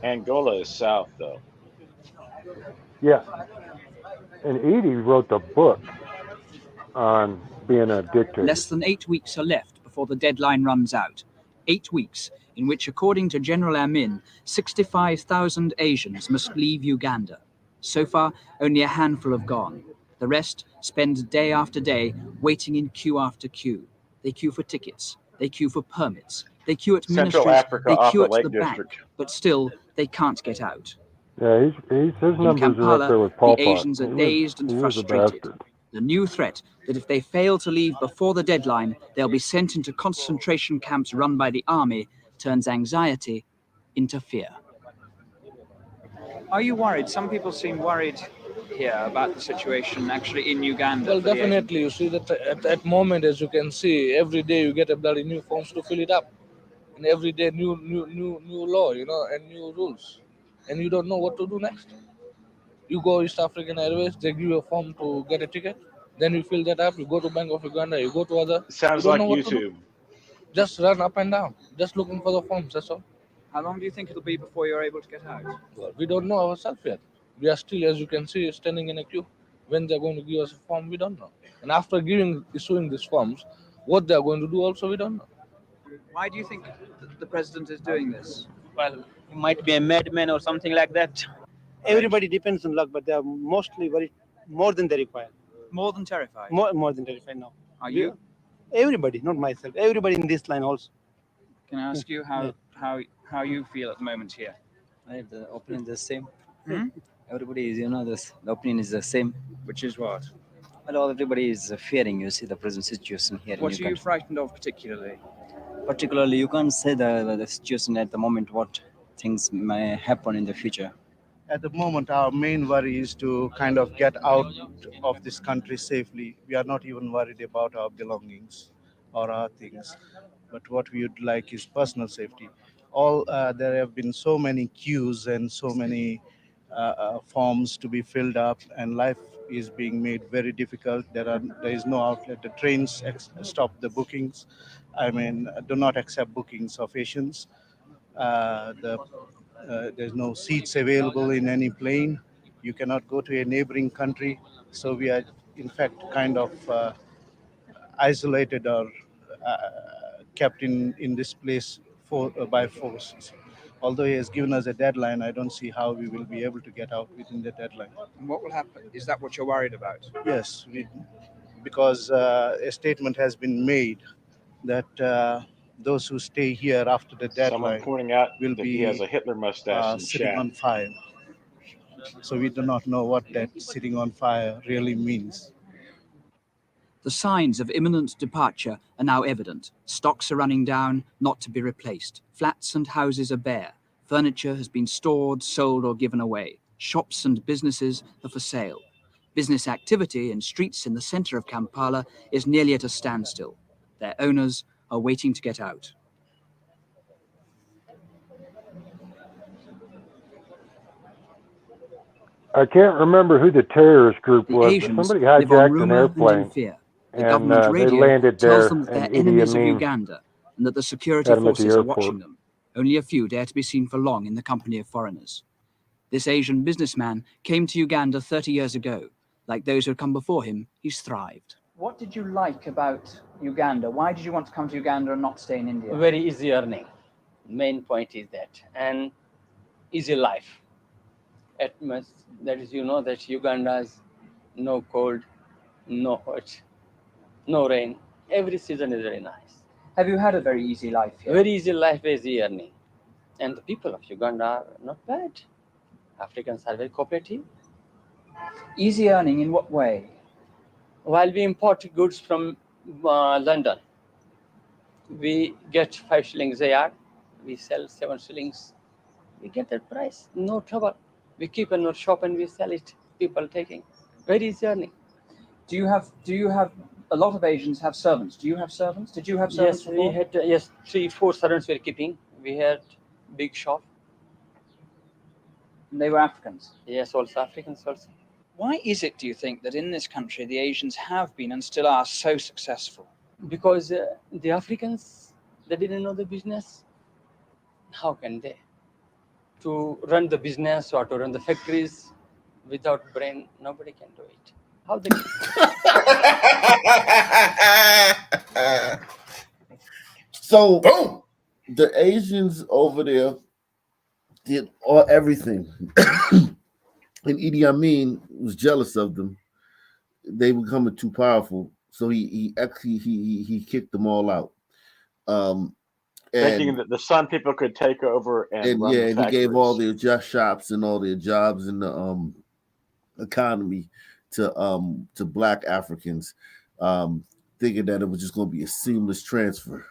Angola is south, though. Yeah. And Edie wrote the book on being a dictator. Less than 8 weeks are left before the deadline runs out. 8 weeks in which, according to General Amin, 65,000 Asians must leave Uganda. So far, only a handful have gone. The rest spend day after day waiting in queue after queue. They queue for tickets. They queue for permits. They queue at Central ministries. Africa They off queue the at the Lake bank. District. But still, they can't get out. Yeah, his In numbers are up Kampala, there with the Pol Pot. Asians are dazed and He was a frustrated. bastard. The new threat that if they fail to leave before the deadline, they'll be sent into concentration camps run by the army turns anxiety into fear. Are you worried? Some people seem worried here about the situation actually in Uganda. Well, for the definitely. You see that at that moment, as you can see, every day you get a bloody new forms to fill it up, and every day new law, and new rules, and you don't know what to do next. You go East African Airways, they give you a form to get a ticket. Then you fill that up. You go to Bank of Uganda. You go to other. Sounds you don't like know what to do. YouTube. Just run up and down, just looking for the forms. That's all. How long do you think it'll be before you're able to get out? Well, we don't know ourselves yet. We are still, as you can see, standing in a queue. When they're going to give us a form, we don't know. And after issuing these forms, what they're going to do also, we don't know. Why do you think the president is doing this? Well, he might be a madman or something like that. Everybody depends on luck, but they are mostly very more than they require. More than terrified? More than terrified now. Are you? Everybody, not myself. Everybody in this line also. Can I ask you how you feel at the moment here? The opinion is the same. Hmm? Everybody is, the opinion is the same. Which is what? Well, everybody is fearing, you see, the present situation here What in are you Uganda. frightened of particularly? Particularly, you can't say the situation at the moment, what things may happen in the future. At the moment, our main worry is to kind of get out of this country safely. We are not even worried about our belongings or our things, but what we would like is personal safety. There have been so many queues and so many forms to be filled up, and life is being made very difficult. There is no outlet. The trains stop the bookings. Do not accept bookings of Asians. There's no seats available in any plane. You cannot go to a neighboring country. So we are, in fact, kind of isolated or kept in this place by force. Although he has given us a deadline, I don't see how we will be able to get out within the deadline. And what will happen? Is that what you're worried about? Yes, because a statement has been made that those who stay here after the Someone deadline pointing out will that be he has a Hitler mustache in sitting chat. on fire. So we do not know what that sitting on fire really means. The signs of imminent departure are now evident. Stocks are running down, not to be replaced. Flats and houses are bare. Furniture has been stored, sold, or given away. Shops and businesses are for sale. Business activity in streets in the center of Kampala is nearly at a standstill. Their owners are waiting to get out. I can't remember who the terrorist group The was, Asians but somebody live on hijacked an rumor and in airplane, fear. The and government they radio landed tells there, them that and they're Idi enemies of Amin Uganda and that the security had them at the forces are airport. watching them. Only a few dare to be seen for long in the company of foreigners. This Asian businessman came to Uganda 30 years ago. Like those who had come before him, he's thrived. What did you like about Uganda? Why did you want to come to Uganda and not stay in India? Very easy earning. Main point is that, and easy life. At most, that is, you know that Uganda has no cold, no hot, no rain. Every season is very nice. Have you had a very easy life here? Very easy life, easy earning. And the people of Uganda are not bad. Africans are very cooperative. Easy earning in what way? While we import goods from London, we get 5 shillings a yard. We sell 7 shillings. We get that price, no trouble. We keep in our shop and we sell it. People taking. Very easy earning. Do you have a lot of Asians have servants? Do you have servants? Did you have servants? Yes, we had 3-4 servants we were keeping. We had big shop. And they were Africans? Yes, also Africans also. Why is it, do you think, that in this country the Asians have been and still are so successful? Because the Africans, they didn't know the business. How can they? To run the business or to run the factories without brain, nobody can do it. How they So boom, the Asians over there did everything, and Idi Amin was jealous of them. They were becoming too powerful, so he kicked them all out. Thinking that the Sun people could take over and run the he gave all factories. their shops and all their jobs in the economy to Black Africans, thinking that it was just going to be a seamless transfer.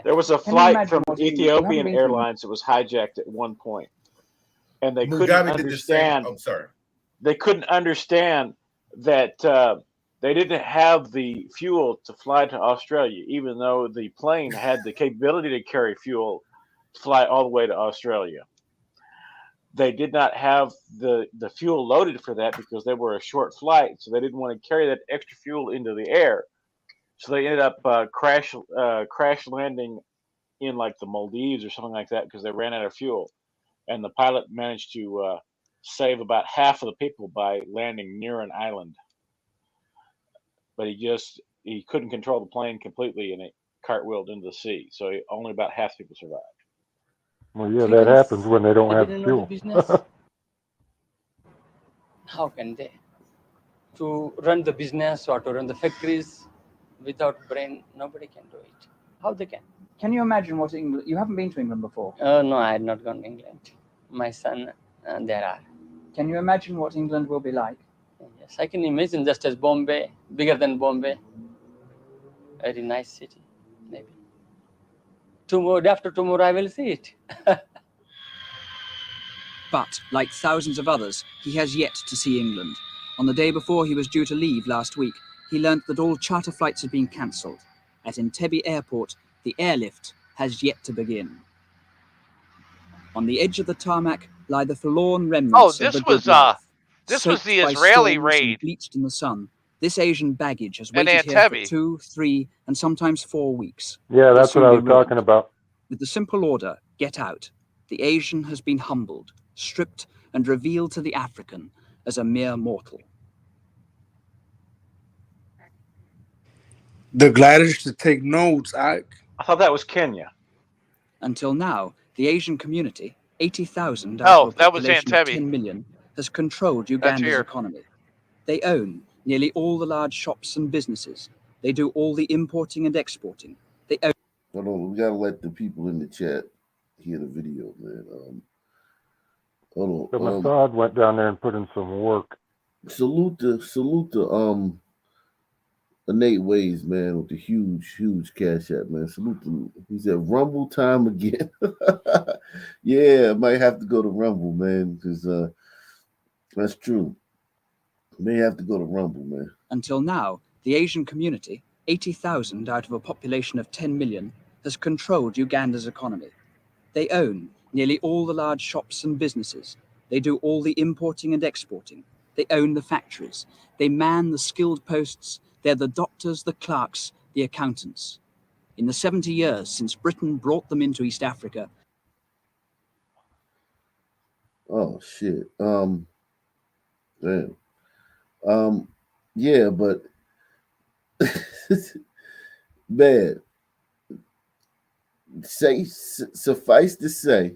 There was a Can you flight imagine from what you Ethiopian haven't been Airlines that was hijacked at one point, and they couldn't Mugabe did the same. understand. I'm sorry. They couldn't understand that they didn't have the fuel to fly to Australia, even though the plane had the capability to carry fuel to fly all the way to Australia. They did not have the fuel loaded for that because they were a short flight, so they didn't want to carry that extra fuel into the air. So they ended up crash landing in like the Maldives or something like that because they ran out of fuel, and the pilot managed to save about half of the people by landing near an island. But he couldn't control the plane completely, and it cartwheeled into the sea. So only about half the people survived. Well, yeah, that happens when they don't have didn't know the fuel. business. How can they? To run the business or to run the factories without brain, nobody can do it. How they can? Can you imagine what England? You haven't been to England before. No, I had not gone to England. My son, there are. Can you imagine what England will be like? Yes, I can imagine just as Bombay, bigger than Bombay. Very nice city, maybe. Tomorrow, after tomorrow, I will see it. But, like thousands of others, he has yet to see England. On the day before he was due to leave last week, he learnt that all charter flights had been cancelled. At Entebbe Airport, the airlift has yet to begin. On the edge of the tarmac lie the forlorn remnants of the good life. This was the Soaked by Israeli storms raid and bleached in the sun, this Asian baggage has in waited here for Entebbe. 2, 3, and sometimes 4 weeks. Yeah, Will that's soon what I be was ruined. talking about. With the simple order, get out, the Asian has been humbled, stripped, and revealed to the African as a mere mortal. The gliders should take notes. I thought that was Kenya. Until now, the Asian community, 80,000 Oh, out of a that was population of Entebbe. 10 million, has controlled Uganda's here. economy. They own nearly all the large shops and businesses. They do all the importing and exporting. They own. Hold on, we gotta let the people in the chat hear the video, man. Hold The on. Mossad went down there and put in some work. Salute the Nate Ways, man, with the huge cash app, man. Salute to him. He said Rumble time again. Yeah, I might have to go to Rumble, man, because that's true. May have to go to Rumble, man. Until now, the Asian community, 80,000 out of a population of 10 million, has controlled Uganda's economy. They own nearly all the large shops and businesses. They do all the importing and exporting. They own the factories. They man the skilled posts. They're the doctors, the clerks, the accountants. In the 70 years since Britain brought them into East Africa. Oh shit. Damn. Yeah, but man, suffice to say,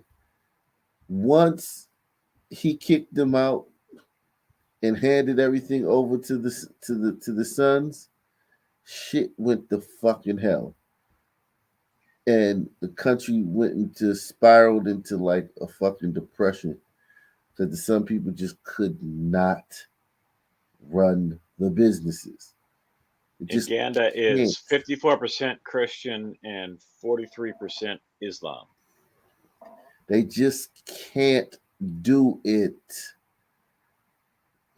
once he kicked them out and handed everything over to the Sons, shit went to fucking hell. And the country spiraled into like a fucking depression because the Sun people just could not run the businesses. Uganda is 54% Christian and 43% Islam. They just can't do it.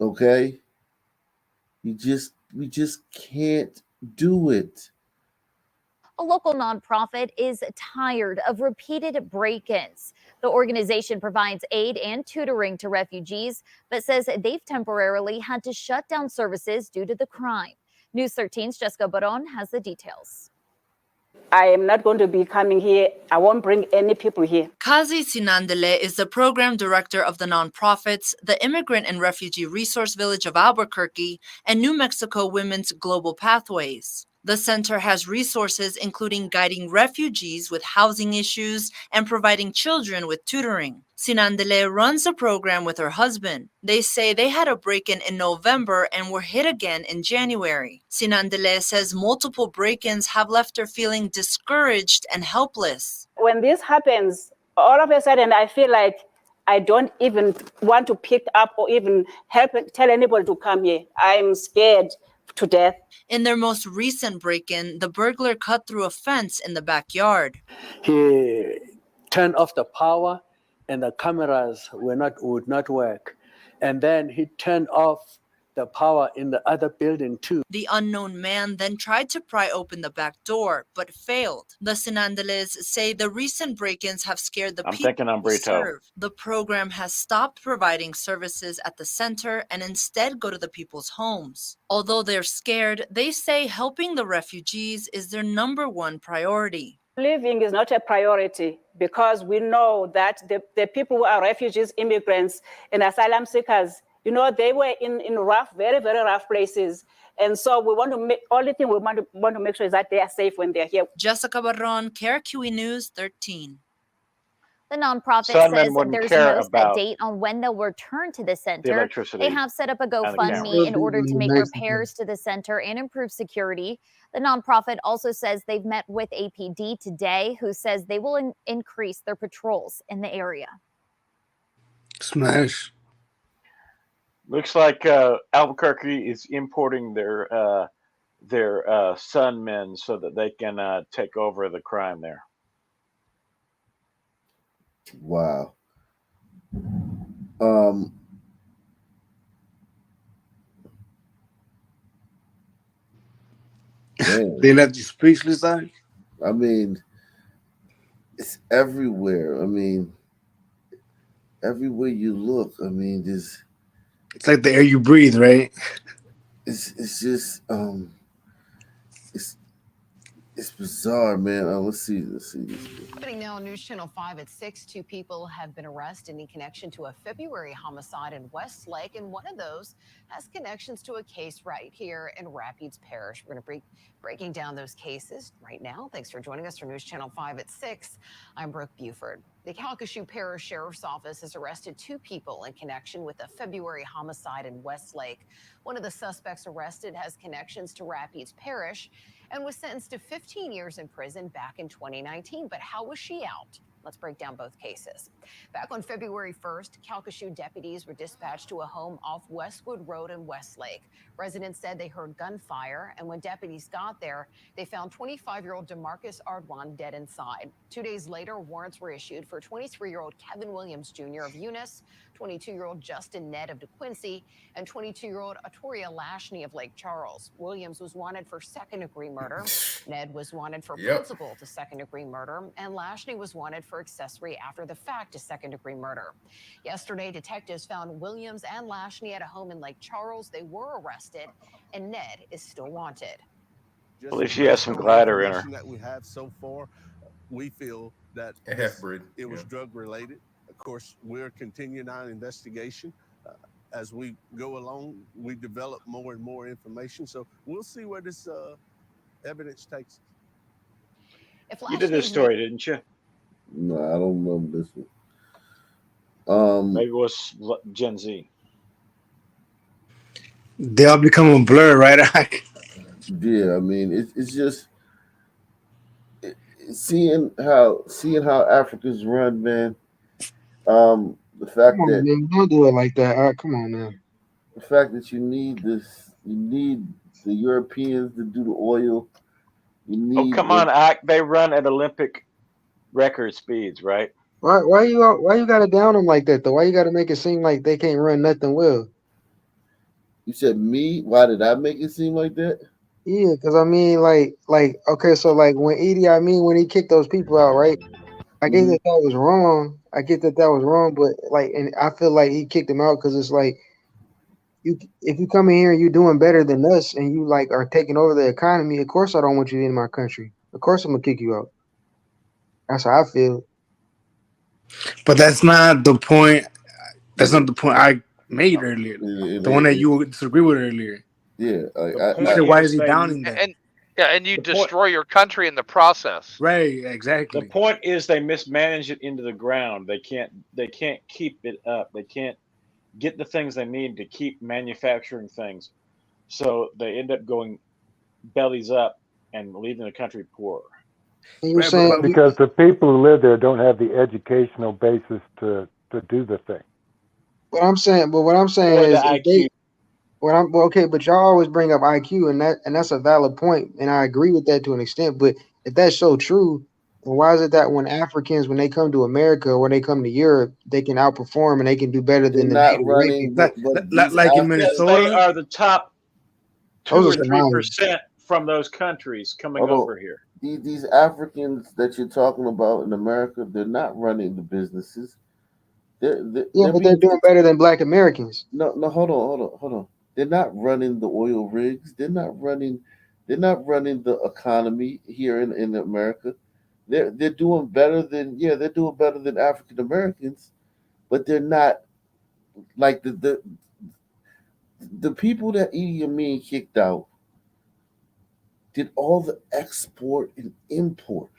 Okay? We just can't do it. A local nonprofit is tired of repeated break-ins. The organization provides aid and tutoring to refugees, but says they've temporarily had to shut down services due to the crime. News 13's Jessica Baron has the details. I am not going to be coming here. I won't bring any people here. Kazi Sinandele is the program director of the nonprofits, the Immigrant and Refugee Resource Village of Albuquerque, and New Mexico Women's Global Pathways. The center has resources including guiding refugees with housing issues and providing children with tutoring. Sinandele runs the program with her husband. They say they had a break-in in November and were hit again in January. Sinandele says multiple break-ins have left her feeling discouraged and helpless. When this happens, all of a sudden I feel like I don't even want to pick up or even tell anybody to come here. I'm scared to death. In their most recent break-in, the burglar cut through a fence in the backyard. He turned off the power and the cameras would not work. And then he turned off the power in the other building too. The unknown man then tried to pry open the back door, but failed. The Sinandeles say the recent break-ins have scared the people they serve. The program has stopped providing services at the center and instead go to the people's homes. Although they're scared, they say helping the refugees is their #1 priority. Living is not a priority because we know that the people who are refugees, immigrants, and asylum seekers, you know, they were in rough, very, very rough places. And so we want to make, only thing we want to make sure is that they are safe when they're here. Jessica Barron, KRQE News 13. The nonprofit says there's no set date on when they'll return to the center. They have set up a GoFundMe in order to make repairs to the center and improve security. The nonprofit also says they've met with APD today, who says they will increase their patrols in the area. Smash. Looks like Albuquerque is importing their Sun men so that they can take over the crime there. Wow. They left you speechless, I mean, it's everywhere. I mean, everywhere you look, I mean, it's like the air you breathe, right? It's just it's bizarre, man. Let's see. Happening now on News Channel 5 at 6. 2 people have been arrested in connection to a February homicide in Westlake, and one of those has connections to a case right here in Rapides Parish. We're going to be breaking down those cases right now. Thanks for joining us for News Channel 5 at 6. I'm Brooke Buford. The Calcasieu Parish Sheriff's Office has arrested 2 people in connection with a February homicide in Westlake. One of the suspects arrested has connections to Rapides Parish and was sentenced to 15 years in prison back in 2019. But how was she out? Let's break down both cases. Back on February 1st, Calcasieu deputies were dispatched to a home off Westwood Road in Westlake. Residents said they heard gunfire, and when deputies got there, they found 25-year-old DeMarcus Ardwan dead inside. 2 days later, warrants were issued for 23-year-old Kevin Williams Jr. of Eunice, 22-year-old Justin Ned of DeQuincy, and 22-year-old Atoria Lashney of Lake Charles. Williams was wanted for second-degree murder. Ned was wanted for principal to second-degree murder, and Lashney was wanted for accessory after the fact to second-degree murder. Yesterday, detectives found Williams and Lashney at a home in Lake Charles. They were arrested, and Ned is still wanted. At least she has some glider in her. That we have so far, we feel that it was drug related. Of course, we're continuing our investigation. As we go along, we develop more and more information. So we'll see where this evidence takes us. You did this story, didn't you? No, I don't remember this one. Maybe it was Gen Z. They all become a blur, right? Yeah, I mean, it's just seeing how Africans run, man. The fact that man, don't do it like that. All right, come on, man. The fact that you need the Europeans to do the oil. You need. Oh, come on, Ak. They run at Olympic record speeds, right? Why you gotta down them like that though? Why you gotta make it seem like they can't run nothing well? You said me? Why did I make it seem like that? Yeah, because I mean, like, okay, so like when Idi Amin, when he kicked those people out, right? I get that was wrong. I get that was wrong, but like, and I feel like he kicked them out because it's like, if you come in here and you're doing better than us and you like are taking over the economy, of course I don't want you in my country. Of course I'm gonna kick you out. That's how I feel. But that's not the point. That's not the point I made earlier. The one that you disagree with earlier. Yeah. Why is he downing that? And you destroy your country in the process. Right, exactly. The point is they mismanage it into the ground. They can't keep it up. They can't get the things they need to keep manufacturing things. So they end up going bellies up and leaving the country poor. Because the people who live there don't have the educational basis to do the thing. What I'm saying is okay, but y'all always bring up IQ, and that's a valid point, and I agree with that to an extent. But if that's so true, then why is it that when Africans, when they come to America or when they come to Europe, they can outperform and they can do better than the native running, like in Minnesota? They are the top 2 or 3% from those countries coming over here. These Africans that you're talking about in America, they're not running the businesses. But they're doing better than Black Americans. No, hold on. They're not running the oil rigs. They're not running the economy here in America. They're doing better than African Americans, but they're not like the people that Idi Amin kicked out did all the export and import.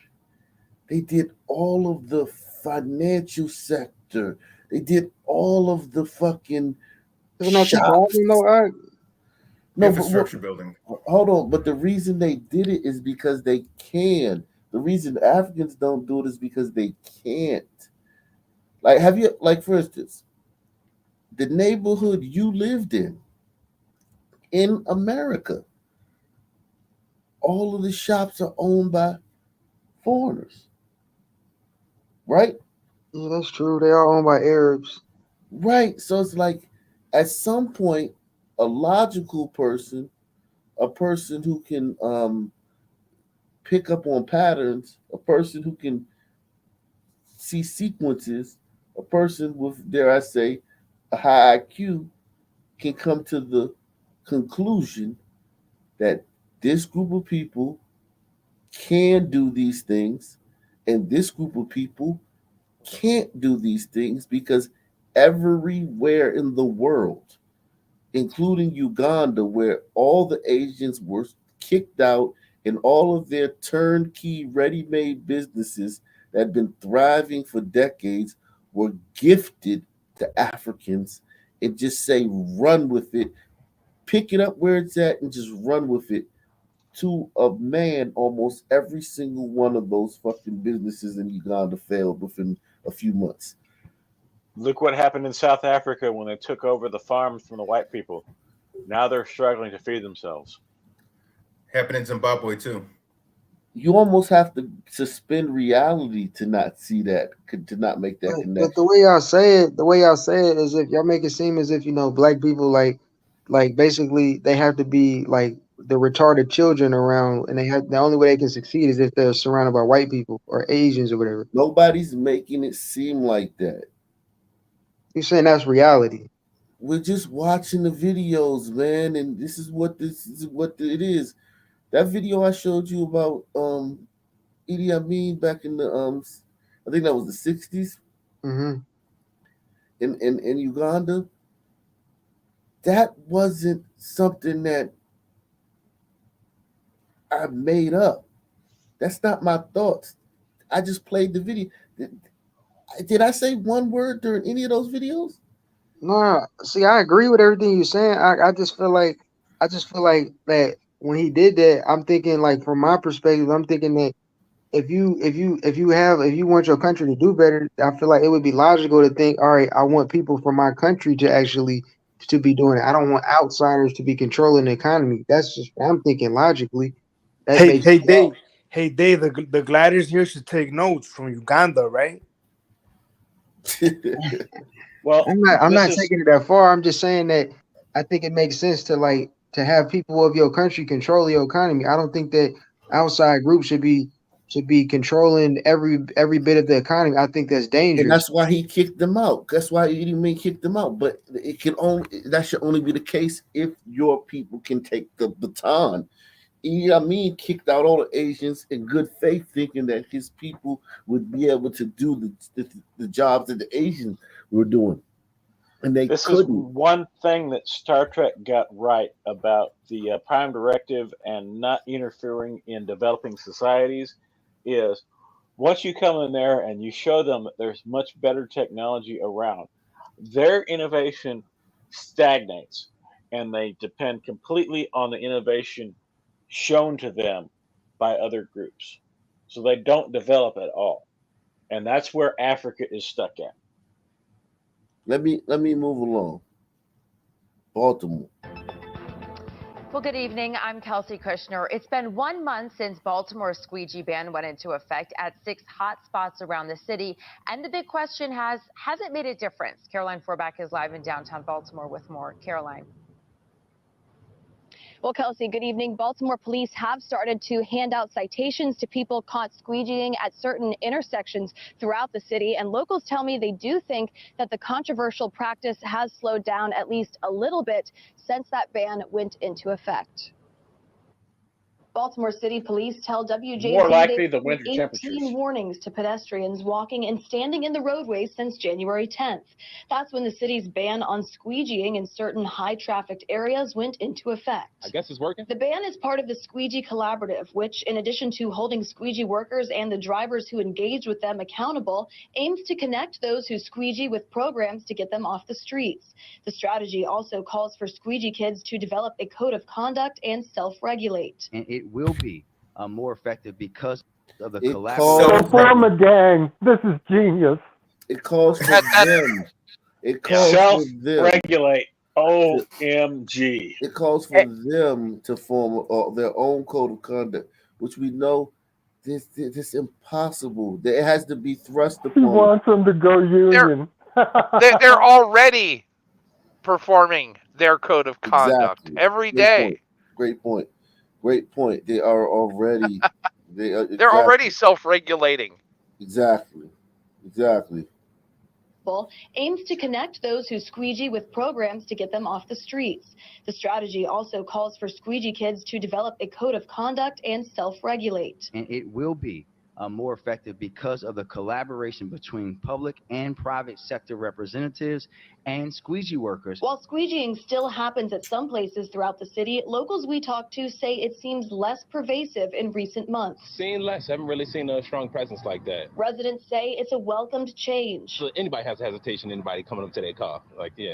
They did all of the financial sector. They did all of the fucking infrastructure building. Hold on, but the reason they did it is because they can. The reason Africans don't do it is because they can't. Like, for instance, the neighborhood you lived in America, all of the shops are owned by foreigners, right? Yeah, that's true. They are owned by Arabs. Right. So it's like at some point, a logical person, a person who can pick up on patterns, a person who can see sequences, a person with, dare I say, a high IQ can come to the conclusion that this group of people can do these things and this group of people can't do these things, because everywhere in the world, including Uganda, where all the Asians were kicked out and all of their turnkey ready-made businesses that had been thriving for decades were gifted to Africans, and just say, run with it, pick it up where it's at and just run with it. to a man, almost every single one of those fucking businesses in Uganda failed within a few months. Look what happened in South Africa when they took over the farms from the white people. Now they're struggling to feed themselves. Happened in Zimbabwe too. You almost have to suspend reality to not see that, to not make that connection. But the way y'all say it is if y'all make it seem as if, you know, black people like basically they have to be like the retarded children around, and the only way they can succeed is if they're surrounded by white people or Asians or whatever. Nobody's making it seem like that. You're saying that's reality. We're just watching the videos, man, and this is what it is. That video I showed you about Idi Amin back in the I think that was the 60s. Mm-hmm. In Uganda, that wasn't something that I made up. That's not my thoughts. I just played the video. Did I say one word during any of those videos? No, see, I agree with everything you're saying. I just feel like that when he did that, I'm thinking, like, from my perspective, I'm thinking that if you want your country to do better, I feel like it would be logical to think, all right, I want people from my country to be doing it. I don't want outsiders to be controlling the economy. That's just what I'm thinking logically. Hey, Dave, the gliders here should take notes from Uganda, right? Well, I'm not taking it that far. I'm just saying that I think it makes sense to have people of your country control your economy. I don't think that outside groups should be controlling every bit of the economy. I think that's dangerous. And that's why he kicked them out. That's why Idi Amin kicked them out. But that should only be the case if your people can take the baton. Idi Amin kicked out all the Asians in good faith, thinking that his people would be able to do the jobs that the Asians were doing. And this couldn't. Is one thing that Star Trek got right about the Prime Directive and not interfering in developing societies is once you come in there and you show them that there's much better technology around, their innovation stagnates and they depend completely on the innovation shown to them by other groups. So they don't develop at all. And that's where Africa is stuck at. Let me move along. Baltimore. Well, good evening. I'm Kelsey Kushner. It's been 1 month since Baltimore's squeegee ban went into effect at 6 hot spots around the city. And the big question has it made a difference? Caroline Forbach is live in downtown Baltimore with more. Caroline. Well, Kelsey, good evening. Baltimore police have started to hand out citations to people caught squeegeeing at certain intersections throughout the city. And locals tell me they do think that the controversial practice has slowed down at least a little bit since that ban went into effect. Baltimore City Police tell WJZ more likely the winter 18 temperatures. warnings to pedestrians walking and standing in the roadways since January 10th. That's when the city's ban on squeegeeing in certain high-trafficked areas went into effect. I guess it's working. The ban is part of the Squeegee Collaborative, which, in addition to holding squeegee workers and the drivers who engage with them accountable, aims to connect those who squeegee with programs to get them off the streets. The strategy also calls for squeegee kids to develop a code of conduct and self-regulate. And it will be more effective because of the collaborative. Form a gang. This is genius. It calls for them. It calls for them. Self-regulate. OMG. It calls for them to form their own code of conduct, which we know this impossible. It has to be thrust upon. He wants them to go union. They're already performing their code of conduct every day. Great point. Great point. They are already. They're already self-regulating. Exactly. Aims to connect those who squeegee with programs to get them off the streets. The strategy also calls for squeegee kids to develop a code of conduct and self-regulate. And it will be more effective because of the collaboration between public and private sector representatives and squeegee workers. While squeegeeing still happens at some places throughout the city, locals we talked to say it seems less pervasive in recent months. Seen less. Haven't really seen a strong presence like that. Residents say it's a welcomed change. So anybody has hesitation, anybody coming up to their car,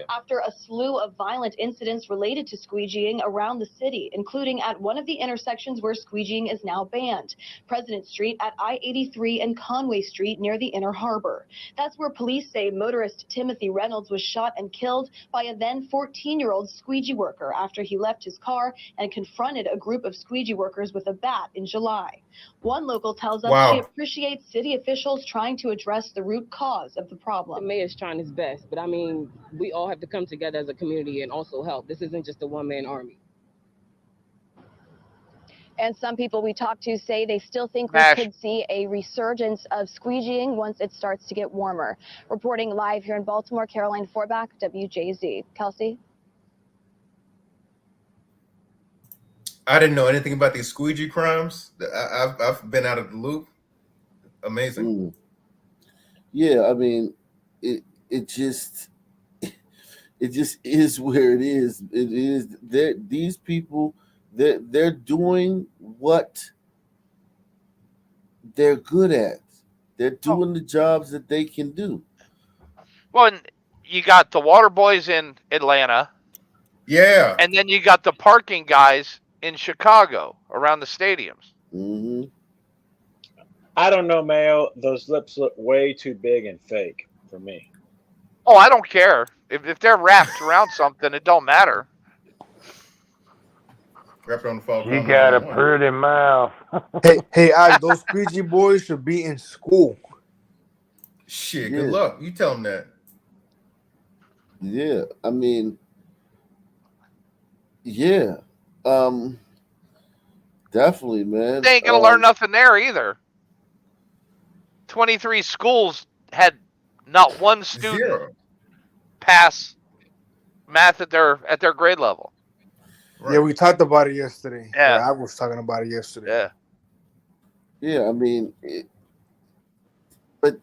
After a slew of violent incidents related to squeegeeing around the city, including at one of the intersections where squeegeeing is now banned, President Street at I-83 and Conway Street near the Inner Harbor. That's where police say motorist Timothy Reynolds was shot and killed by a then 14-year-old squeegee worker after he left his car and confronted a group of squeegee workers with a bat in July. One local tells us she appreciates city officials trying to address the root cause of the problem. The mayor's trying his best, but I mean, we all have to come together as a community and also help. This isn't just a one-man army. And some people we talked to say they still think we could see a resurgence of squeegeeing once it starts to get warmer. Reporting live here in Baltimore, Caroline Forbach, WJZ. Kelsey? I didn't know anything about these squeegee crimes. I've been out of the loop. Amazing. Yeah, I mean, it just is where it is. It is that these people, they're doing what they're good at. They're doing the jobs that they can do. Well, and you got the water boys in Atlanta. Yeah. And then you got the parking guys in Chicago around the stadiums. Mm-hmm. I don't know, Mayo. Those lips look way too big and fake for me. Oh, I don't care. If they're wrapped around something, it don't matter. Wrapped on the fall. You got a pretty mouth. hey, those squeegee boys should be in school. Shit, good luck. You tell them that. Yeah, I mean, yeah, definitely, man. They ain't gonna learn nothing there either. 23 schools had not one student pass math at their grade level. Right. Yeah, we talked about it yesterday. Yeah, I was talking about it yesterday. Yeah. I mean, but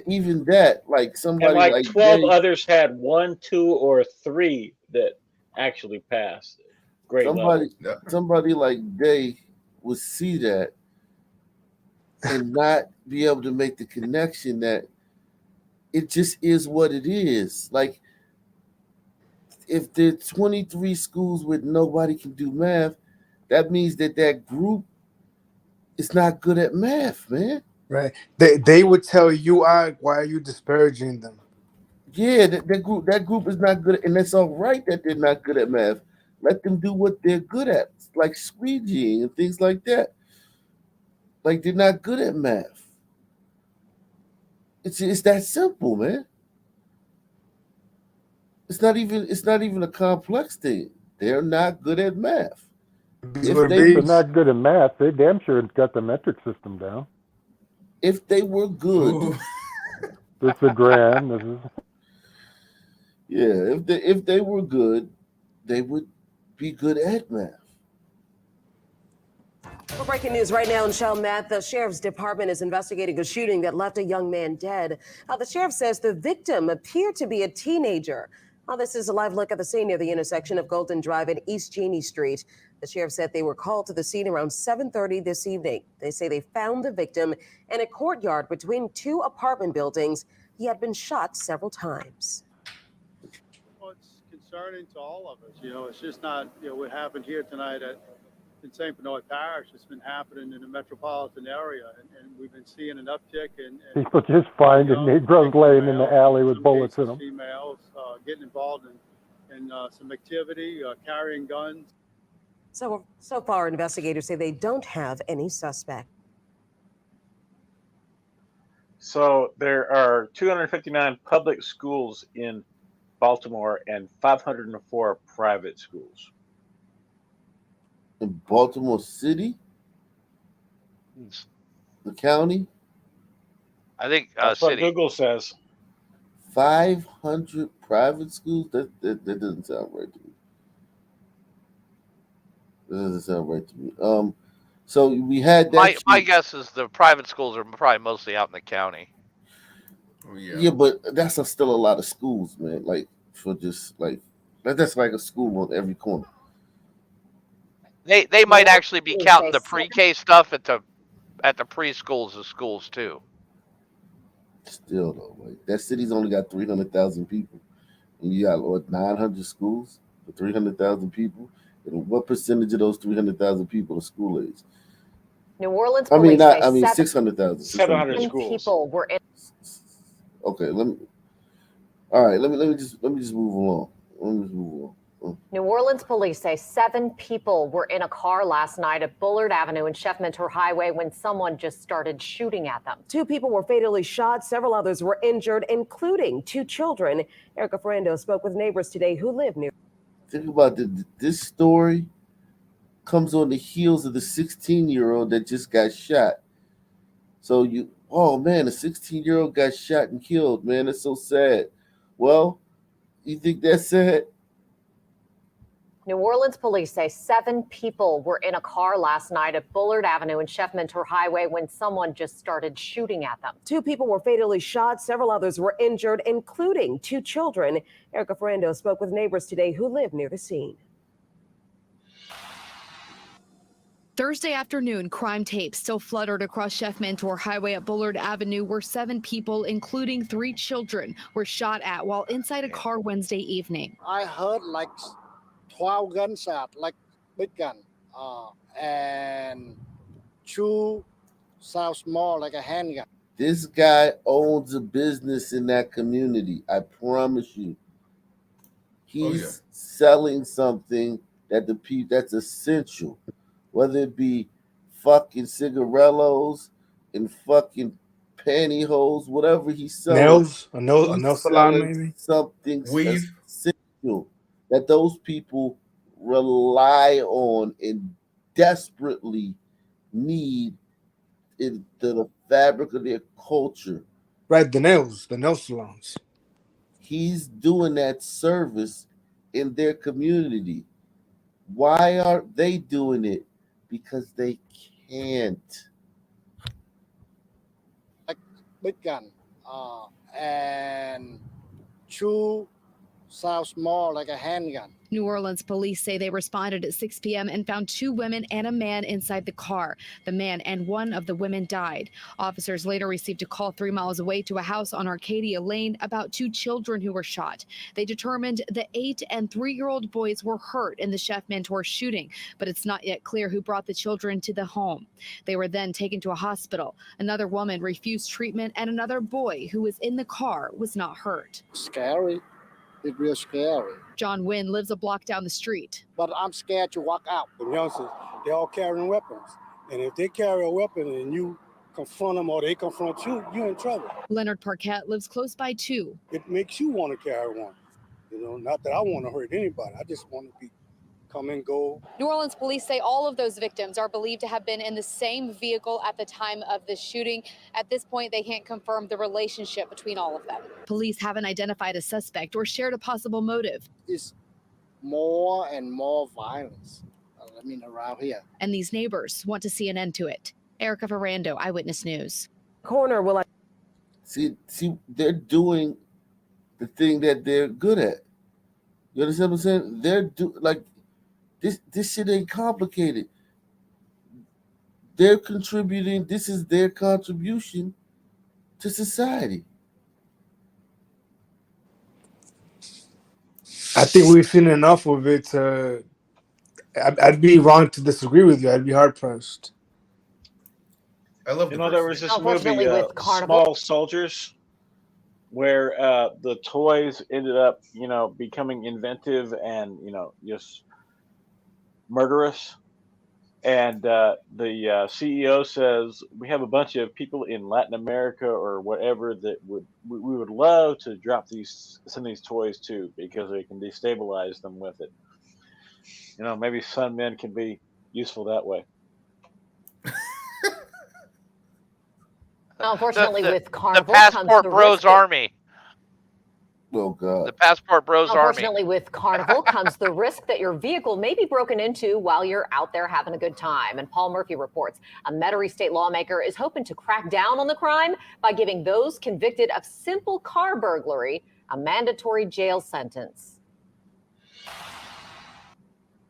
even that, like somebody and like 12 Jay, others had 1, 2, or 3 that actually passed grade level. Somebody like Day would see that and not be able to make the connection that it just is what it is. Like, if there are 23 schools where nobody can do math, that means that group is not good at math, man. Right. They would tell you, why are you disparaging them? Yeah, that group is not good, and that's all right that they're not good at math. Let them do what they're good at, like squeegeeing and things like that. Like, they're not good at math. It's that simple, man. It's not even a complex thing. They're not good at math. If they're not good at math, they damn sure got the metric system down. If they were good, this is grand. This is if they were good, they would be good at math. Well, breaking news right now in Chalmette. The sheriff's department is investigating a shooting that left a young man dead. The sheriff says the victim appeared to be a teenager. This is a live look at the scene near the intersection of Golden Drive and East Cheney Street. The sheriff said they were called to the scene around 7:30 this evening. They say they found the victim in a courtyard between 2 apartment buildings. He had been shot several times. Well, it's concerning to all of us. It's just not, what happened here tonight in St. Bernard Parish. It's been happening in the metropolitan area, and we've been seeing an uptick in people just finding Negroes laying in the alley with bullets in them. Females getting involved in some activity, carrying guns. So far, investigators say they don't have any suspect. So there are 259 public schools in Baltimore and 504 private schools. In Baltimore City? The county? I think that's city. what Google says. 500 private schools? That doesn't sound right to me. That doesn't sound right to me. So we had that. My guess is the private schools are probably mostly out in the county. Yeah, but that's still a lot of schools, man. Like for just like that's like a school on every corner. They might actually be counting the pre-K stuff at the preschools as schools too. Still though, like that city's only got 300,000 people, and you got 900 schools for 300,000 people. And what percentage of those 300,000 people are school age? New Orleans police say 600,000. 700 schools. People were in. Okay, let me just move along. New Orleans police say 7 people were in a car last night at Bullard Avenue and Chef Mentor Highway when someone just started shooting at them. 2 people were fatally shot. Several others were injured, including 2 children. Erica Ferrando spoke with neighbors today who live near. Think about this story comes on the heels of the 16-year-old that just got shot. So oh man, a 16-year-old got shot and killed, man. That's so sad. Well, you think that's sad? New Orleans police say 7 people were in a car last night at Bullard Avenue and Chef Mentor Highway when someone just started shooting at them. 2 people were fatally shot. Several others were injured, including 2 children. Erica Ferrando spoke with neighbors today who live near the scene. Thursday afternoon, crime tapes still fluttered across Chef Mentor Highway at Bullard Avenue, where 7 people, including 3 children, were shot at while inside a car Wednesday evening. I heard like 12 gunshots, like big gun, and 2 sound small, like a handgun. This guy owns a business in that community. I promise you. He's selling something that's essential. Whether it be fucking cigarillos and fucking pantyhose, whatever he's selling. A nail salon, maybe? Something essential that those people rely on and desperately need in the fabric of their culture. Right, the nail salons. He's doing that service in their community. Why aren't they doing it? Because they can't. Like big gun, and 2 sound small, like a handgun. New Orleans police say they responded at 6 p.m. and found 2 women and a man inside the car. The man and one of the women died. Officers later received a call 3 miles away to a house on Arcadia Lane about 2 children who were shot. They determined the 8 and 3-year-old boys were hurt in the Chef Mentor shooting, but it's not yet clear who brought the children to the home. They were then taken to a hospital. Another woman refused treatment, and another boy who was in the car was not hurt. Scary. It's real scary. John Wynn lives a block down the street. But I'm scared to walk out. The youngsters, they're all carrying weapons. And if they carry a weapon and you confront them or they confront you, you're in trouble. Leonard Parquette lives close by too. It makes you want to carry one. You know, not that I want to hurt anybody. I just want to come and go. New Orleans police say all of those victims are believed to have been in the same vehicle at the time of the shooting. At this point, they can't confirm the relationship between all of them. Police haven't identified a suspect or shared a possible motive. It's more and more violence, around here. And these neighbors want to see an end to it. Erica Ferrando, Eyewitness News. Coroner will see they're doing the thing that they're good at. You understand what I'm saying? This shit ain't complicated. They're contributing. This is their contribution to society. I think we've seen enough of it. I'd be wrong to disagree with you. I'd be hard pressed. I love. There was this movie, Small Soldiers, where the toys ended up, becoming inventive and just murderous. And the CEO says, we have a bunch of people in Latin America or whatever that we would love to send these toys to, because they can destabilize them with it. Maybe some men can be useful that way. Unfortunately, with Carnival the Passport comes Bros Army. Oh, God. The Passport Bros Army. Unfortunately, with Carnival comes the risk that your vehicle may be broken into while you're out there having a good time. And Paul Murphy reports a Metairie state lawmaker is hoping to crack down on the crime by giving those convicted of simple car burglary a mandatory jail sentence.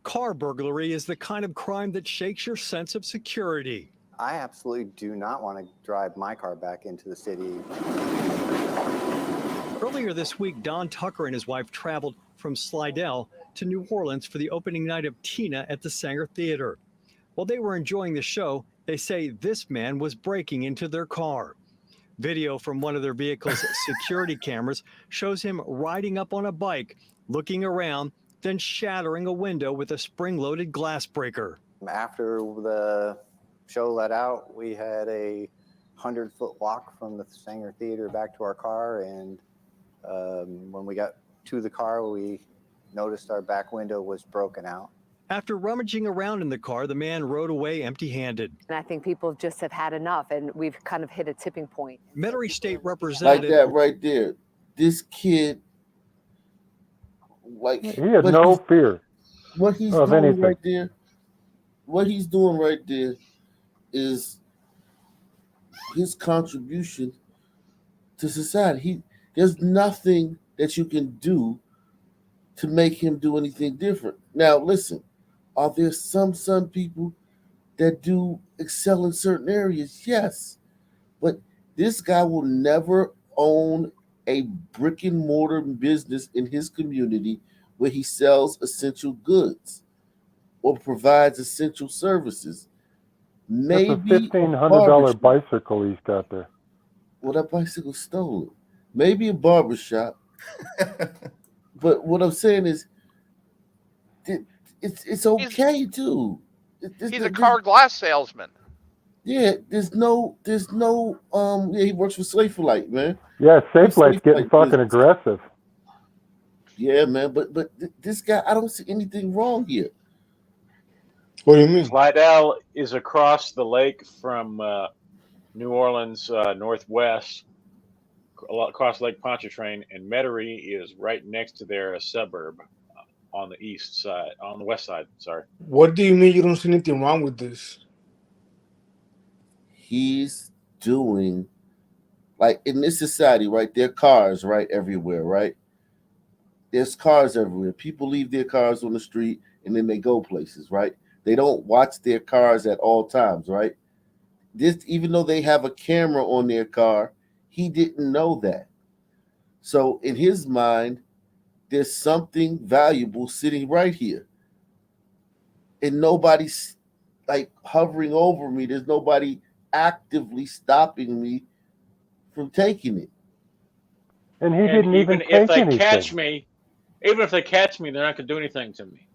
Car burglary is the kind of crime that shakes your sense of security. I absolutely do not want to drive my car back into the city. Earlier this week, Don Tucker and his wife traveled from Slidell to New Orleans for the opening night of Tina at the Sanger Theater. While they were enjoying the show, they say this man was breaking into their car. Video from one of their vehicle's security cameras shows him riding up on a bike, looking around, then shattering a window with a spring-loaded glass breaker. After the show let out, we had a 100-foot walk from the Sanger Theater back to our car, and when we got to the car, we noticed our back window was broken out. After rummaging around in the car, the man rode away empty-handed. And I think people just have had enough, and we've kind of hit a tipping point. Metairie State Representative... Like that right there. This kid, like... He had no fear what he's of doing anything. right there, what he's doing right there is his contribution to society. There's nothing that you can do to make him do anything different. Now, listen, are there some people that do excel in certain areas? Yes. But this guy will never own a brick and mortar business in his community where he sells essential goods or provides essential services. Maybe That's a $1,500 bicycle he's got there. Well, that bicycle's stolen. Maybe a barbershop. But what I'm saying is, it's okay too. He's a car glass salesman. Yeah, there's no. Yeah, he works for Safelite, man. Yeah, Safelite's getting fucking aggressive. Yeah, man, but this guy, I don't see anything wrong here. What do you mean? Slidell is across the lake from New Orleans, northwest, across Lake Pontchartrain, and Metairie is right next to there, a suburb on the east side, on the west side. Sorry. What do you mean you don't see anything wrong with this? He's doing, like, in this society, right? There are cars, right, everywhere, right? There's cars everywhere. People leave their cars on the street and then they go places, right? They don't watch their cars at all times, right? This, even though they have a camera on their car, he didn't know that. So in his mind, there's something valuable sitting right here. And nobody's like hovering over me. There's nobody actively stopping me from taking it. And he didn't even take if they anything. catch me, even if they catch me, they're not going to do anything to me.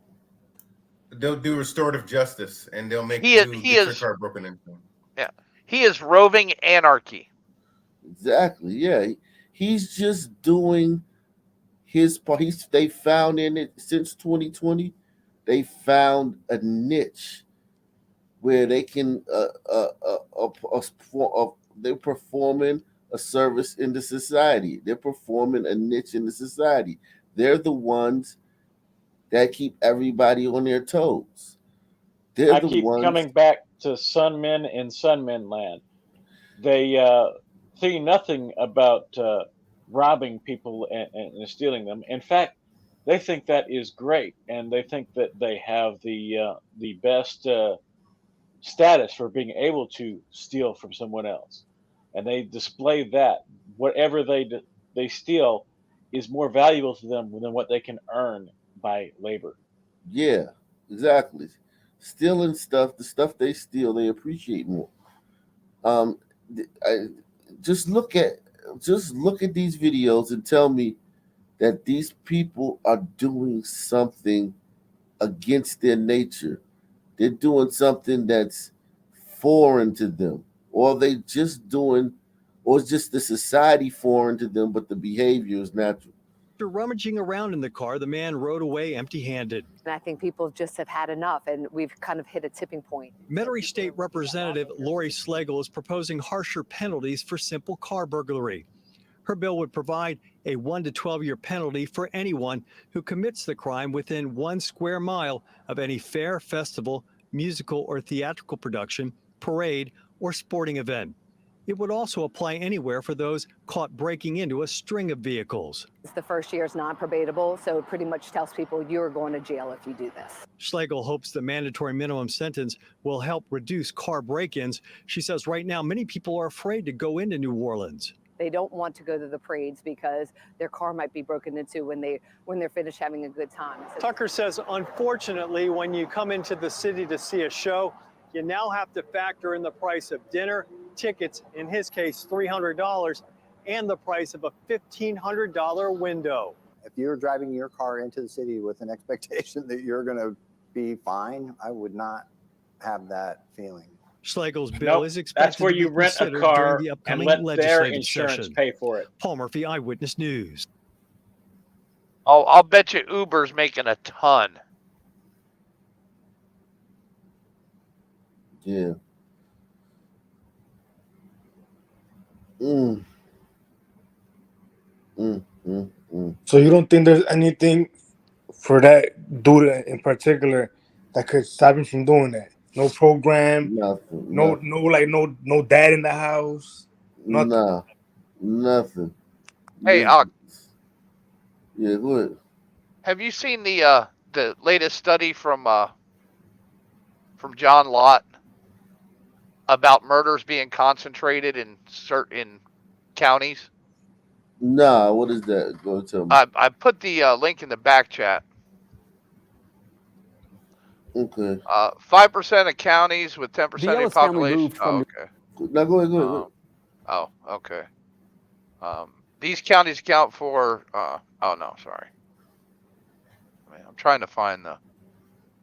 They'll do restorative justice, and they'll make He you is- get your car broken into. Yeah, he is roving anarchy. Exactly. Yeah, he's just doing his part. They found in it since 2020. They found a niche where they can they're performing a service in the society. They're performing a niche in the society. They're the ones that keep everybody on their toes. They're I the keep ones coming back to Sunmen and Sunmen land. They think nothing about robbing people and stealing them. In fact, they think that is great, and they think that they have the best status for being able to steal from someone else, and they display that whatever they steal is more valuable to them than what they can earn by labor. Yeah, exactly. Stealing stuff, the stuff they steal, they appreciate more. Just look at these videos and tell me that these people are doing something against their nature. They're doing something that's foreign to them, or they just doing, or it's just the society foreign to them, but the behavior is natural. After rummaging around in the car, the man rode away empty-handed. And I think people just have had enough, and we've kind of hit a tipping point. Metairie State Representative Lori Slagle is proposing harsher penalties for simple car burglary. Her bill would provide a 1 to 12-year penalty for anyone who commits the crime within 1 square mile of any fair, festival, musical or theatrical production, parade, or sporting event. It would also apply anywhere for those caught breaking into a string of vehicles. The first year is non-probatable, so it pretty much tells people you're going to jail if you do this. Schlegel hopes the mandatory minimum sentence will help reduce car break-ins. She says right now many people are afraid to go into New Orleans. They don't want to go to the parades because their car might be broken into when they're finished having a good time. Tucker says, unfortunately, when you come into the city to see a show, you now have to factor in the price of dinner, tickets, in his case, $300, and the price of a $1,500 window. If you're driving your car into the city with an expectation that you're going to be fine, I would not have that feeling. Schlegel's bill is expected That's where to you be rent a considered car during the and upcoming let their legislative insurance session. pay for it. Paul Murphy, Eyewitness News. I'll bet you Uber's making a ton. Yeah. So you don't think there's anything for that dude in particular that could stop him from doing that? No program, no dad in the house, nothing. Nah, nothing. Hey, Yeah, go ahead. have you seen the latest study from John Lott about murders being concentrated in certain counties? Nah, what is that? Go tell me. I put the link in the back chat. Okay. 5% of counties with 10% of the Ellis family population. moved from Okay. Now go ahead. Oh, okay. These counties account for. Oh no, sorry. I'm trying to find the.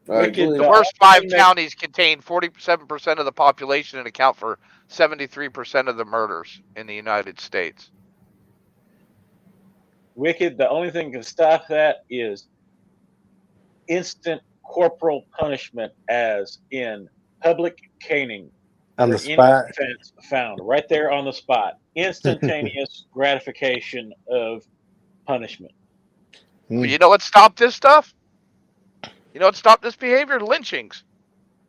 Right, The go ahead. worst 5 counties contain 47% of the population and account for 73% of the murders in the United States. Wicked, the only thing that can stop that is instant corporal punishment, as in public caning. On the for any spot. offense found right there on the spot. Instantaneous gratification of punishment. But you know what stopped this stuff? You know what stopped this behavior? Lynchings.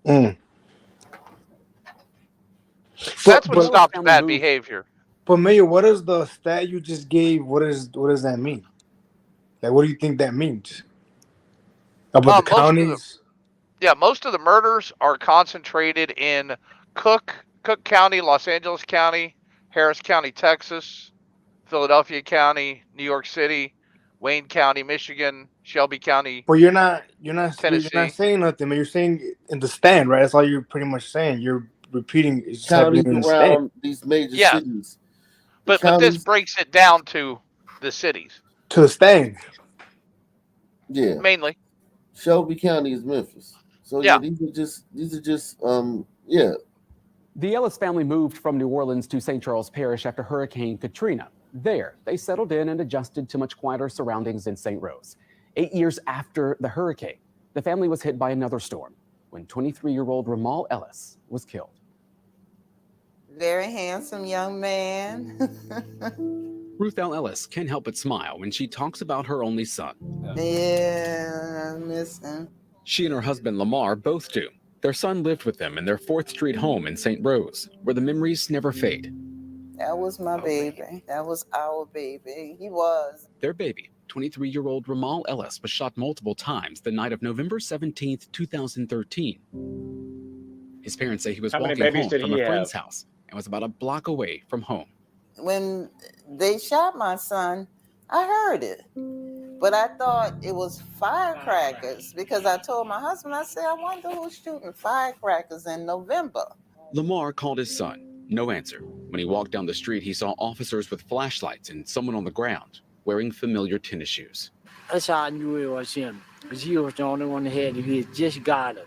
That's what stopped bad behavior. But Mayor, what is the stat you just gave? What does that mean? Like, what do you think that means? About the counties? Most of the murders are concentrated in Cook County, Los Angeles County, Harris County, Texas, Philadelphia County, New York City, Wayne County, Michigan, Shelby County. But you're not Tennessee. saying nothing, man. You're saying in the stand, right? That's all you're pretty much saying. You're repeating it's Counties happening in the around stand. these major Yeah. cities. But this breaks it down to the cities. To the stand. Yeah. Mainly. Shelby County is Memphis. So Yeah. these are just yeah. The Ellis family moved from New Orleans to St. Charles Parish after Hurricane Katrina. There, they settled in and adjusted to much quieter surroundings in St. Rose. 8 years after the hurricane, the family was hit by another storm when 23-year-old Ramal Ellis was killed. Very handsome young man. Ruth L. Ellis can't help but smile when she talks about her only son. Yeah, I miss him. She and her husband Lamar both do. Their son lived with them in their 4th Street home in St. Rose, where the memories never fade. That was my baby. That was our baby. He was. Their baby, 23-year-old Ramal Ellis, was shot multiple times the night of November 17th, 2013. His parents say he was How many walking babies home did from he a friend's have? house and was about a block away from home. When they shot my son, I heard it. But I thought it was firecrackers because I told my husband, I said, I wonder who's shooting firecrackers in November. Lamar called his son. No answer. When he walked down the street, he saw officers with flashlights and someone on the ground wearing familiar tennis shoes. That's how I knew it was him, because he was the only one that had it. He had just got him.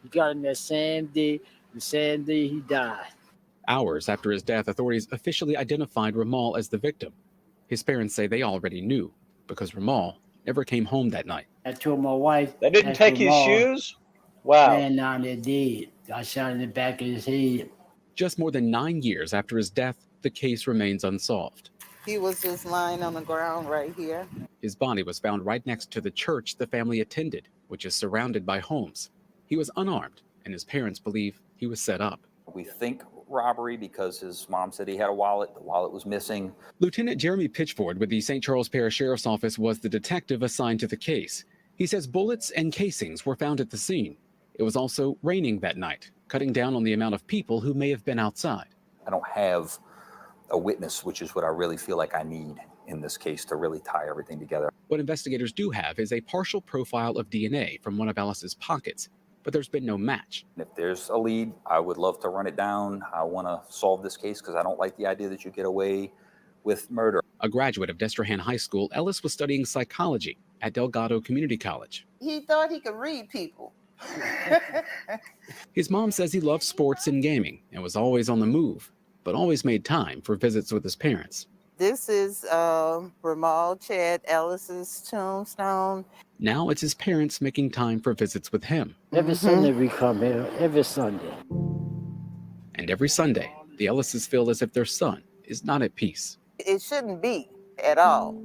He got him that same day, the same day he died. Hours after his death, authorities officially identified Ramal as the victim. His parents say they already knew because Ramal never came home that night. I told my wife. They didn't that's take his Ramal. shoes? Wow. Man, now they're dead. I shot in the back of his head. Just more than 9 years after his death, the case remains unsolved. He was just lying on the ground right here. His body was found right next to the church the family attended, which is surrounded by homes. He was unarmed, and his parents believe he was set up. We think robbery because his mom said he had a wallet. The wallet was missing. Lieutenant Jeremy Pitchford with the St. Charles Parish Sheriff's Office was the detective assigned to the case. He says bullets and casings were found at the scene. It was also raining that night, cutting down on the amount of people who may have been outside. I don't have a witness, which is what I really feel like I need in this case to really tie everything together. What investigators do have is a partial profile of DNA from one of Ellis's pockets, but there's been no match. If there's a lead, I would love to run it down. I want to solve this case because I don't like the idea that you get away with murder. A graduate of Destrehan High School, Ellis was studying psychology at Delgado Community College. He thought he could read people. His mom says he loved sports and gaming and was always on the move, but always made time for visits with his parents. This is Ramal Chad Ellis's tombstone. Now it's his parents making time for visits with him. Every Sunday we come here, every Sunday. And every Sunday, the Ellises feel as if their son is not at peace. It shouldn't be at all.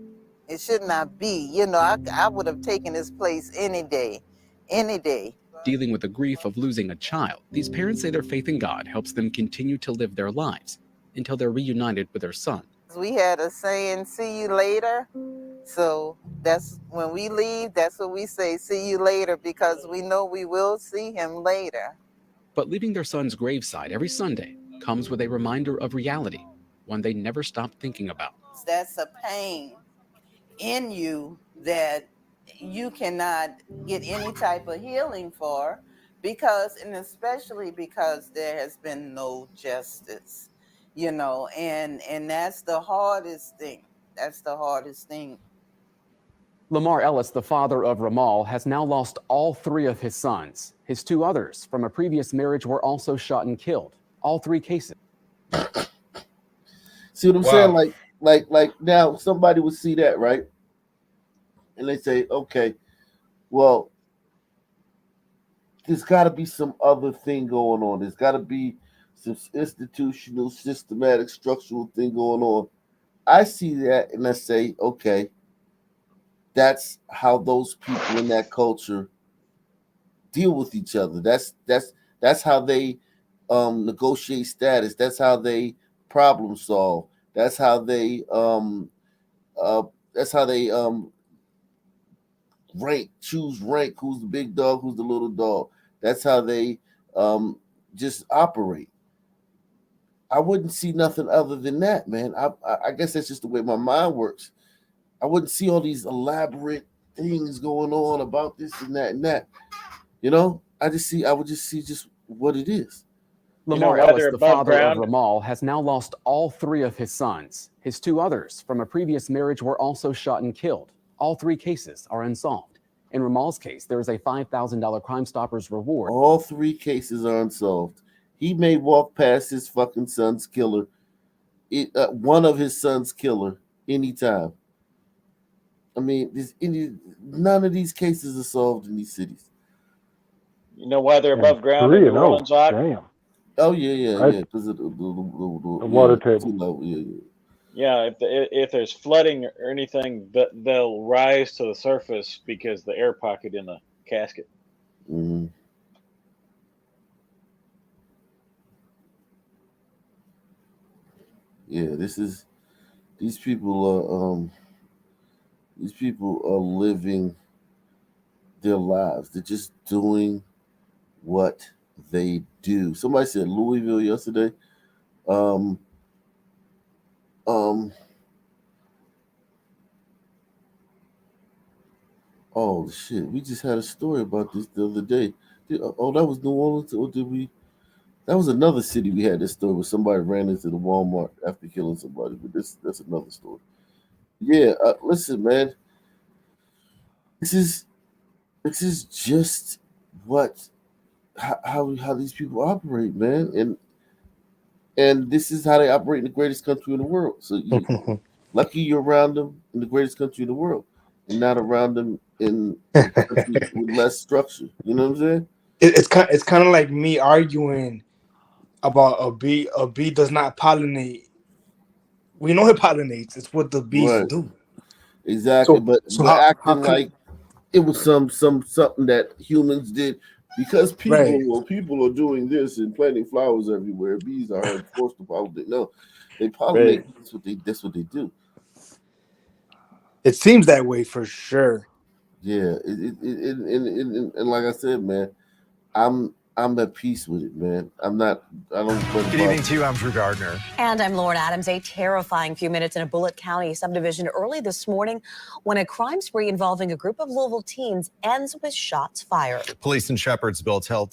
It should not be. You know, I would have taken his place any day, any day. Dealing with the grief of losing a child, these parents say their faith in God helps them continue to live their lives until they're reunited with their son. We had a saying, see you later. So that's when we leave, that's what we say, see you later, because we know we will see him later. But leaving their son's graveside every Sunday comes with a reminder of reality, one they never stopped thinking about. That's a pain in you that you cannot get any type of healing for, because, and especially because there has been no justice, you know, and that's the hardest thing. That's the hardest thing. Lamar Ellis, the father of Ramal, has now lost all three of his sons. His two others from a previous marriage were also shot and killed. All three cases. See what I'm saying? Like now somebody would see that, right? And they say, okay, well, there's got to be some other thing going on. There's got to be some institutional, systematic, structural thing going on. I see that and I say, okay, that's how those people in that culture deal with each other. That's how they negotiate status. That's how they problem solve. That's how they choose rank, who's the big dog, who's the little dog. That's how they just operate. I wouldn't see nothing other than that, man. I guess that's just the way my mind works. I wouldn't see all these elaborate things going on about this and that and that. You know, I would just see just what it is. Lamar Ellis, the father of Ramal, has now lost all three of his sons. His two others from a previous marriage were also shot and killed. All three cases are unsolved. In Ramal's case, there is a $5,000 Crime Stoppers reward. All three cases are unsolved. He may walk past his fucking son's killer, one of his son's killer, anytime. I mean, none of these cases are solved in these cities. You know why they're above ground in New Orleans? Damn. Oh yeah, because of the water table. Yeah, if there's flooding or anything, they'll rise to the surface because the air pocket in the casket. Mm-hmm. Yeah, these people are living their lives. They're just doing what they do. Somebody said Louisville yesterday. Oh shit, we just had a story about this the other day. That was New Orleans, or did we? That was another city we had this story where somebody ran into the Walmart after killing somebody. But that's another story. Yeah, listen, man. This is just how these people operate, man, and this is how they operate in the greatest country in the world. So lucky you're around them in the greatest country in the world, and not around them in with less structure. You know what I'm saying? It's kind of like me arguing about a bee does not pollinate We know it pollinates. It's what the bees Right. do. Exactly, So- but so we're how acting can- like it was something that humans did because Right. people are doing this and planting flowers everywhere. Bees are forced to pollinate. No, they pollinate. Right. That's what they do. It seems that way for sure. Yeah, and like I said, man, I'm at peace with it, man. I don't. Good evening to you. I'm Drew Gardner. And I'm Lauren Adams. A terrifying few minutes in a Bullitt County subdivision early this morning when a crime spree involving a group of Louisville teens ends with shots fired. Police in Shepherdsville tell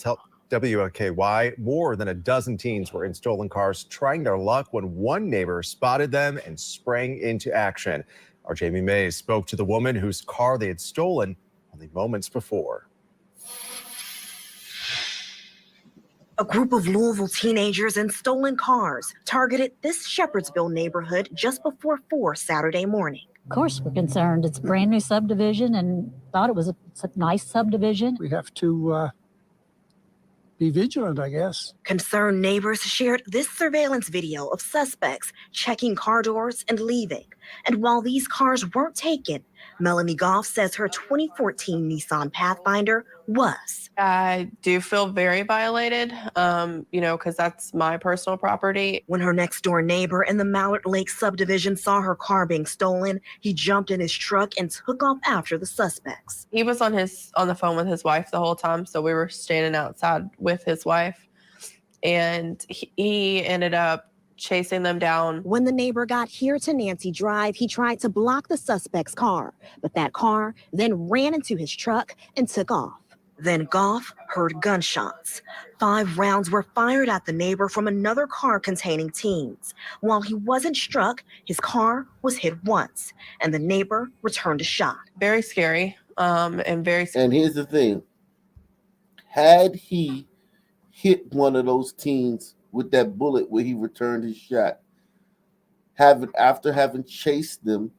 WOKY more than a dozen teens were in stolen cars trying their luck when one neighbor spotted them and sprang into action. Our Jamie Mays spoke to the woman whose car they had stolen only moments before. A group of Louisville teenagers in stolen cars targeted this Shepherdsville neighborhood just before 4 Saturday morning. Of course, we're concerned. It's a brand new subdivision and thought it's a nice subdivision. We have to be vigilant, I guess. Concerned neighbors shared this surveillance video of suspects checking car doors and leaving. And while these cars weren't taken, Melanie Goff says her 2014 Nissan Pathfinder was. I do feel very violated, because that's my personal property. When her next door neighbor in the Mallard Lake subdivision saw her car being stolen, he jumped in his truck and took off after the suspects. He was on the phone with his wife the whole time, so we were standing outside with his wife, and he ended up chasing them down. When the neighbor got here to Nancy Drive, he tried to block the suspect's car, but that car then ran into his truck and took off. Then Goff heard gunshots. 5 rounds were fired at the neighbor from another car containing teens. While he wasn't struck, his car was hit once, and the neighbor returned a shot. Very scary, and very. And here's the thing: had he hit one of those teens with that bullet where he returned his shot, after having chased them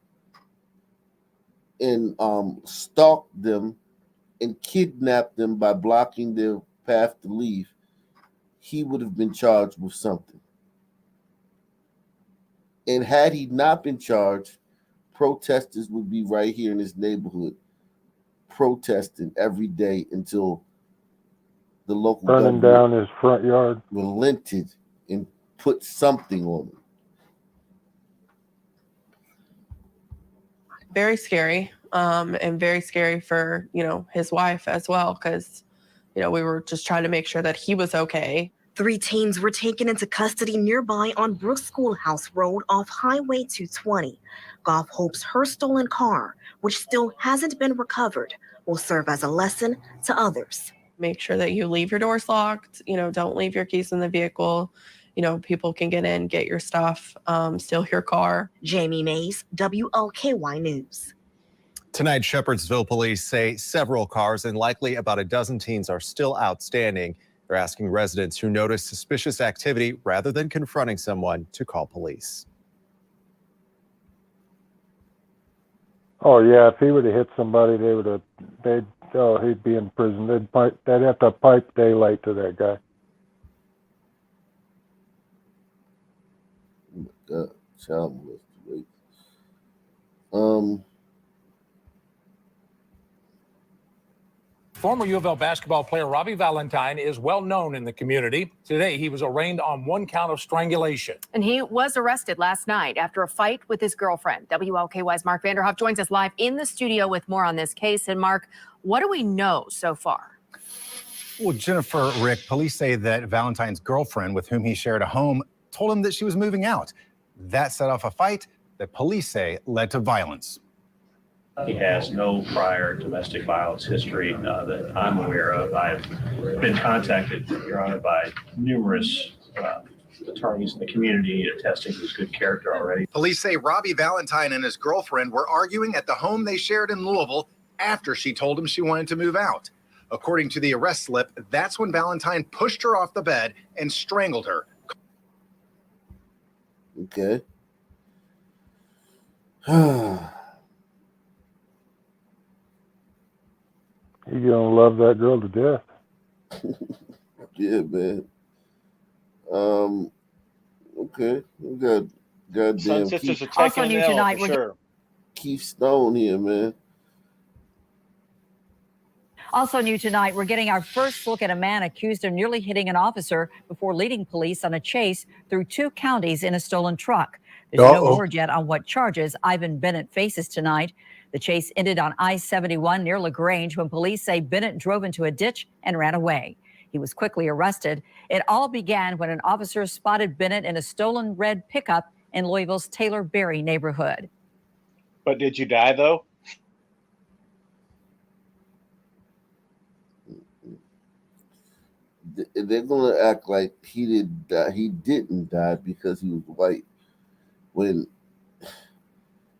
and stalked them and kidnapped them by blocking their path to leave, he would have been charged with something. And had he not been charged, protesters would be right here in his neighborhood protesting every day until the local burning government down his front yard. relented and put something on him. Very scary, and very scary for his wife as well, because we were just trying to make sure that he was okay. 3 teens were taken into custody nearby on Brooks Schoolhouse Road off Highway 220. Goff hopes her stolen car, which still hasn't been recovered, will serve as a lesson to others. Make sure that you leave your doors locked. Don't leave your keys in the vehicle. People can get in, get your stuff, steal your car. Jamie Mays, WLKY News. Tonight, Shepherdsville police say several cars and likely about a dozen teens are still outstanding. They're asking residents who notice suspicious activity rather than confronting someone to call police. Oh yeah, if he would have hit somebody, he'd be in prison. They'd have to pipe daylight to that guy. Child molested. Former U of L basketball player Robbie Valentine is well known in the community. Today, he was arraigned on 1 count of strangulation. And he was arrested last night after a fight with his girlfriend. WLKY's Mark Vanderhoff joins us live in the studio with more on this case. And Mark, what do we know so far? Well, Jennifer, Rick, police say that Valentine's girlfriend, with whom he shared a home, told him that she was moving out. That set off a fight that police say led to violence. He has no prior domestic violence history that I'm aware of. I've been contacted, Your Honor, by numerous attorneys in the community attesting to his good character already. Police say Robbie Valentine and his girlfriend were arguing at the home they shared in Louisville after she told him she wanted to move out. According to the arrest slip, that's when Valentine pushed her off the bed and strangled her. Okay. You're gonna love that girl to death. Yeah, man. Okay. We got Goddamn Sun Sisters Keith, are taking an L for sure. Keith Stone here, man. Also new tonight, we're getting our first look at a man accused of nearly hitting an officer before leading police on a chase through 2 counties in a stolen truck. There's no word yet on what charges Ivan Bennett faces tonight. The chase ended on I-71 near LaGrange when police say Bennett drove into a ditch and ran away. He was quickly arrested. It all began when an officer spotted Bennett in a stolen red pickup in Louisville's Taylor Berry neighborhood. But did you die though? They're gonna act like he didn't die. He didn't die because he was white, when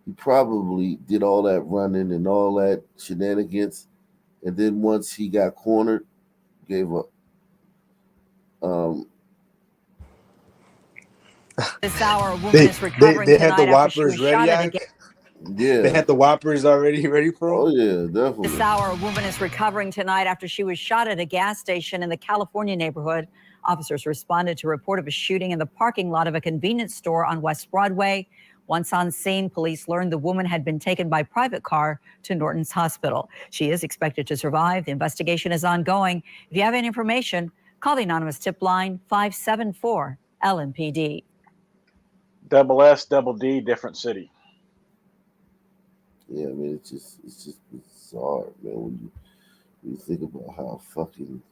he probably did all that running and all that shenanigans, and then once he got cornered, gave up. This hour, a woman is recovering They had the tonight after she was Whoppers ready. shot at again. Yeah, They had the Whoppers already ready for him. oh yeah, definitely. This hour, a woman is recovering tonight after she was shot at a gas station in the California neighborhood. Officers responded to a report of a shooting in the parking lot of a convenience store on West Broadway. Once on scene, police learned the woman had been taken by private car to Norton's Hospital. She is expected to survive. The investigation is ongoing. If you have any information, call the anonymous tip line 574 LMPD. Double S, double D, different city. Yeah, I mean, it's just bizarre, man. When you think about how fucking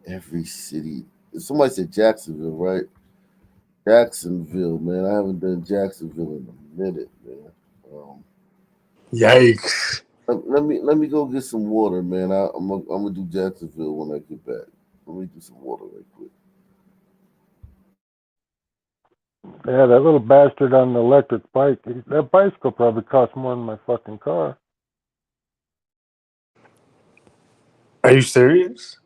every city. Somebody said Jacksonville, right? Jacksonville, man. I haven't done Jacksonville in a minute, man. Yikes! Let me go get some water, man. I'm gonna do Jacksonville when I get back. Let me do some water right quick. Yeah, that little bastard on the electric bike. That bicycle probably cost more than my fucking car. Are you serious?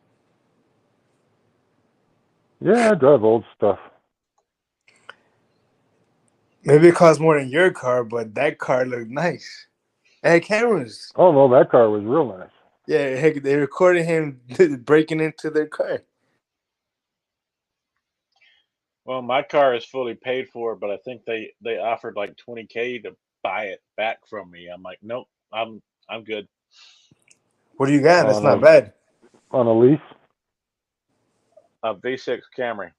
Yeah, I drive old stuff. Maybe it costs more than your car, but that car looked nice. It had cameras. Oh no, that car was real nice. Yeah, heck, they recorded him breaking into their car. Well, my car is fully paid for, but I think they offered like $20K to buy it back from me. I'm like, nope, I'm good. What do you got? That's On not a- bad. On a lease? A V6 Camry.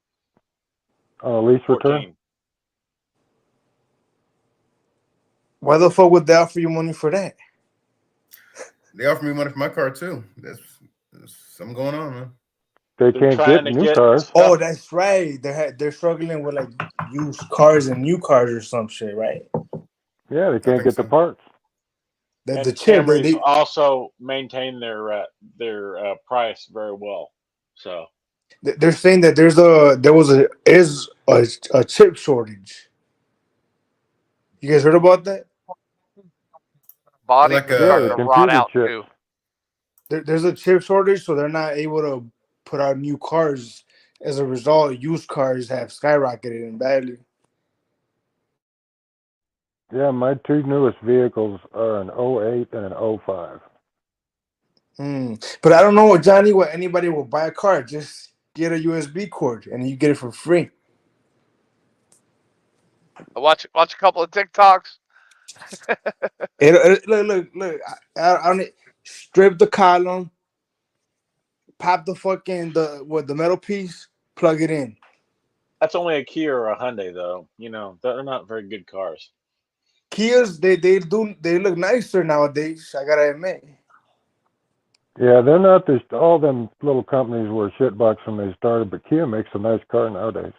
On a lease 14. return? Why the fuck would they offer you money for that? They offered me money for my car too. There's something going on, man. They They're can't trying get to new get cars. stuff. Oh, that's right. They're struggling with like used cars and new cars or some shit, right? Yeah, they can't think get the so. parts. The And chip, Camrys also maintain their price very well. So they're saying that there is a chip shortage. You guys heard about that? Bodies Like are a- starting Yeah, to rot computer out chips. too. There's a chip shortage, so they're not able to put out new cars. As a result, used cars have skyrocketed in value. Yeah, my two newest vehicles are an 08 and an 05. But I don't know, Johnny, what anybody will buy a car. Just get a USB cord and you get it for free. Watch a couple of TikToks. Look. I don't strip the column, pop the fucking the metal piece, plug it in. that's only a Kia or a Hyundai, though. You know, they're not very good cars. Kias, they look nicer nowadays. I gotta admit. Yeah, they're not this. All them little companies were shitbox when they started, but Kia makes a nice car nowadays.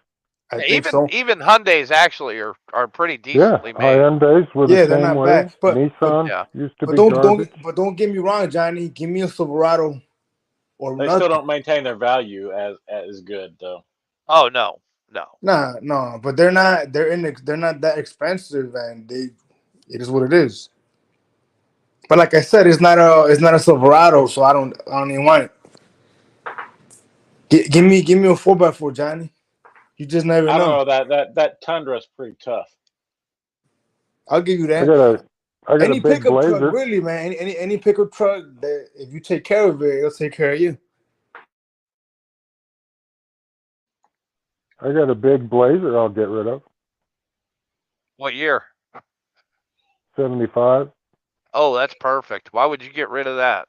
I think Even so. even Hyundais actually are pretty Yeah, decently made. Hyundais were Yeah, the they're same not way. bad. But Nissan Yeah. used to but be don't garbage. don't get me wrong, Johnny. Give me a Silverado or They nothing. still don't maintain their value as good, though. Oh no. No, but they're not. They're not that expensive, and it is what it is. But like I said, it's not a Silverado, so I don't even want it. Give me a 4x4, Johnny. You just never I know. don't know, that Tundra is pretty tough. I'll give you I that. got a Any big pickup Blazer. truck, really, man. Any pickup truck that if you take care of it, it'll take care of you. I got a big Blazer I'll get rid of. What year? 75. Oh, that's perfect. Why would you get rid of that?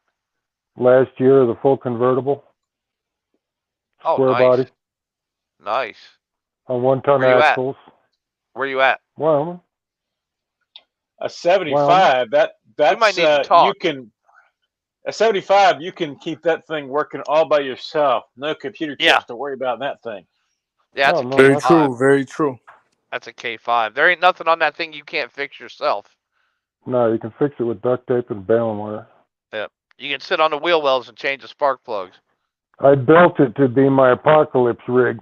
Last year, the full convertible. Oh, Square nice. body. Nice. On 1-ton Where you at? axles. Where you at? Wyoming. A 75. We might That's need to talk. you can. A 75, you can keep that thing working all by yourself. No computer chips to worry about in that thing. Yeah, that's Oh, a no, Very K5. true. Very true. That's a K5. There ain't nothing on that thing you can't fix yourself. No, you can fix it with duct tape and baling wire. Yep. You can sit on the wheel wells and change the spark plugs. I built it to be my apocalypse rig.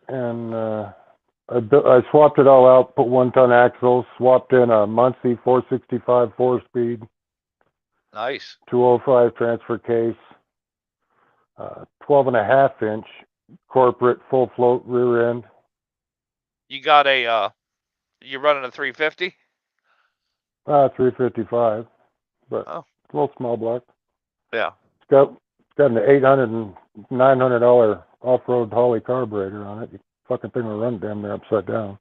And I swapped it all out, put 1-ton axles, swapped in a Muncie 465 4-speed, Nice. 205 transfer case, 12.5-inch corporate full float rear end. You got a you running a 350? 355, but Oh. it's a little small block. Yeah. It's got an $800 and $900 off-road Holly carburetor on it. The fucking thing will run damn near upside down.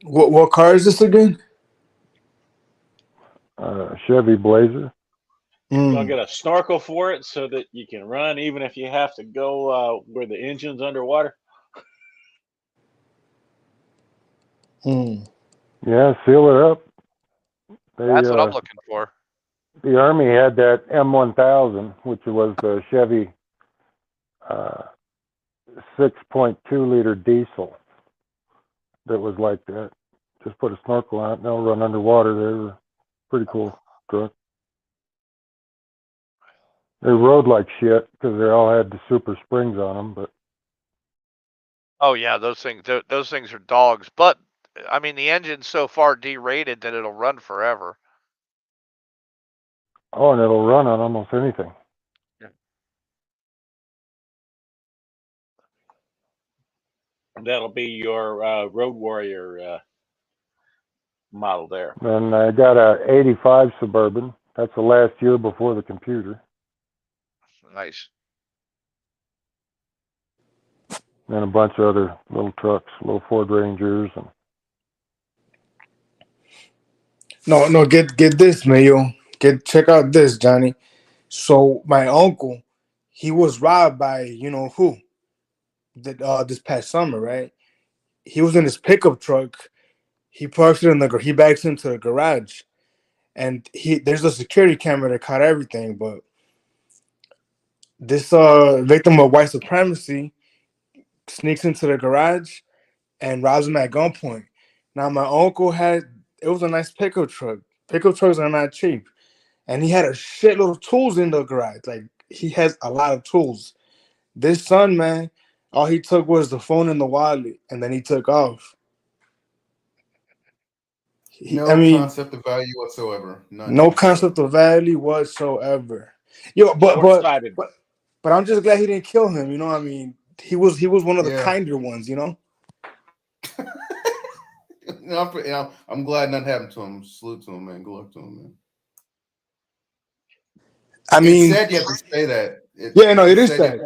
What car is this again? Chevy Blazer. You'll get a snorkel for it so that you can run even if you have to go where the engine's underwater. Yeah, seal it up. That's what I'm looking for. The Army had that M1000, which was the Chevy 6.2-liter diesel that was like that. Just put a snorkel on it and they'll run underwater. They were pretty cool truck. They rode like shit because they all had the super springs on them, but Oh yeah, those things are dogs. But I mean, the engine's so far derated that it'll run forever. and it'll run on almost anything. That'll be your Road Warrior model there. And I got a 85 Suburban. That's the last year before the computer. Nice. And a bunch of other little trucks, little Ford Rangers. And No, get this, Mayo. Check out this, Johnny. So my uncle, he was robbed by you know who? This past summer, right? He was in his pickup truck. He parks it he backs into the garage, and there's a security camera that caught everything. But this victim of white supremacy sneaks into the garage and robs him at gunpoint. Now my uncle it was a nice pickup truck. Pickup trucks are not cheap. And he had a shitload of tools in the garage. Like, he has a lot of tools. This son, man, all he took was the phone and the wallet, and then he took off. Concept of value whatsoever. None. No concept of value whatsoever. Yo, but I'm just glad he didn't kill him. You know what I mean? He was one of the kinder ones, you know? I'm glad nothing happened to him. Salute to him, man. Good luck to him, man. I mean, it's sad you have to say that. It is sad.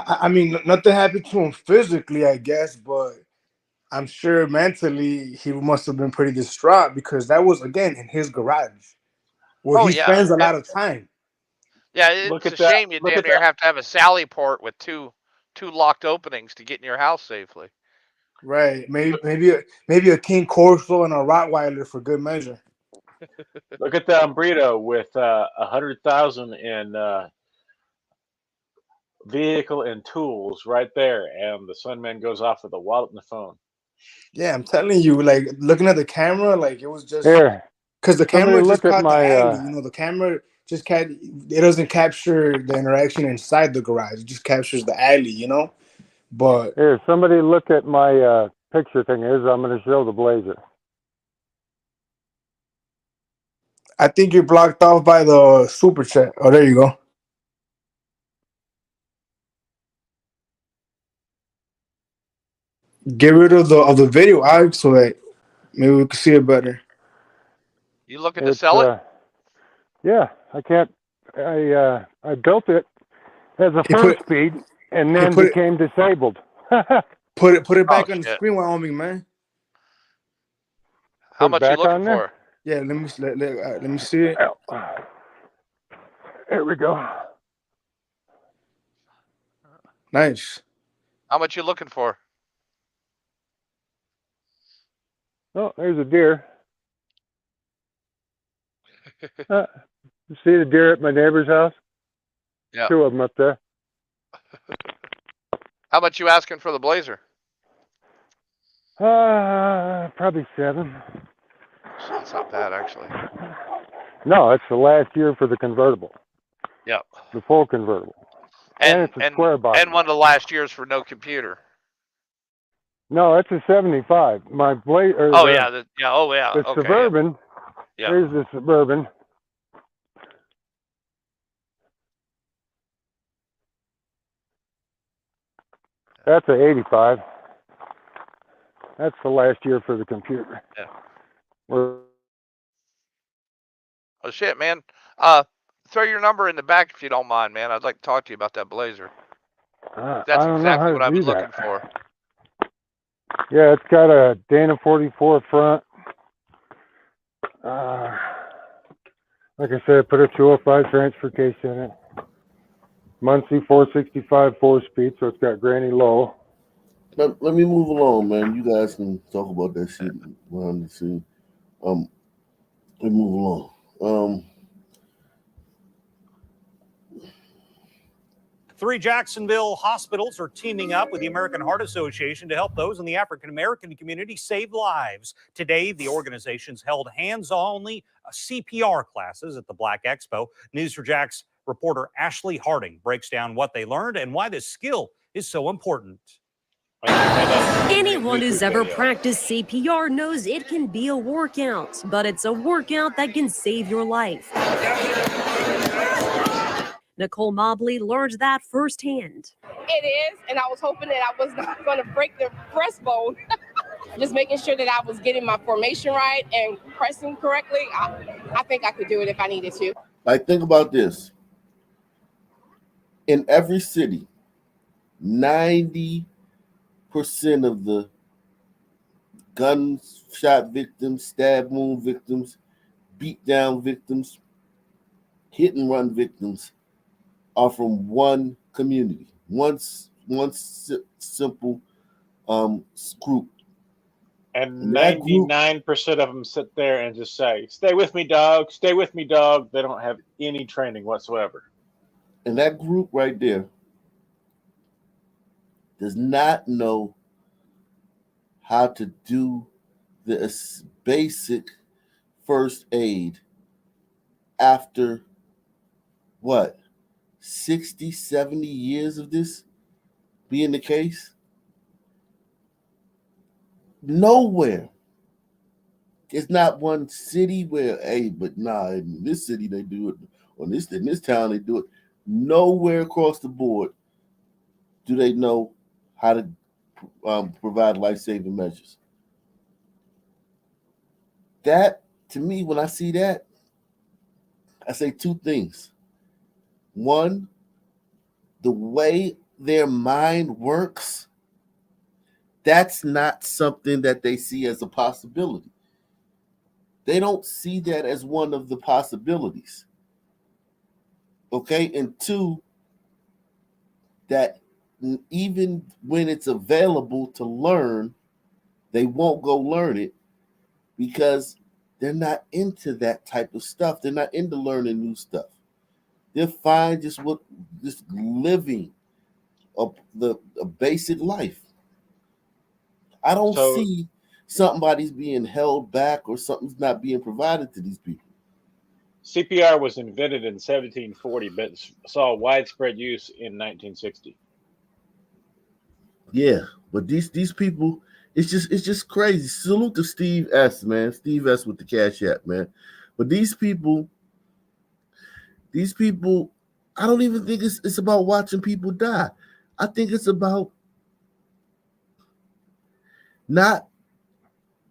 I mean, nothing happened to him physically, I guess, but I'm sure mentally he must have been pretty distraught because that was, again, in his garage where he spends a lot of time. Yeah, it's a shame you damn near have to have a Sally port with two locked openings to get in your house safely. Right. Maybe a King Corso and a Rottweiler for good measure. Look at the Umbrito with 100,000 in vehicle and tools right there, and the Sunman goes off with the wallet and the phone. Yeah, I'm telling you, like looking at the camera, like it was just because the camera just caught the alley. You know, the camera just it doesn't capture the interaction inside the garage; it just captures the alley. You know, but here, somebody look at my picture thing. I'm going to show the Blazer. I think you're blocked off by the super chat. Oh, there you go. Get rid of the video, Alex, so that maybe we can see it better. You looking to sell it? Yeah, I can't. I built it as a 4-speed and then became disabled. Put it back Oh, on the shit. screen, Wyoming, man. How Put it much you back looking on there? for? Yeah, let me see it. There we go. Nice. How much you looking for? Oh, there's a deer. You see the deer at my neighbor's house? Yeah. 2 of them up there. How much you asking for the Blazer? Probably 7. That's not bad, actually. No, it's the last year for the convertible, Yep. the full convertible. And it's a square body. And one of the last years for no computer. No, it's a 75. My Blazer. Oh yeah, the okay, Suburban. Yeah. Here's the Suburban. That's a 85. That's the last year for the computer. Yeah. We're Oh shit, man. Throw your number in the back if you don't mind, man. I'd like to talk to you about that Blazer. That's I don't know exactly how what to I've been do looking that. for. Yeah, it's got a Dana 44 front. Like I said, put a 205 transfer case in it. Muncie 465 4-speed, so it's got granny low. Let me move along, man. You guys can talk about that shit behind the scene. Let me move along. 3 Jacksonville hospitals are teaming up with the American Heart Association to help those in the African American community save lives. Today, the organizations held hands-only CPR classes at the Black Expo. News4Jax reporter Ashley Harding breaks down what they learned and why this skill is so important. Anyone who's ever practiced CPR knows it can be a workout, but it's a workout that can save your life. Nicole Mobley learned that firsthand. It is, and I was hoping that I was not going to break the breastbone. Just making sure that I was getting my formation right and pressing correctly. I think I could do it if I needed to. Like, think about this. In every city, 90% of the gunshot victims, stab wound victims, beat down victims, hit and run victims are from one community, one simple group. And 99% of them sit there and just say, "Stay with me, dog. Stay with me, dog." They don't have any training whatsoever. And that group right there does not know how to do the basic first aid after what, 60, 70 years of this being the case? Nowhere. It's not one city where, hey, but nah, in this city they do it, or in this town they do it. Nowhere across the board do they know how to provide life-saving measures. That, to me, when I see that, I say 2 things. One, the way their mind works, that's not something that they see as a possibility. They don't see that as one of the possibilities. Okay? And 2, that even when it's available to learn, they won't go learn it because they're not into that type of stuff. They're not into learning new stuff. They're fine just living a basic life. I don't see somebody's being held back or something's not being provided to these people. CPR was invented in 1740, but saw widespread use in 1960. Yeah, but these people, it's just crazy. Salute to Steve S, man. Steve S with the Cash App, man. But these people, I don't even think it's about watching people die. I think it's about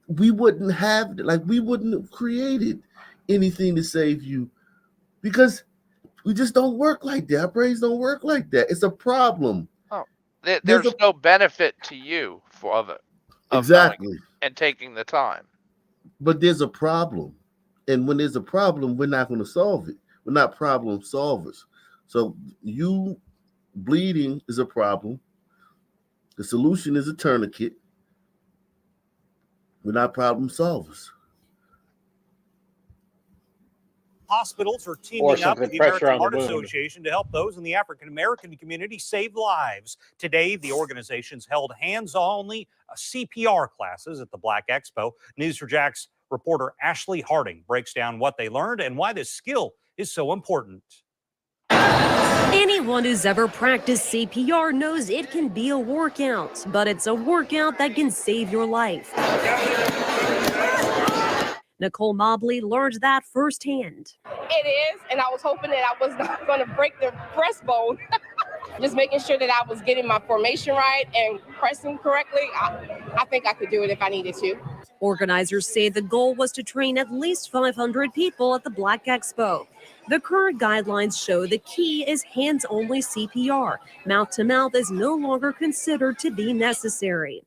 we wouldn't have created anything to save you because we just don't work like that. Our brains don't work like that. It's a problem. Oh. There's no benefit to you of it. Exactly. And taking the time. But there's a problem. And when there's a problem, we're not going to solve it. We're not problem solvers. So you bleeding is a problem. The solution is a tourniquet. We're not problem solvers. Hospitals are teaming up with the American Heart Association to help those in the African American community save lives. Today, the organizations held hands-only CPR classes at the Black Expo. News4JAX reporter Ashley Harding breaks down what they learned and why this skill is so important. Anyone who's ever practiced CPR knows it can be a workout, but it's a workout that can save your life. Nicole Mobley learned that firsthand. It is, and I was hoping that I was not going to break the breastbone. Just making sure that I was getting my formation right and pressing correctly. I think I could do it if I needed to. Organizers say the goal was to train at least 500 people at the Black Expo. The current guidelines show the key is hands-only CPR. Mouth-to-mouth is no longer considered to be necessary.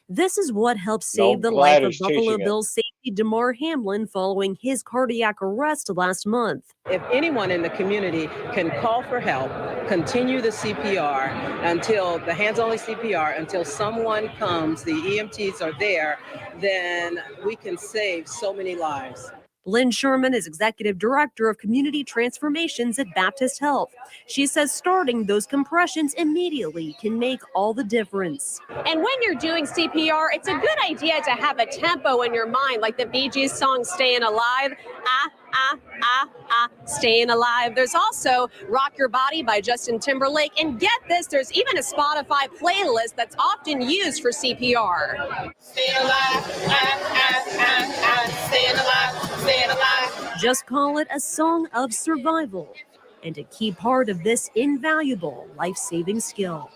This is what helped save the life of Buffalo Bills safety DeMar Hamlin following his cardiac arrest last month. If anyone in the community can call for help, continue the CPR until the hands-only CPR, until someone comes, the EMTs are there, then we can save so many lives. Lynn Sherman is Executive Director of Community Transformations at Baptist Health. She says starting those compressions immediately can make all the difference. And when you're doing CPR, it's a good idea to have a tempo in your mind, like the Bee Gees song, Staying Alive. Staying Alive. There's also Rock Your Body by Justin Timberlake. And get this, there's even a Spotify playlist that's often used for CPR. Staying alive, staying alive, staying alive. Just call it a song of survival and a key part of this invaluable life-saving skill.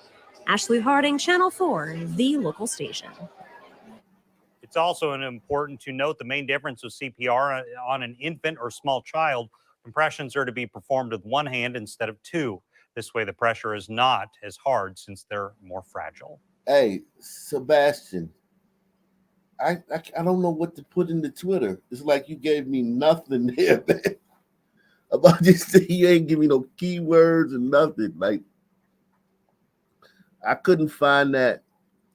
Ashley Harding, Channel 4, the local station. It's also important to note the main difference with CPR on an infant or small child. Compressions are to be performed with one hand instead of two. This way, the pressure is not as hard since they're more fragile. Hey, Sebastian, I don't know what to put into Twitter. It's like you gave me nothing there, man. About this thing, you ain't give me no keywords and nothing. Like, I couldn't find that,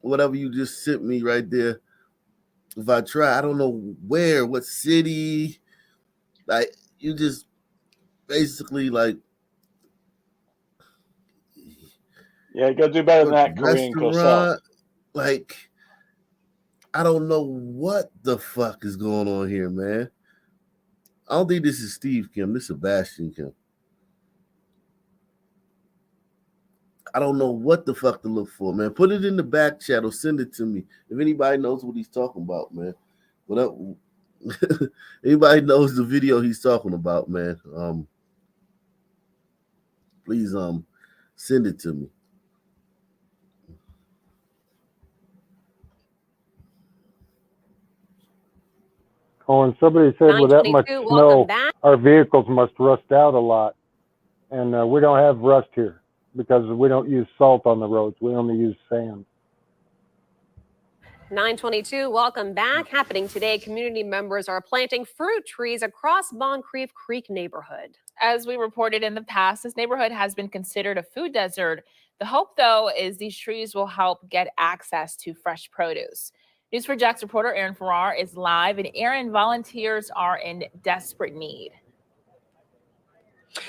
whatever you just sent me right there. If I try, I don't know where, what city. Like, you just basically like. Yeah, you gotta do better than that, Korean Cosell. Like, I don't know what the fuck is going on here, man. I don't think this is Steve Kim. This is Sebastian Kim. I don't know what the fuck to look for, man. Put it in the back chat or send it to me. If anybody knows what he's talking about, man. Anybody knows the video he's talking about, man. Please send it to me. Oh, and somebody said with that much snow, our vehicles must rust out a lot. And we don't have rust here because we don't use salt on the roads. We only use sand. 922, welcome back. Happening today, community members are planting fruit trees across Moncrief Creek neighborhood. As we reported in the past, this neighborhood has been considered a food desert. The hope, though, is these trees will help get access to fresh produce. News4JAX reporter Aaron Farrar is live, and Aaron, volunteers are in desperate need.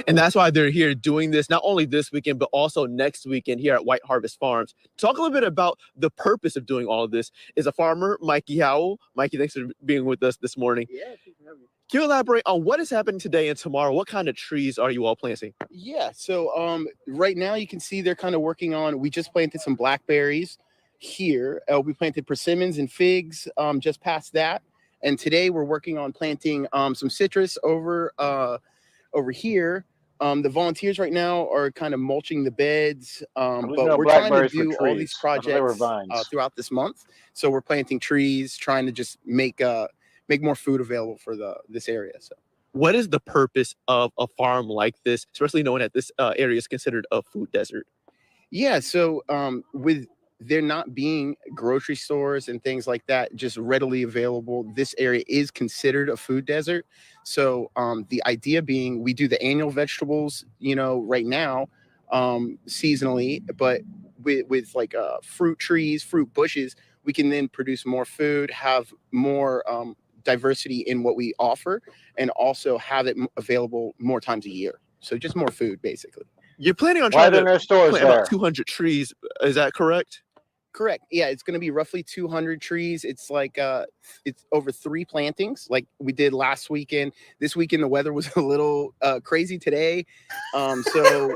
And that's why they're here doing this, not only this weekend, but also next weekend here at White Harvest Farms. Talk a little bit about the purpose of doing all of this. Is a farmer, Mikey Howell. Mikey, thanks for being with us this morning. Yeah, thanks for having me. Can you elaborate on what is happening today and tomorrow? What kind of trees are you all planting? Yeah, so right now you can see they're kind of working on, we just planted some blackberries here. We planted persimmons and figs just past that. And today we're working on planting some citrus over here. The volunteers right now are kind of mulching the beds, but we're trying to do all these projects throughout this month. So we're planting trees, trying to just make more food available for this area. So, what is the purpose of a farm like this, especially knowing that this area is considered a food desert? Yeah, so with there not being grocery stores and things like that just readily available, this area is considered a food desert. So the idea being we do the annual vegetables, right now, seasonally, but with like fruit trees, fruit bushes, we can then produce more food, have more diversity in what we offer, and also have it available more times a year. So just more food, basically. You're planning on Why are trying there to no stores plant there? about 200 trees. Is that correct? Correct. Yeah, it's going to be roughly 200 trees. It's like it's over 3 plantings, like we did last weekend. This weekend the weather was a little crazy today, so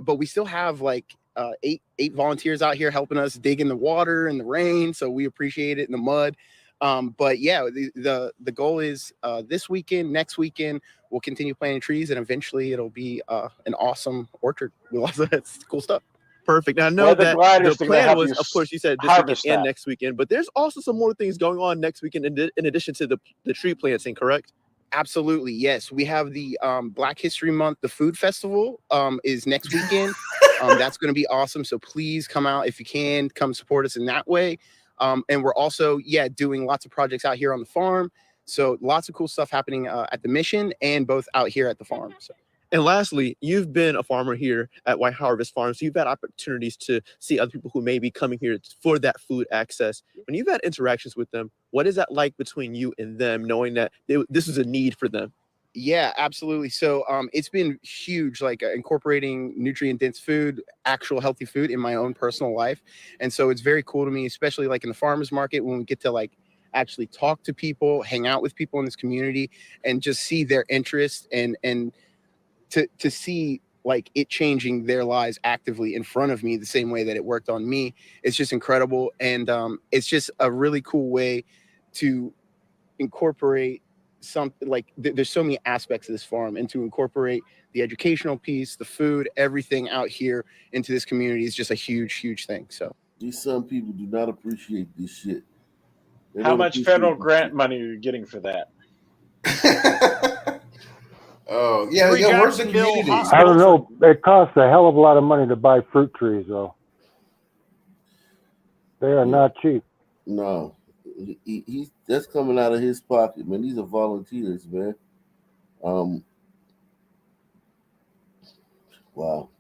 but we still have like 8 volunteers out here helping us dig in the water and the rain. So we appreciate it in the mud. But yeah, the goal is this weekend, next weekend, we'll continue planting trees, and eventually it'll be an awesome orchard with lots of cool stuff. Perfect. Now I know Where the that gliders the gonna plan help was, you of course, you said this weekend harvest and that? next weekend, but there's also some more things going on next weekend in addition to the tree planting, correct? Absolutely, yes. We have the Black History Month, the food festival is next weekend. That's going to be awesome. So please come out if you can, come support us in that way. And we're also, doing lots of projects out here on the farm. So lots of cool stuff happening at the mission and both out here at the farm. So. And lastly, you've been a farmer here at White Harvest Farms. So you've had opportunities to see other people who may be coming here for that food access. When you've had interactions with them, what is that like between you and them, knowing that this is a need for them? Yeah, absolutely. So it's been huge, like incorporating nutrient-dense food, actual healthy food in my own personal life. And so it's very cool to me, especially like in the farmers market, when we get to like actually talk to people, hang out with people in this community, and just see their interest and to see like it changing their lives actively in front of me the same way that it worked on me. It's just incredible. And it's just a really cool way to incorporate something like there's so many aspects of this farm, and to incorporate the educational piece, the food, everything out here into this community is just a huge thing. So these some people do not appreciate this shit. How much federal grant money are you getting for that? Oh, yeah, where's the community? I don't know. It costs a hell of a lot of money to buy fruit trees, though. They are not cheap. No, he's that's coming out of his pocket, man. These are volunteers, man. Wow.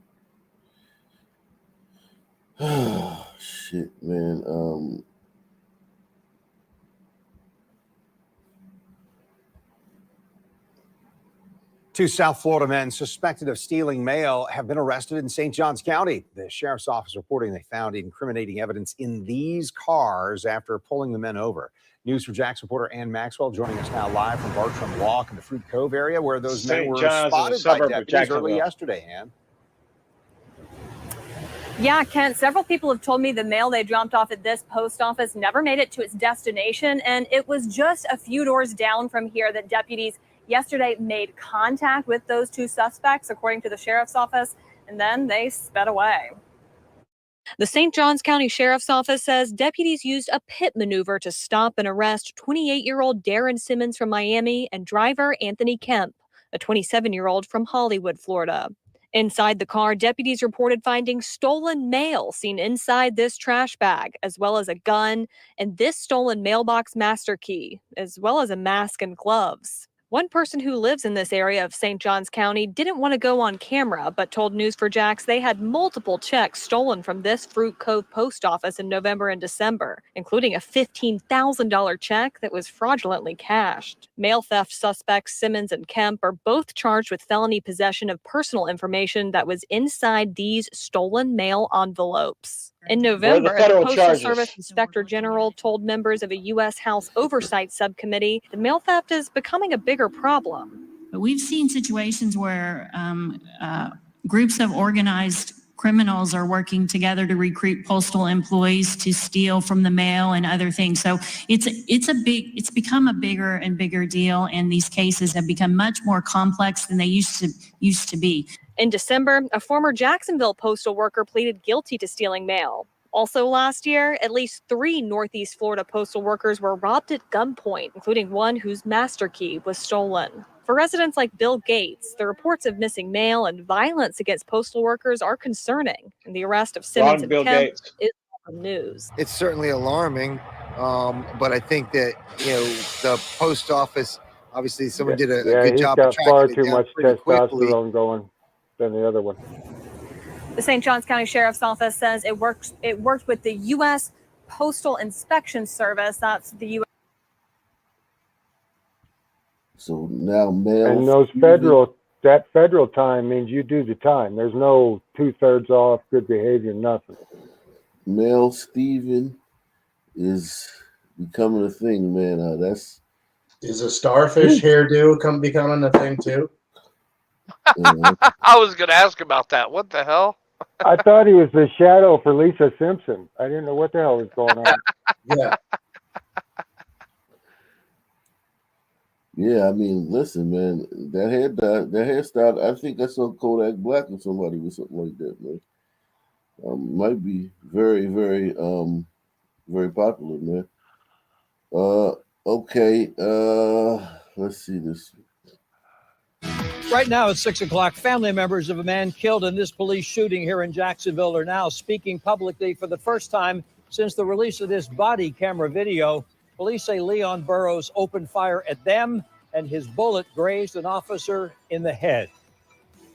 Shit, man. Two South Florida men suspected of stealing mail have been arrested in St. Johns County. The sheriff's office reporting they found incriminating evidence in these cars after pulling the men over. News for Jax reporter Ann Maxwell joining us now live from Bartram Walk in the Fruit Cove area, where those men were spotted by deputies early yesterday, Ann. Yeah, Kent, several people have told me the mail they dropped off at this post office never made it to its destination, and it was just a few doors down from here that deputies yesterday made contact with those two suspects, according to the sheriff's office, and then they sped away. The St. Johns County Sheriff's Office says deputies used a pit maneuver to stop and arrest 28-year-old Darren Simmons from Miami and driver Anthony Kemp, a 27-year-old from Hollywood, Florida. Inside the car, deputies reported finding stolen mail seen inside this trash bag, as well as a gun and this stolen mailbox master key, as well as a mask and gloves. One person who lives in this area of St. Johns County didn't want to go on camera, but told News for Jax they had multiple checks stolen from this Fruit Cove post office in November and December, including a $15,000 check that was fraudulently cashed. Mail theft suspects Simmons and Kemp are both charged with felony possession of personal information that was inside these stolen mail envelopes. In November, the Postal Service Inspector General told members of a U.S. House Oversight Subcommittee the mail theft is becoming a bigger problem. But we've seen situations where groups of organized criminals are working together to recruit postal employees to steal from the mail and other things. So it's become a bigger and bigger deal, and these cases have become much more complex than they used to be. In December, a former Jacksonville postal worker pleaded guilty to stealing mail. Also last year, at least 3 Northeast Florida postal workers were robbed at gunpoint, including one whose master key was stolen. For residents like Bill Gates, the reports of missing mail and violence against postal workers are concerning, and the arrest of Simmons and Bill Kemp Gates. is welcome news. It's certainly alarming, but I think that the post office, obviously, someone did a good he's job got of far tracking it too down much pretty quickly. testosterone going than the other one. The St. Johns County Sheriff's Office says it worked with the U.S. Postal Inspection Service. That's the U.S. So now mail. And those that federal time means you do the time. There's no 2/3 off, good behavior, nothing. Mel Steven is becoming a thing, man. Is a starfish hairdo becoming a thing too? I was going to ask about that. What the hell? I thought he was the shadow for Lisa Simpson. I didn't know what the hell was going on. Yeah. Yeah, I mean, listen, man, that hairstyle, I think I saw Kodak Black or somebody with something like that, man. Might be very, very, very popular, man. Okay, let's see this. Right now at 6 o'clock, family members of a man killed in this police shooting here in Jacksonville are now speaking publicly for the first time since the release of this body camera video. Police say Leon Burrows opened fire at them and his bullet grazed an officer in the head.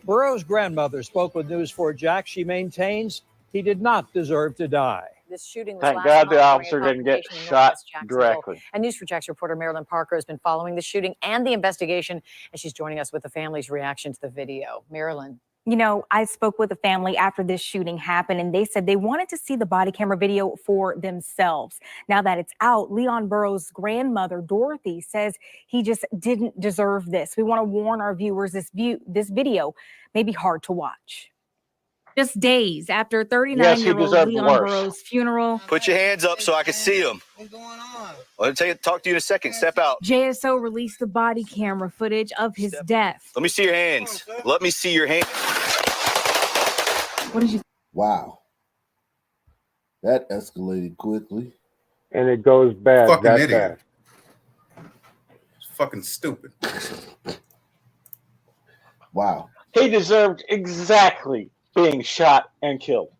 Burrows' grandmother spoke with News4 Jax. She maintains he did not deserve to die. This shooting was Thank last God the month officer during a didn't get confrontation in shot Northwest Jacksonville. directly. And News4Jax reporter Marilyn Parker has been following the shooting and the investigation, and she's joining us with the family's reaction to the video. Marilyn. You know, I spoke with the family after this shooting happened, and they said they wanted to see the body camera video for themselves. Now that it's out, Leon Burrows' grandmother, Dorothy, says he just didn't deserve this. We want to warn our viewers this video may be hard to watch. Just days after 39-year-old Leon Burrows' funeral. Put your hands up so I can see them. What's going on? I'll talk to you in a second. Step out. JSO released the body camera footage of his death. Let me see your hands. Let me see your hands. What did you? Wow. That escalated quickly. And it goes bad. Fucking that idiot. bad. It's fucking stupid. Wow. He deserved exactly being shot and killed.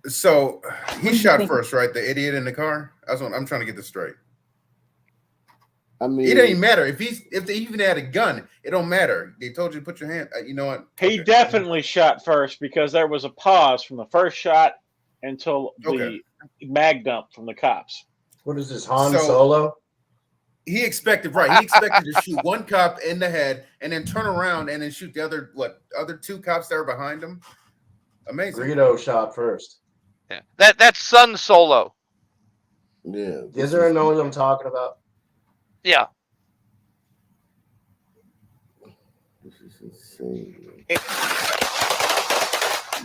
So he shot first, right? The idiot in the car. I'm trying to get this straight. I mean, it doesn't matter if they even had a gun. It don't matter. They told you to put your hand. You know what? He definitely shot first because there was a pause from the first shot until the mag dump from the cops. What is this, Han Solo? He expected to shoot one cop in the head and then turn around and then shoot the other two cops that are behind him. Amazing. Greedo shot first. Yeah. That's Sun Solo. Yeah. Is there know what I'm talking about? Yeah. This is insane.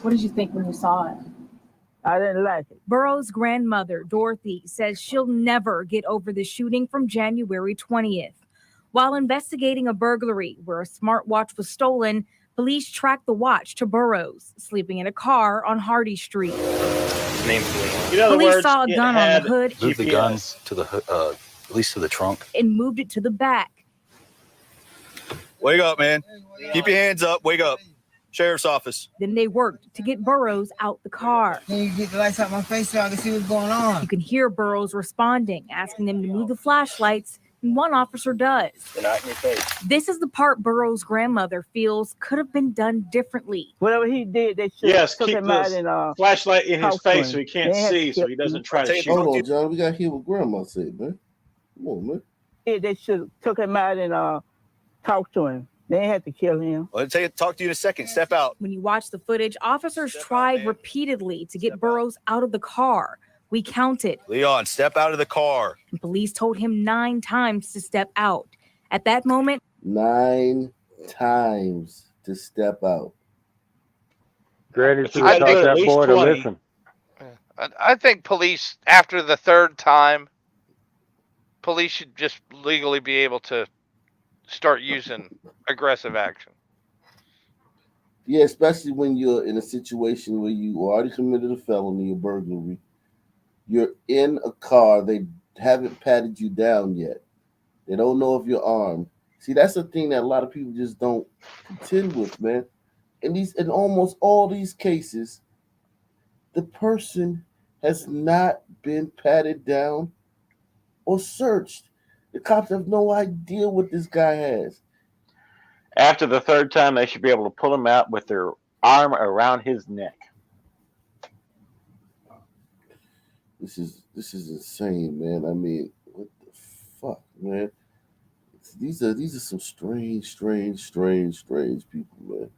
What did you think when you saw it? I didn't like it. Burrows' grandmother, Dorothy, says she'll never get over the shooting from January 20th. While investigating a burglary where a smartwatch was stolen, police tracked the watch to Burrows, sleeping in a car on Hardy Street. Police saw a gun on the hood. Moved the gun to the at least to the trunk. And moved it to the back. Wake up, man. Keep your hands up. Wake up. Sheriff's office. Then they worked to get Burrows out the car. Can you get the lights out my face so I can see what's going on? You can hear Burrows responding, asking them to move the flashlights, and one officer does. Not in your face. This is the part Burrows' grandmother feels could have been done differently. Whatever he did, they should Yes, took keep him out the and flashlight in his talk to face him. so he can't They had see, to so kill he doesn't him. try to shoot. Hold on, John. We got to hear what Grandma said, man. Come on, man. They should have took him out and talked to him. They had to kill him. I'll talk to you in a second. Step out. When you watch the footage, officers tried repeatedly to get Burrows out of the car. We counted. Leon, step out of the car. And police told him 9 times to step out. At that moment, 9 times to step out. Granny should have taught that boy to 20. listen. I think police, after the third time, police should just legally be able to start using aggressive action. Yeah, especially when you're in a situation where you already committed a felony or burglary. You're in a car. They haven't patted you down yet. They don't know if you're armed. See, that's the thing that a lot of people just don't contend with, man. In almost all these cases, the person has not been patted down or searched. The cops have no idea what this guy has. After the third time, they should be able to pull him out with their arm around his neck. This is insane, man. I mean, what the fuck, man? These are some strange people, man.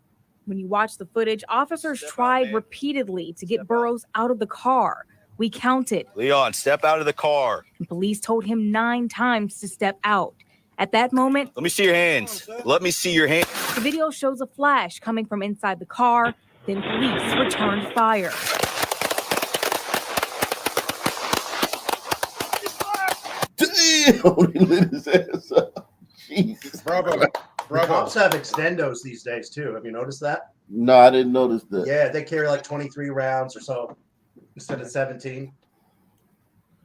When you watch the footage, officers tried repeatedly to get Burrows out of the car. We counted. Leon, step out of the car. And police told him 9 times to step out. At that moment, Let me see your hands. Let me see your hands. the video shows a flash coming from inside the car. Then police returned fire. Damn, he lit his ass up. Jesus. Bravo. The cops have extendos these days too. Have you noticed that? No, I didn't notice that. Yeah, they carry like 23 rounds or so instead of 17.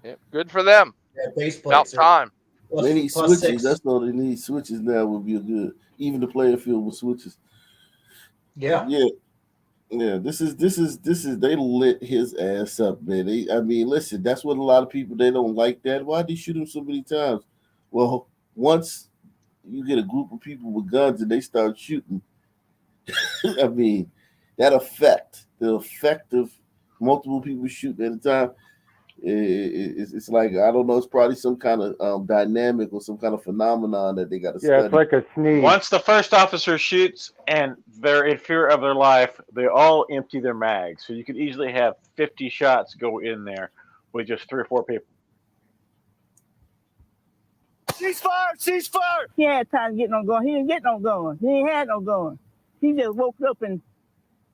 Yeah, good for them. Yeah, base About plates time. They need plus switches. 6. That's all they need. Switches now would be good. Even the playing field with switches. Yeah. This is. They lit his ass up, man. Listen. That's what a lot of people, they don't like that. Why'd they shoot him so many times? Well, once you get a group of people with guns and they start shooting, I mean, the effect of multiple people shooting at a time. It's like, I don't know, it's probably some kind of dynamic or some kind of phenomenon that they got to study. Yeah, it's like a sneeze. Once the first officer shoots and they're in fear of their life, they all empty their mags. So you could easily have 50 shots go in there with just 3 or 4 people. Ceasefire! Ceasefire! He had time to get no gun. He didn't get no gun. He ain't had no gun. He just woke up and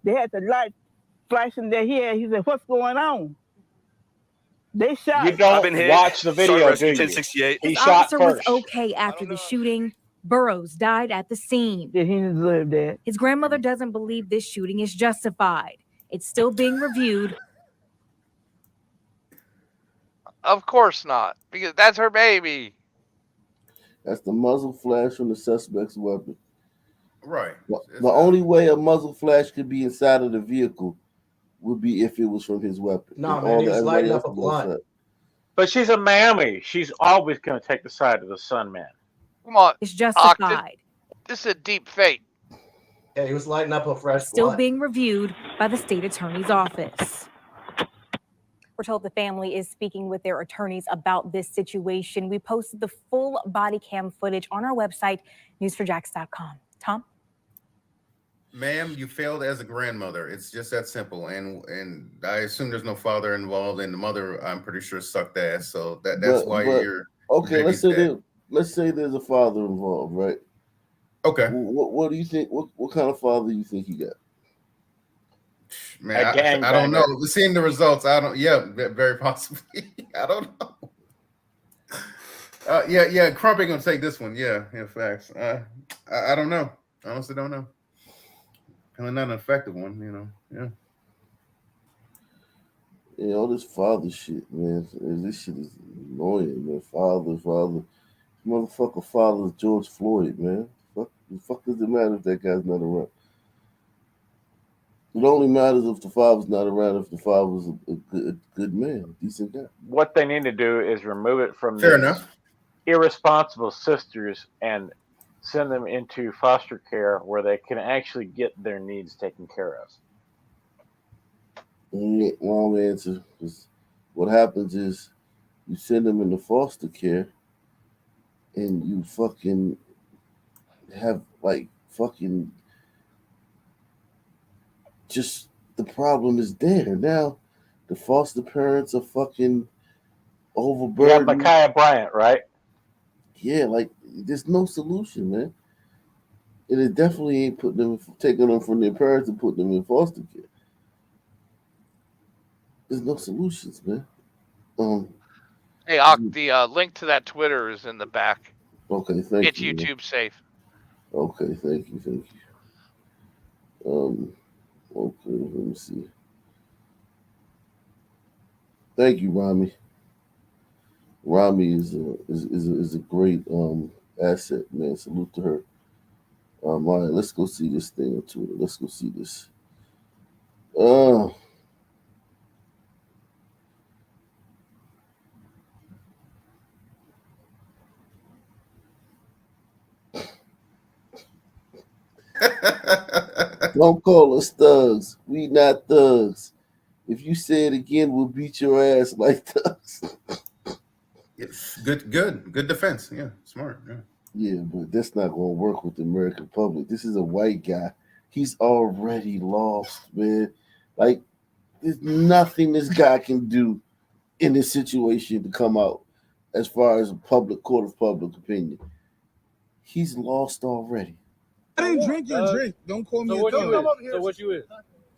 they had the light flashing there. He said, "What's going on?" They shot. You don't watch the video, do you? 1068. He The shot officer first. was okay after the shooting. Burrows died at the scene. Did he deserve that? His grandmother doesn't believe this shooting is justified. It's still being reviewed. Of course not, because that's her baby. That's the muzzle flash from the suspect's weapon. Right. The only way a muzzle flash could be inside of the vehicle would be if it was from his weapon. No, If man, he was everybody lighting else up a was outside. blunt. But she's a mammy. She's always going to take the side of the son man. Come on. It's Doc, justified. this is a deep fate. Yeah, he was lighting up a fresh Still blunt. being reviewed by the state attorney's office. We're told the family is speaking with their attorneys about this situation. We posted the full body cam footage on our website, news4jax.com. Tom? Ma'am, you failed as a grandmother. It's just that simple. And I assume there's no father involved, and the mother, I'm pretty sure, sucked ass. So that's why you're okay. baby's dead. Let's say there's a father involved, right? Okay. What do you think? What kind of father do you think he got? Man, I don't know. Seeing the results, I don't. Yeah, very possibly. I don't know. Yeah. Crump ain't gonna take this one. Yeah, facts. I don't know. Honestly, don't know. Kind of not an effective one, you know. Yeah. Yeah, all this father shit, man. This shit is annoying, man. Father. Motherfucker, father is George Floyd, man. The fuck does it matter if that guy's not around? It only matters if the father's not around, if the father's a good man, a decent guy. What they need to do is remove it from Fair these enough. irresponsible sisters and send them into foster care where they can actually get their needs taken care of. Wrong answer. 'Cause what happens is you send them into foster care and you fucking have just the problem is there. Now the foster parents are fucking overburdened. You got Ma'Khia Bryant, right? Yeah, there's no solution, man. And it definitely ain't taking them from their parents and putting them in foster care. There's no solutions, man. Hey, Ock, the link to that Twitter is in the back. Okay, thank It's you. YouTube safe. Okay, thank you. Okay, let me see. Thank you, Rami. Rami is a great asset, man. Salute to her. All right, let's go see this thing on Twitter. Let's go see this. Don't call us thugs. We not thugs. If you say it again, we'll beat your ass like thugs. Good defense. Yeah, smart. Yeah, but that's not gonna work with the American public. This is a white guy. He's already lost, man. Like, there's nothing this guy can do in this situation to come out as far as a court of public opinion. He's lost already. I didn't drink your drink. Don't call me a thug. So what you is?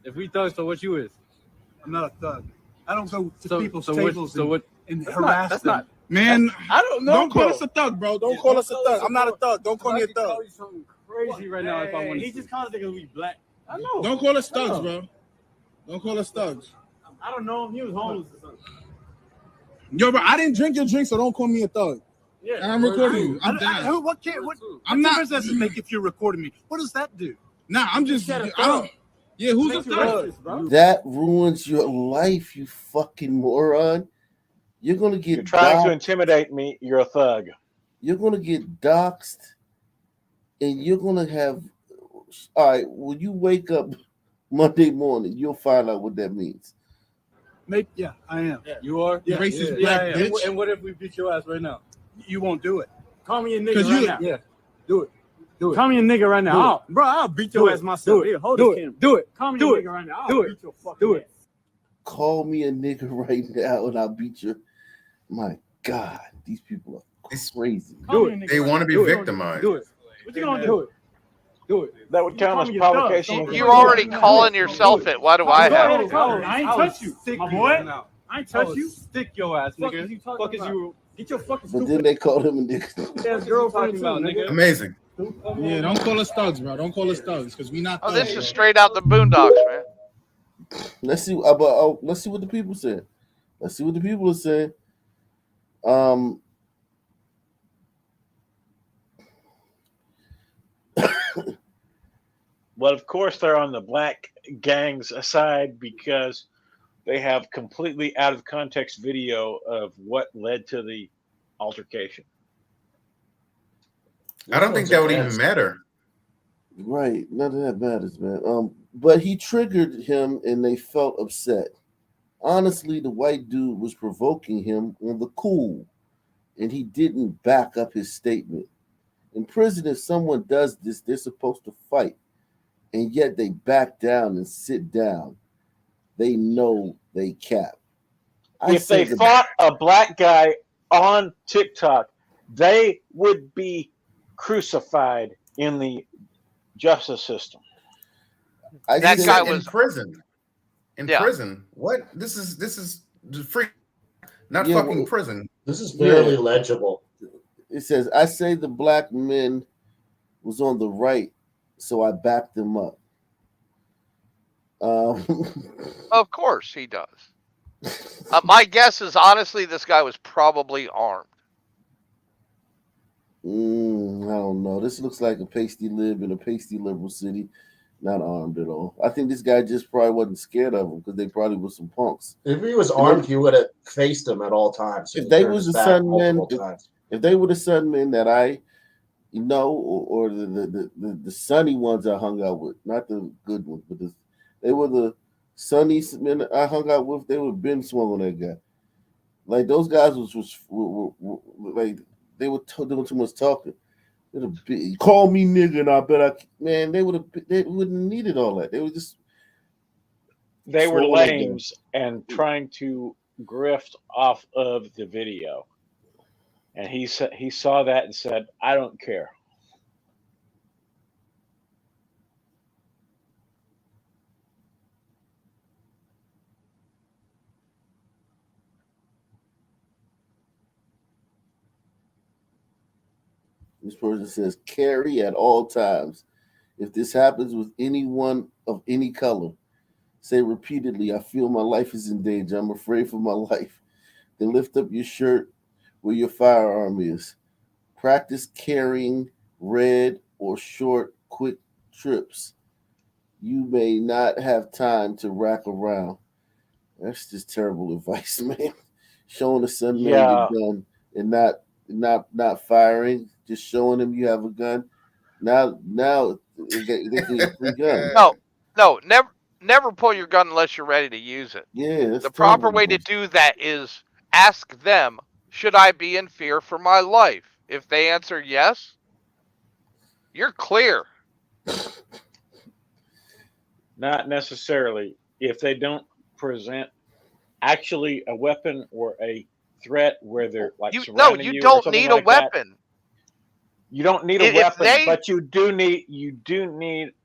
If we thugs, so what you is? I'm not a thug. I don't go to people's what- tables so what- and That's harass not- them. Man, I don't know, Don't call bro. us a thug, bro. Don't call us a thug. I'm not a thug. Don't call me a thug. Crazy right now. If I want, he just calls niggas we black. I know. Don't call us thugs, bro. Don't call us thugs. I don't know him. He was homeless or something. Yo, bro, I didn't drink your drink, so don't call me a thug. Yeah, And I'm recording you. I'm down. What can't? What? I'm not. What difference does it make if you're recording me? What does that do? Nah, I'm just. I don't. Yeah, who's a thug? That ruins your life, you fucking moron. You're gonna get You're trying to doxxed. intimidate me. You're a thug. You're gonna get doxxed, and you're gonna have. All right, when you wake up Monday morning, you'll find out what that means. Yeah, I am. You are? You racist Yeah, black yeah. bitch. And what if we beat your ass right now? You won't do it. Call me a nigga 'Cause right you- now. yeah. Do it. Do it. Call me a nigga right now. Do it. I'll- bro, I'll beat your Do ass it. myself. Do it. Here, hold Do this it. camera. Do it. Call me Do a it. nigga right now. I'll Do it. beat your fucking Do it. ass. Call me a nigga right now, and I'll beat you. My God, these people are crazy. Call me a nigga They right want to now. be Do it. victimized. Do it. What you gonna do? Do it. That would count as You call me a thug. provocation. You're already calling yourself it. Why do I have to? I ain't touch you, my boy. I ain't touch you. Stick your ass, Fuck nigga. is you talking about? Get your fucking But then stupid they called him a nigga. ass girlfriend too, nigga. Amazing. Yeah, don't call us thugs, bro. Don't call us thugs, because we not Oh, thugs. this is straight out the Boondocks, man. Let's see. Let's see what the people said. Let's see what the people are saying. Well, of course, they're on the black gang's side because they have completely out of context video of what led to the altercation. I don't think that would even matter. Right, none of that matters, man. But he triggered him, and they felt upset. Honestly, the white dude was provoking him on the cool, and he didn't back up his statement. In prison, if someone does this, they're supposed to fight, and yet they back down and sit down. They know they cap. If they fought a black guy on TikTok, they would be crucified in the justice system. That guy in was- prison. In Yeah. prison. What? This is free. Not Yeah, fucking well, prison. This is barely legible. It says, I say the black men was on the right, so I backed them up. Of course he does. My guess is honestly this guy was probably armed. I don't know. This looks like a pasty lib in a pasty liberal city, not armed at all. I think this guy just probably wasn't scared of him because they probably were some punks. If he was armed, he would have faced him at all times. If they was the Sunmen, multiple times. if they were the Sunmen that I know, or the sunny ones I hung out with, not the good ones, but they were the sunny men I hung out with, they would have been swung on that guy. Like those guys were like they were doing too much talking. Call me nigga, and I bet they wouldn't have needed all that. They were just They were swung on that guy. lames and trying to grift off of the video. And he saw that and said, I don't care. This person says, carry at all times. If this happens with anyone of any color, say repeatedly, I feel my life is in danger. I'm afraid for my life. Then lift up your shirt where your firearm is. Practice carrying red or short, quick trips. You may not have time to rack around. That's just terrible advice, man. Showing a son man your gun and not firing, just showing him you have a gun. Now they can get free gun. No, never pull your gun unless you're ready to use it. Yeah, the proper way to do that is ask them, should I be in fear for my life? If they answer yes, you're clear. Not necessarily. If they don't present actually a weapon or a threat where they're like surrounding you. You don't need a weapon. You don't need a weapon, but you do need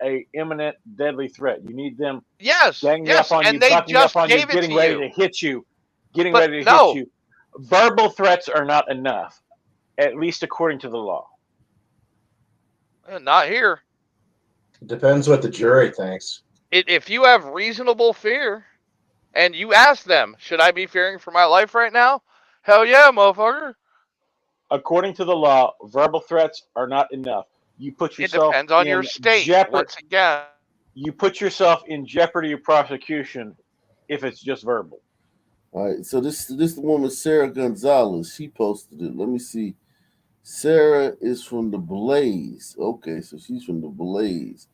a imminent deadly threat. You need them ganging up on you, bucking up on you, getting ready to hit you, hit you. Verbal threats are not enough, at least according to the law. Not here. Depends what the jury thinks. If you have reasonable fear and you ask them, should I be fearing for my life right now? Hell yeah, motherfucker. According to the law, verbal threats are not enough. You put yourself. It depends on your state. Once again, you put yourself in jeopardy of prosecution if it's just verbal. All right. So this woman Sarah Gonzalez, she posted it. Let me see. Sarah is from the Blaze. Okay, so she's from the Blaze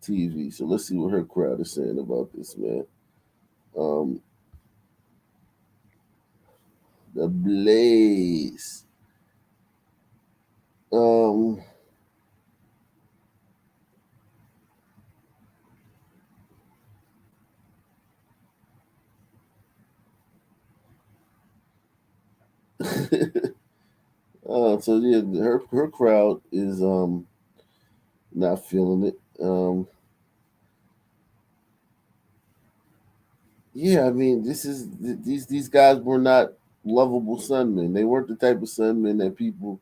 TV. So let's see what her crowd is saying about this, man. The Blaze. So yeah, her crowd is not feeling it. Yeah, I mean, these guys were not lovable sunmen. They weren't the type of sunmen that people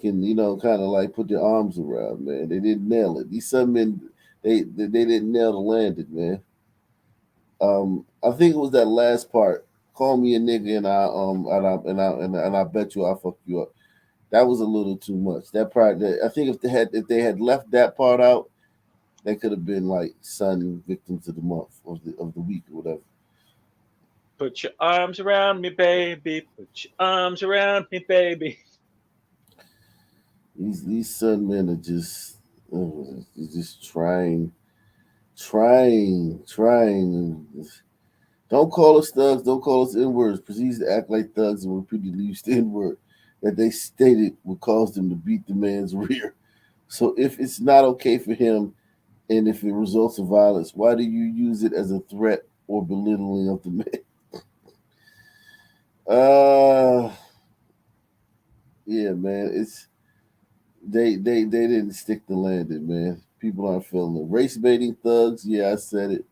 can, kind of like put their arms around, man. They didn't nail it. These sunmen, they didn't nail the landing, man. I think it was that last part. Call me a nigga and I bet you I'll fuck you up. That was a little too much. That part, I think if they had left that part out, they could have been like Sun Victims of the Month of the week or whatever. Put your arms around me, baby. Put your arms around me, baby. These Sun men are just trying. Don't call us thugs. Don't call us N-words. Proceeds to act like thugs and repeatedly use the N-word that they stated would cause them to beat the man's rear. So if it's not okay for him, and if it results in violence, why do you use it as a threat or belittling of the man? Yeah, man. It's they didn't stick the landing, man. People aren't feeling it. Race baiting thugs. Yeah, I said it.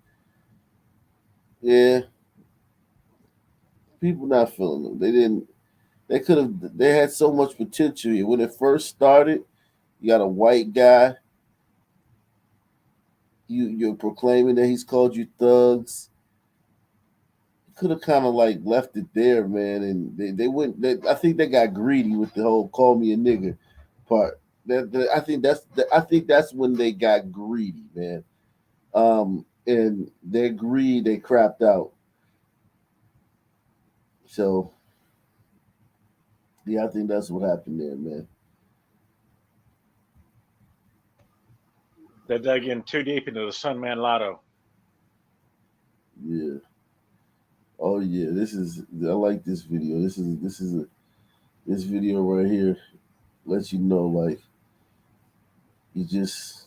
Yeah. People not feeling them. They didn't. They had so much potential here. When it first started, you got a white guy. You're proclaiming that he's called you thugs. You could have kind of like left it there, man. And they went. I think they got greedy with the whole "call me a nigga" part. I think that's when they got greedy, man. And their greed, they crapped out. So, yeah, I think that's what happened there, man. They dug in too deep into the Sunman Lotto. Yeah. Oh yeah, I like this video. This video right here lets you know, like, you just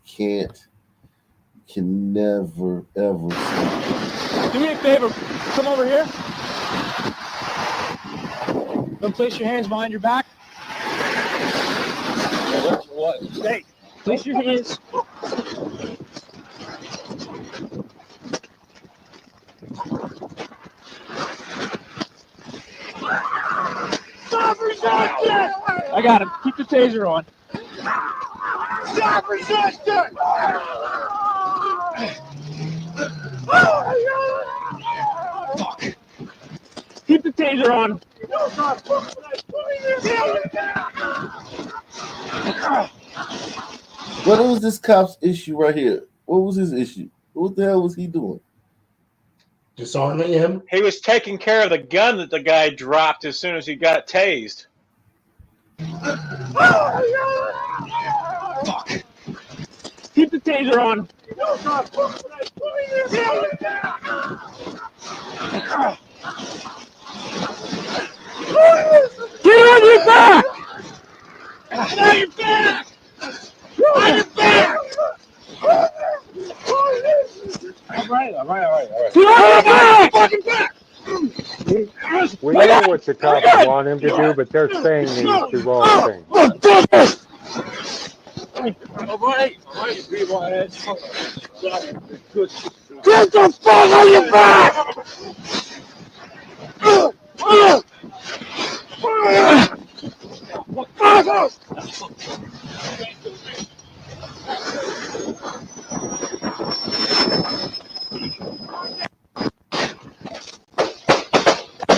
can't. You can never ever see. Do me a favor. Come over here. Then place your hands behind your back. What? Hey, place your hands. Stop resisting! I got him. Keep the taser on. Stop resisting! Fuck. Keep the taser on. What was this cop's issue right here? What was his issue? What the hell was he doing? Disarming him? He was taking care of the gun that the guy dropped as soon as he got tased. Fuck. Keep the taser on. Get on your back! Get on your back! On your back! All right. Get on your back! Fucking back! We know what the cops want him to do, but they're saying these two wrong things. All right. Get the fuck on your back!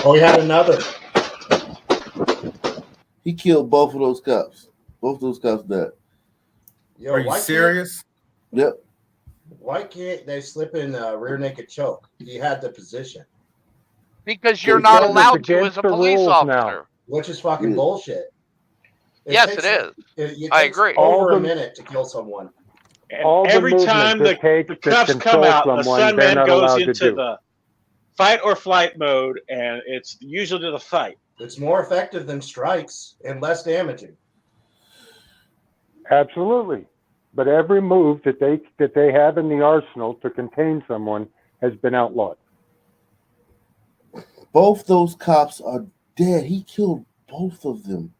Oh, we had another. He killed both of those cops. Both those cops died. Yo, Are you serious? Yep. Why can't they slip in a rear naked choke? He had the position. Because you're not allowed to as a police officer. Now. Which is fucking bullshit. Yes, it is. I agree. Over a minute to kill someone. And every time the cuffs come out, the Sunman goes into the fight or flight mode, and it's usually the fight. It's more effective than strikes and less damaging. Absolutely. But every move that they have in the arsenal to contain someone has been outlawed. Both those cops are dead. He killed both of them.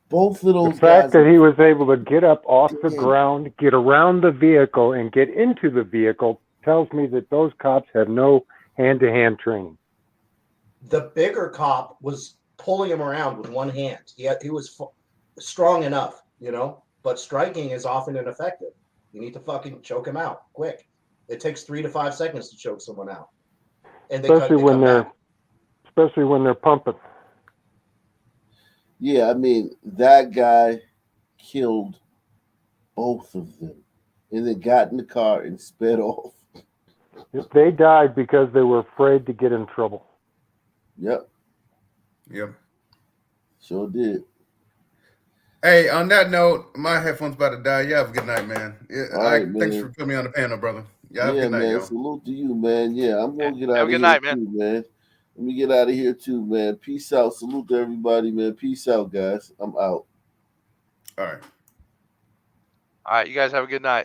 Both of those The fact guys that he was able to get up off the ground, get around the vehicle, and get into the vehicle tells me that those cops have no hand-to-hand training. The bigger cop was pulling him around with one hand. He was strong enough, but striking is often ineffective. You need to fucking choke him out quick. It takes 3 to 5 seconds to choke someone out. And Especially when they're pumping. Yeah, I mean, that guy killed both of them and then got in the car and sped off. They died because they were afraid to get in trouble. Yep. Sure did. Hey, on that note, my headphones about to die. You have a good night, man. All right, Thanks man. for putting me on the panel, brother. Yeah, have a Yeah, good night, man. yo. Salute to you, man. Yeah, I'm gonna get out Have of a here good night, too, man. Let me get out of here too, man. Peace out. Salute to everybody, man. Peace out, guys. I'm out. All right. All right, you guys have a good night.